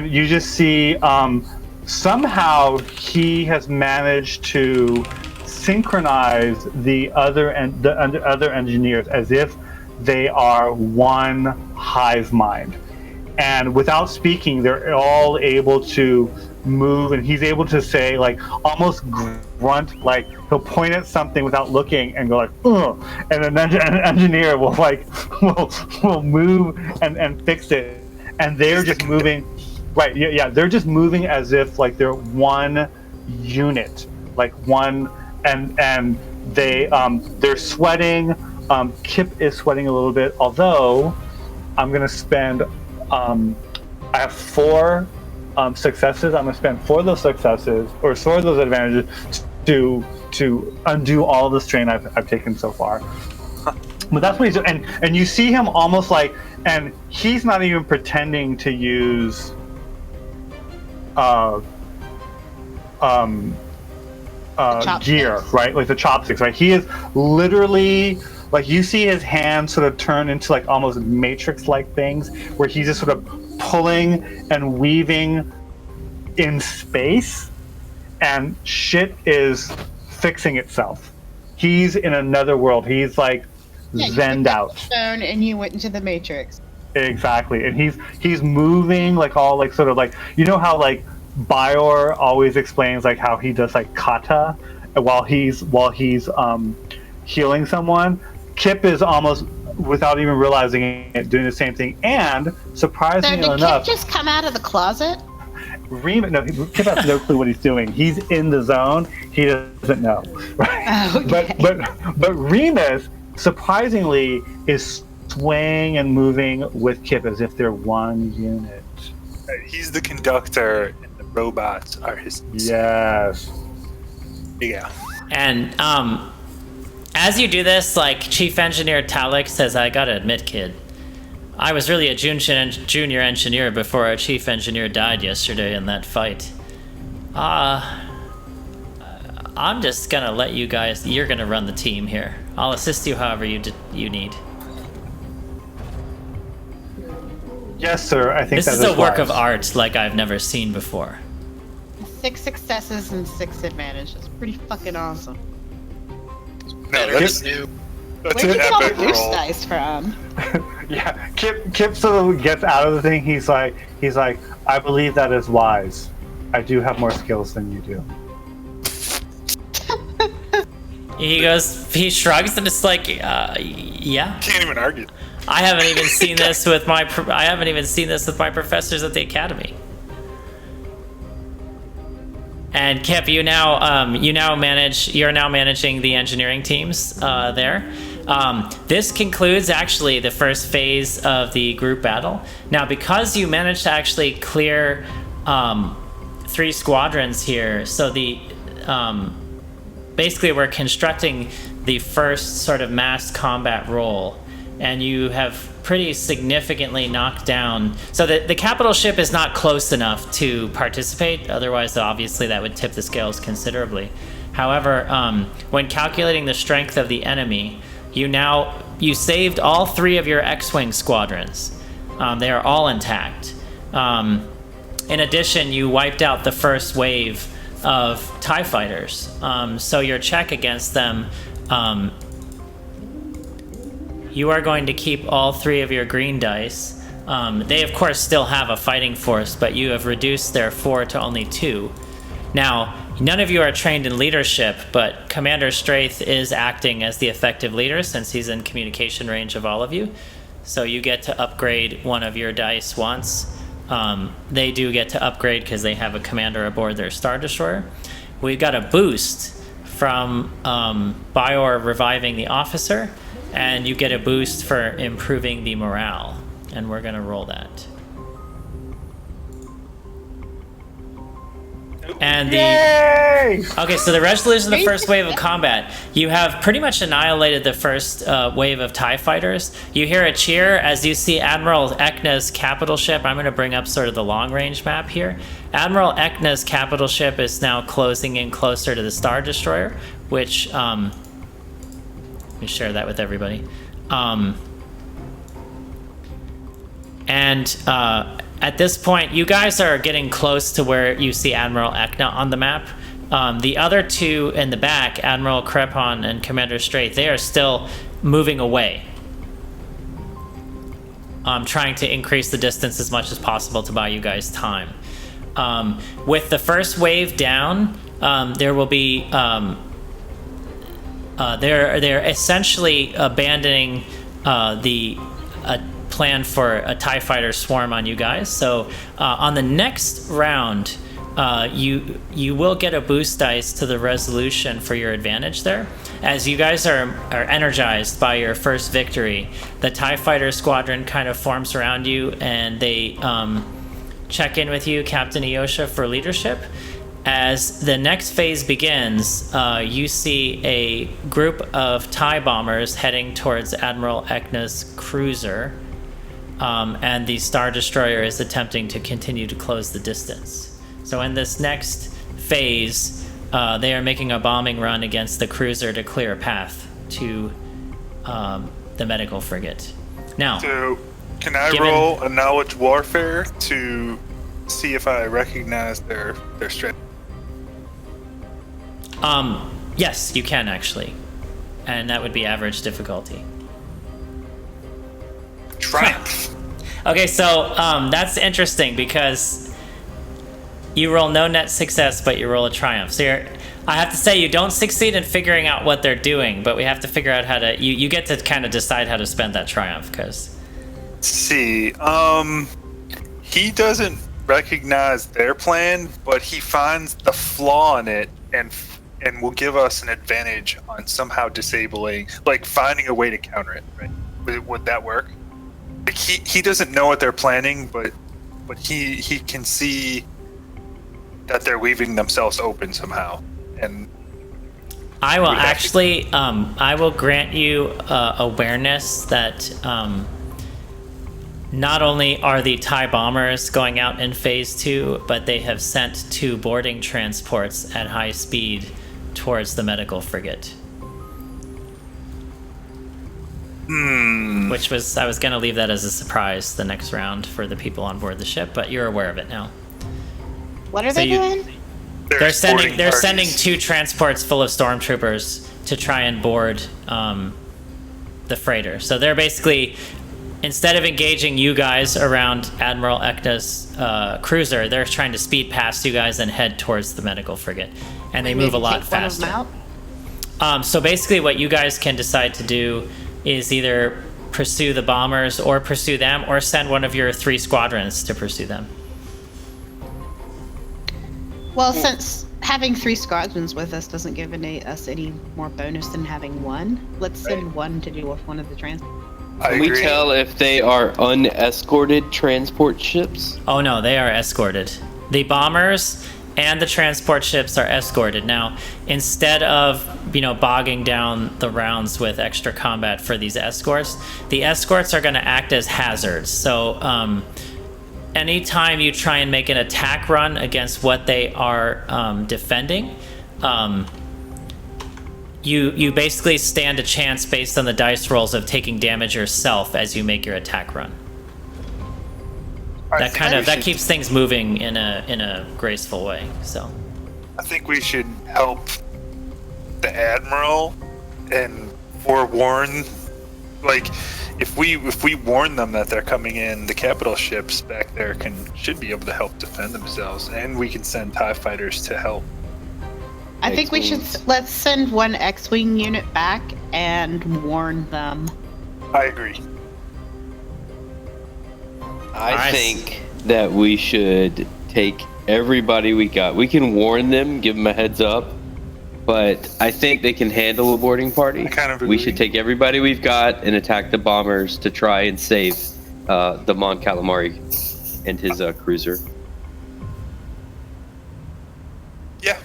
you just see somehow he has managed to synchronize the other engineers as if they are one hive mind, and without speaking, they're all able to move, and he's able to say, like, almost grunt, like he'll point at something without looking and go like, ugh, and then an engineer will will move and fix it, and they're just moving, right? Yeah, they're just moving as if like they're one unit, like one, and they're sweating. Kip is sweating a little bit, although I'm gonna spend. I have 4 successes. I'm gonna spend 4 of those successes or 4 of those advantages to undo all the strain I've taken so far. But that's what he's doing, and you see him almost like, and he's not even pretending to use gear, right? Like the chopsticks, right? He is literally, like, you see his hands sort of turn into like almost matrix-like things, where he's just sort of pulling and weaving in space, and shit is fixing itself. He's in another world. He's like zened out. Stone, and you went into the matrix. Exactly, and he's moving like all like sort of like, you know how like Bior always explains like how he does like kata while he's healing someone. Kip is almost, without even realizing it, doing the same thing. And surprisingly so did enough, Kip just come out of the closet? Kip has no clue what he's doing. He's in the zone. He doesn't know. Right? Okay. But Remus surprisingly is swaying and moving with Kip as if they're one unit. He's the conductor, and the robots are his. Yes. Yeah. And as you do this, like, Chief Engineer Talik says, I gotta admit, kid, I was really a junior engineer before our chief engineer died yesterday in that fight. I'm just gonna let you guys, you're gonna run the team here. I'll assist you however you need. Yes, sir. I think this is a work of art like I've never seen before. 6 successes and 6 advantages. Pretty fucking awesome. Better than new. That's Where'd you an get all the epic boost roll. dice from? Yeah, Kip sort of gets out of the thing. He's like, I believe that is wise. I do have more skills than you do. He shrugs and it's like, yeah. Can't even argue. I haven't even seen this with my professors at the academy. And Kip, you're now managing the engineering teams there. This concludes actually the first phase of the group battle. Now, because you managed to actually clear 3 squadrons here, so the basically we're constructing the first sort of mass combat role, and you have pretty significantly knocked down. So the capital ship is not close enough to participate. Otherwise, obviously, that would tip the scales considerably. However, when calculating the strength of the enemy, you saved all 3 of your X-wing squadrons. They are all intact. In addition, you wiped out the first wave of TIE fighters. So your check against them. You are going to keep all 3 of your green dice. They, of course, still have a fighting force, but you have reduced their 4 to only 2. Now, none of you are trained in leadership, but Commander Straith is acting as the effective leader since he's in communication range of all of you. So you get to upgrade one of your dice once. They do get to upgrade because they have a commander aboard their Star Destroyer. We've got a boost from Bior reviving the officer, and you get a boost for improving the morale, and we're gonna roll that. And okay, so the resolution of the first wave of combat, you have pretty much annihilated the first wave of TIE fighters. You hear a cheer as you see Admiral Ekna's capital ship. I'm going to bring up sort of the long-range map here. Admiral Ekna's capital ship is now closing in closer to the Star Destroyer, which let me share that with everybody. At this point, you guys are getting close to where you see Admiral Ekna on the map. The other two in the back, Admiral Crepon and Commander Strait, they are still moving away. Trying to increase the distance as much as possible to buy you guys time. With the first wave down, there will be... they're essentially abandoning the plan for a TIE fighter swarm on you guys. So on the next round, you will get a boost dice to the resolution for your advantage there. As you guys are energized by your first victory, the TIE fighter squadron kind of forms around you, and they check in with you, Captain Eosha, for leadership. As the next phase begins, you see a group of TIE bombers heading towards Admiral Ekna's cruiser, and the Star Destroyer is attempting to continue to close the distance. So in this next phase, they are making a bombing run against the cruiser to clear a path to the medical frigate. Now, so can I roll a knowledge warfare to see if I recognize their strategy? Yes, you can actually, and that would be average difficulty. Triumph. Okay, so that's interesting because you roll no net success, but you roll a triumph. So I have to say you don't succeed in figuring out what they're doing, but we have to figure out how to. You get to kind of decide how to spend that triumph because. See, he doesn't recognize their plan, but he finds the flaw in it and will give us an advantage on somehow disabling, like finding a way to counter it. Right? Would that work? Like he doesn't know what they're planning, but he can see that they're leaving themselves open somehow. And I will actually, I will grant you awareness that not only are the TIE bombers going out in phase 2, but they have sent 2 boarding transports at high speed towards the medical frigate. Which was, I was going to leave that as a surprise the next round for the people on board the ship, but you're aware of it now. What are they doing? They're sending 2 transports full of stormtroopers to try and board the freighter. So they're basically, instead of engaging you guys around Admiral Ekna's cruiser, they're trying to speed past you guys and head towards the medical frigate. And they move a lot faster. So basically what you guys can decide to do is either pursue the bombers or pursue them, or send one of your 3 squadrons to pursue them. Well, since having 3 squadrons with us doesn't give us any more bonus than having 1, let's send 1 to deal with one of the transports. Can we tell if they are unescorted transport ships? Oh no, they are escorted. The bombers and the transport ships are escorted. Now, instead of, bogging down the rounds with extra combat for these escorts, the escorts are going to act as hazards. So, anytime you try and make an attack run against what they are defending, you basically stand a chance based on the dice rolls of taking damage yourself as you make your attack run. That keeps things moving in a graceful way. So I think we should help the Admiral and forewarn, like if we warn them that they're coming in, the capital ships back there should be able to help defend themselves, and we can send TIE fighters to help. I think we should let's send 1 X-Wing unit back and warn them. I agree. I think that we should take everybody we got. We can warn them, give them a heads up, but I think they can handle a boarding party. I kind of agree. We should take everybody we've got and attack the bombers to try and save the Mon Calamari and his cruiser. Yeah,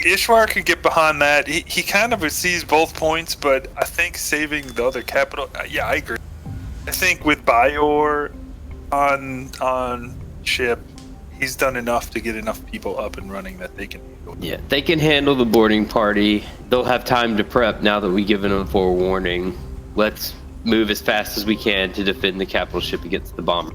Ishwar can get behind that. He kind of sees both points, but I think saving the other capital. Yeah, I agree. I think with Bayor on ship, he's done enough to get enough people up and running that they can handle it. Yeah, they can handle the boarding party. They'll have time to prep now that we've given them forewarning. Let's move as fast as we can to defend the capital ship against the bomber.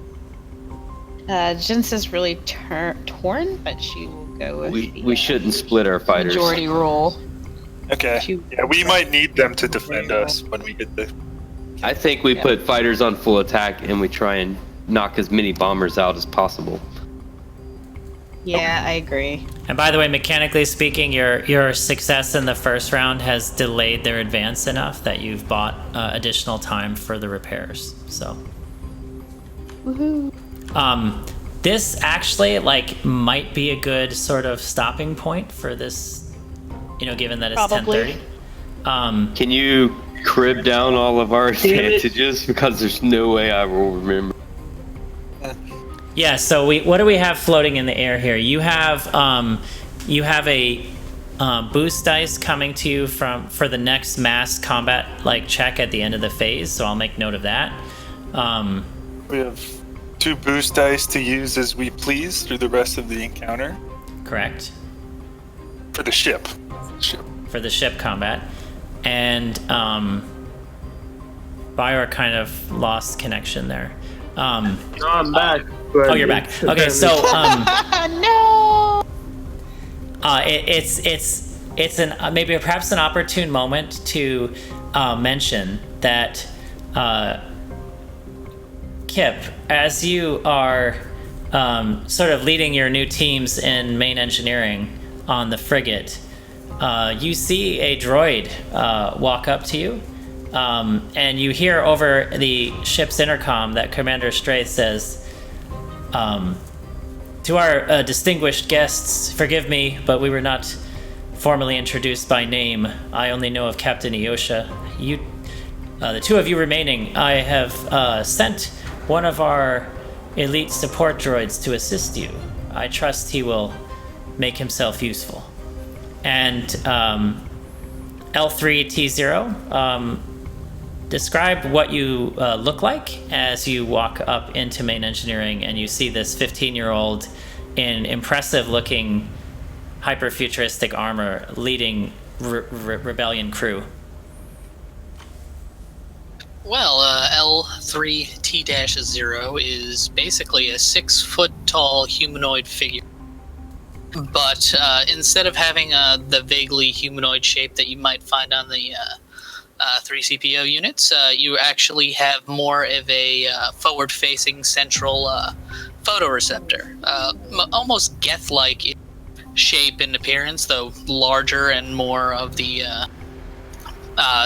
Jens is really torn, but she will go with We shouldn't split our fighters. majority rule. Okay. Yeah, we might need them to defend us when we get the. I think we put fighters on full attack and we try and knock as many bombers out as possible. Yeah, I agree. And by the way, mechanically speaking, your success in the first round has delayed their advance enough that you've bought additional time for the repairs. So, Woohoo! This actually might be a good sort of stopping point for this. Given that it's Probably. 10:30. Can you crib down all of our advantages because there's no way I will remember. Yeah, so what do we have floating in the air here? You have a boost dice coming to you for the next mass combat check at the end of the phase, so I'll make note of that. We have 2 boost dice to use as we please through the rest of the encounter. Correct. For the ship. For the ship combat. And Bior kind of lost connection there. No, I'm back. Oh, you're back. Okay, so No. It's maybe perhaps an opportune moment to mention that Kip, as you are sort of leading your new teams in main engineering on the frigate, you see a droid walk up to you, and you hear over the ship's intercom that Commander Straith says, to our distinguished guests, forgive me, but we were not formally introduced by name. I only know of Captain Eosha. The 2 of you remaining, I have sent one of our elite support droids to assist you. I trust he will make himself useful. And L3T0, describe what you look like as you walk up into main engineering and you see this 15-year-old in impressive-looking hyper-futuristic armor leading rebellion crew. Well, L3T-0 is basically a 6-foot-tall humanoid figure. But instead of having the vaguely humanoid shape that you might find on the 3CPO units, you actually have more of a forward-facing central photoreceptor. Almost Geth-like shape and appearance, though larger and more of the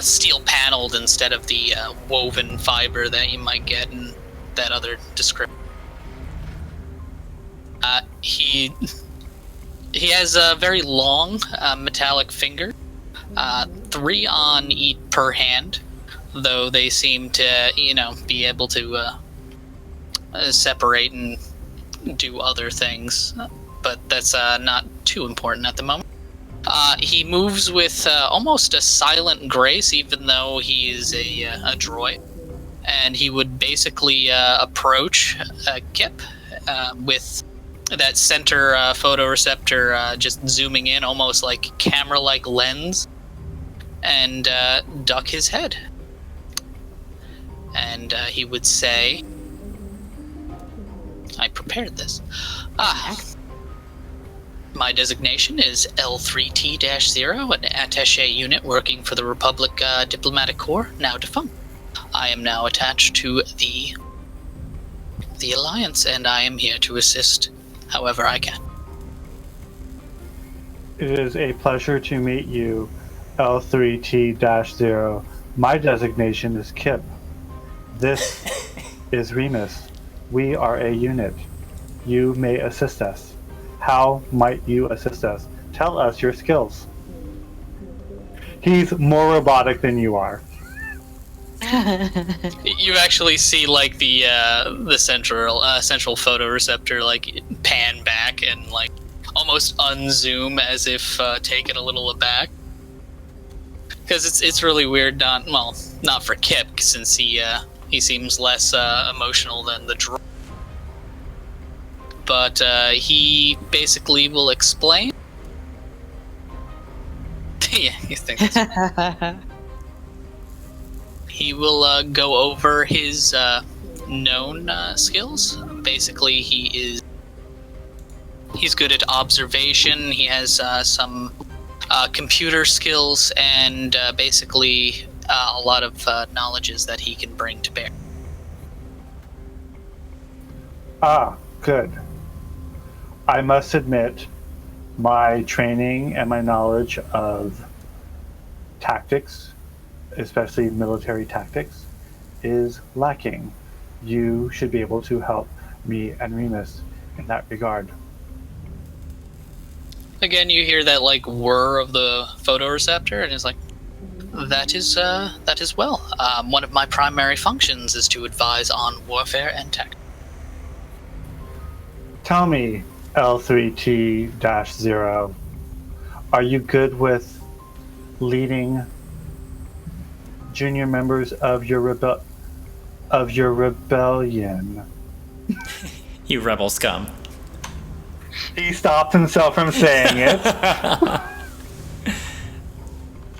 steel paneled instead of the woven fiber that you might get in that other description. He has a very long metallic finger, 3 on each per hand, though they seem to, be able to separate and do other things, but that's not too important at the moment. He moves with almost a silent grace, even though he is a droid, and he would basically approach Kip with that center photoreceptor just zooming in, almost like camera-like lens, and duck his head. And he would say, I prepared this. My designation is L3T-0, an attaché unit working for the Republic Diplomatic Corps, now defunct. I am now attached to the Alliance, and I am here to assist however I can. It is a pleasure to meet you, L3T-0. My designation is Kip. This is Remus. We are a unit. You may assist us. How might you assist us? Tell us your skills. He's more robotic than you are. You actually see the central photoreceptor pan back and almost unzoom as if taken a little aback, because it's really weird. Not for Kip, since he seems less emotional than the droid. But he basically will explain. Yeah, you think that's He will go over his He's good at observation. He has some computer skills and basically a lot of knowledges that he can bring to bear. Ah, good. I must admit, my training and my knowledge of tactics, especially military tactics, is lacking. You should be able to help me and Remus in that regard. Again, you hear that like whir of the photoreceptor, and it's like, that is well. One of my primary functions is to advise on warfare and tech. Tell me, L3T-0, are you good with leading junior members of your rebellion? You rebel scum. He stopped himself from saying it.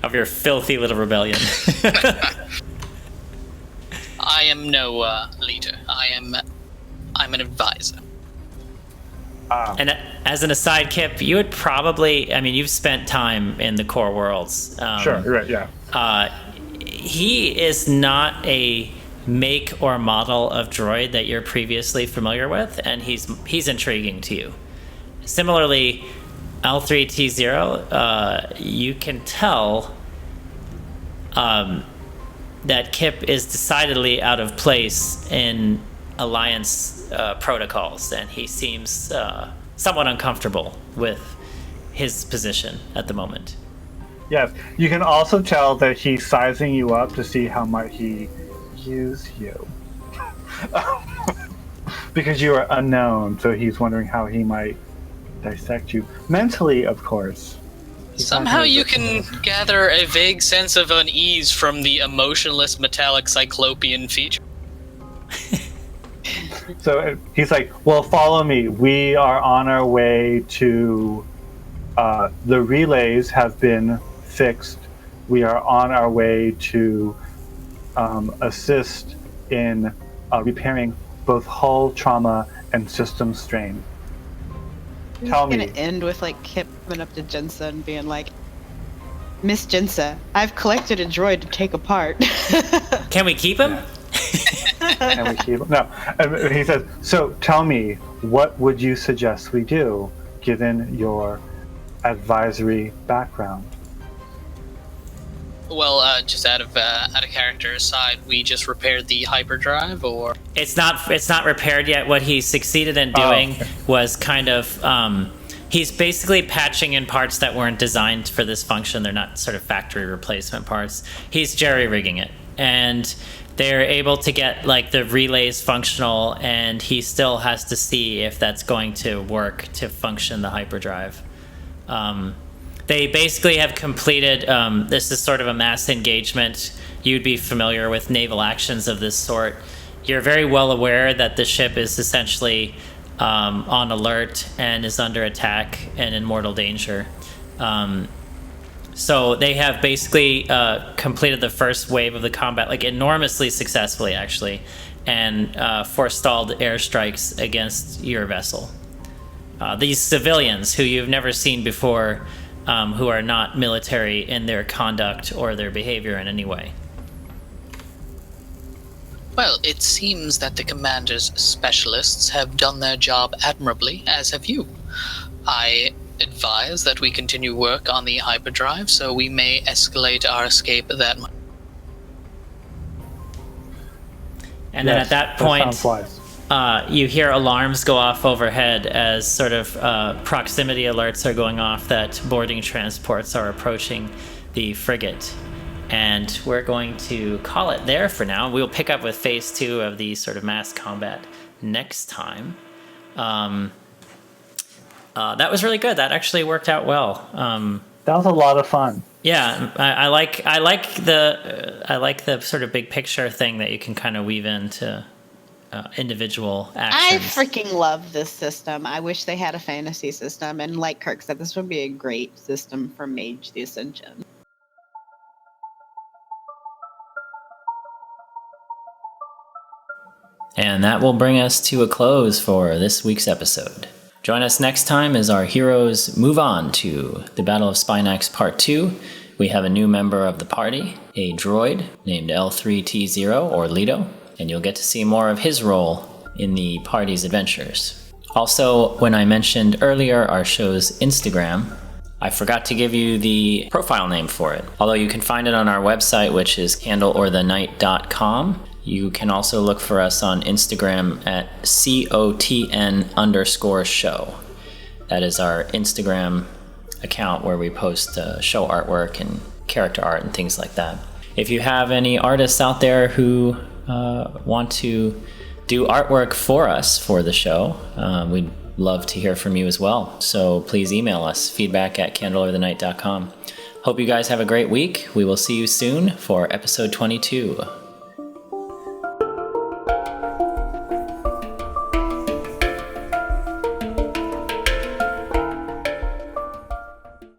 Of your filthy little rebellion. I am no leader. I'm an advisor. And as an aside, Kip, you would probably, you've spent time in the core worlds. Sure, right, yeah. He is not a make or model of droid that you're previously familiar with, and he's intriguing to you. Similarly, L3T0, you can tell that Kip is decidedly out of place in Alliance protocols, and he seems somewhat uncomfortable with his position at the moment. Yes, you can also tell that he's sizing you up to see how much he use you. Because you are unknown, so he's wondering how he might dissect you. Mentally, of course. Somehow you can gather a vague sense of unease from the emotionless metallic cyclopean feature. So he's like, well, follow me. We are on our way to... the relays have been fixed. We are on our way to assist in repairing both hull trauma and system strain. Tell me. It's gonna end with like Kip coming up to Jensa and being like, Miss Jensa, I've collected a droid to take apart. Can we keep him? And we keep no. And he says, so tell me, what would you suggest we do, given your advisory background? Well, just out of character aside, we just repaired the hyperdrive, or It's not repaired yet. What he succeeded in doing was kind of he's basically patching in parts that weren't designed for this function. They're not sort of factory replacement parts. He's jerry-rigging it, and they're able to get like the relays functional, and he still has to see if that's going to work to function the hyperdrive. They basically have completed, this is sort of a mass engagement. You'd be familiar with naval actions of this sort. You're very well aware that the ship is essentially on alert and is under attack and in mortal danger. So they have basically completed the first wave of the combat, like enormously successfully, actually, and forestalled airstrikes against your vessel. These civilians who you've never seen before, who are not military in their conduct or their behavior in any way. Well, it seems that the commander's specialists have done their job admirably, as have you. I advise that we continue work on the hyperdrive so we may escalate our escape that much. And then at that point, you hear alarms go off overhead as sort of proximity alerts are going off that boarding transports are approaching the frigate. And we're going to call it there for now. We'll pick up with phase 2 of the sort of mass combat next time. That was really good. That actually worked out well. That was a lot of fun. Yeah, I like the sort of big picture thing that you can kind of weave into individual actions. I freaking love this system. I wish they had a fantasy system, and like Kirk said, this would be a great system for Mage the Ascension. And that will bring us to a close for this week's episode. Join us next time as our heroes move on to the Battle of Spinax Part 2. We have a new member of the party, a droid named L3T0 or Leto, and you'll get to see more of his role in the party's adventures. Also, when I mentioned earlier our show's Instagram, I forgot to give you the profile name for it. Although you can find it on our website, which is candleorthenight.com. You can also look for us on Instagram at COTN_show. That is our Instagram account where we post show artwork and character art and things like that. If you have any artists out there who want to do artwork for us for the show, we'd love to hear from you as well. So please email us, feedback@candleorthenight.com. Hope you guys have a great week. We will see you soon for episode 22.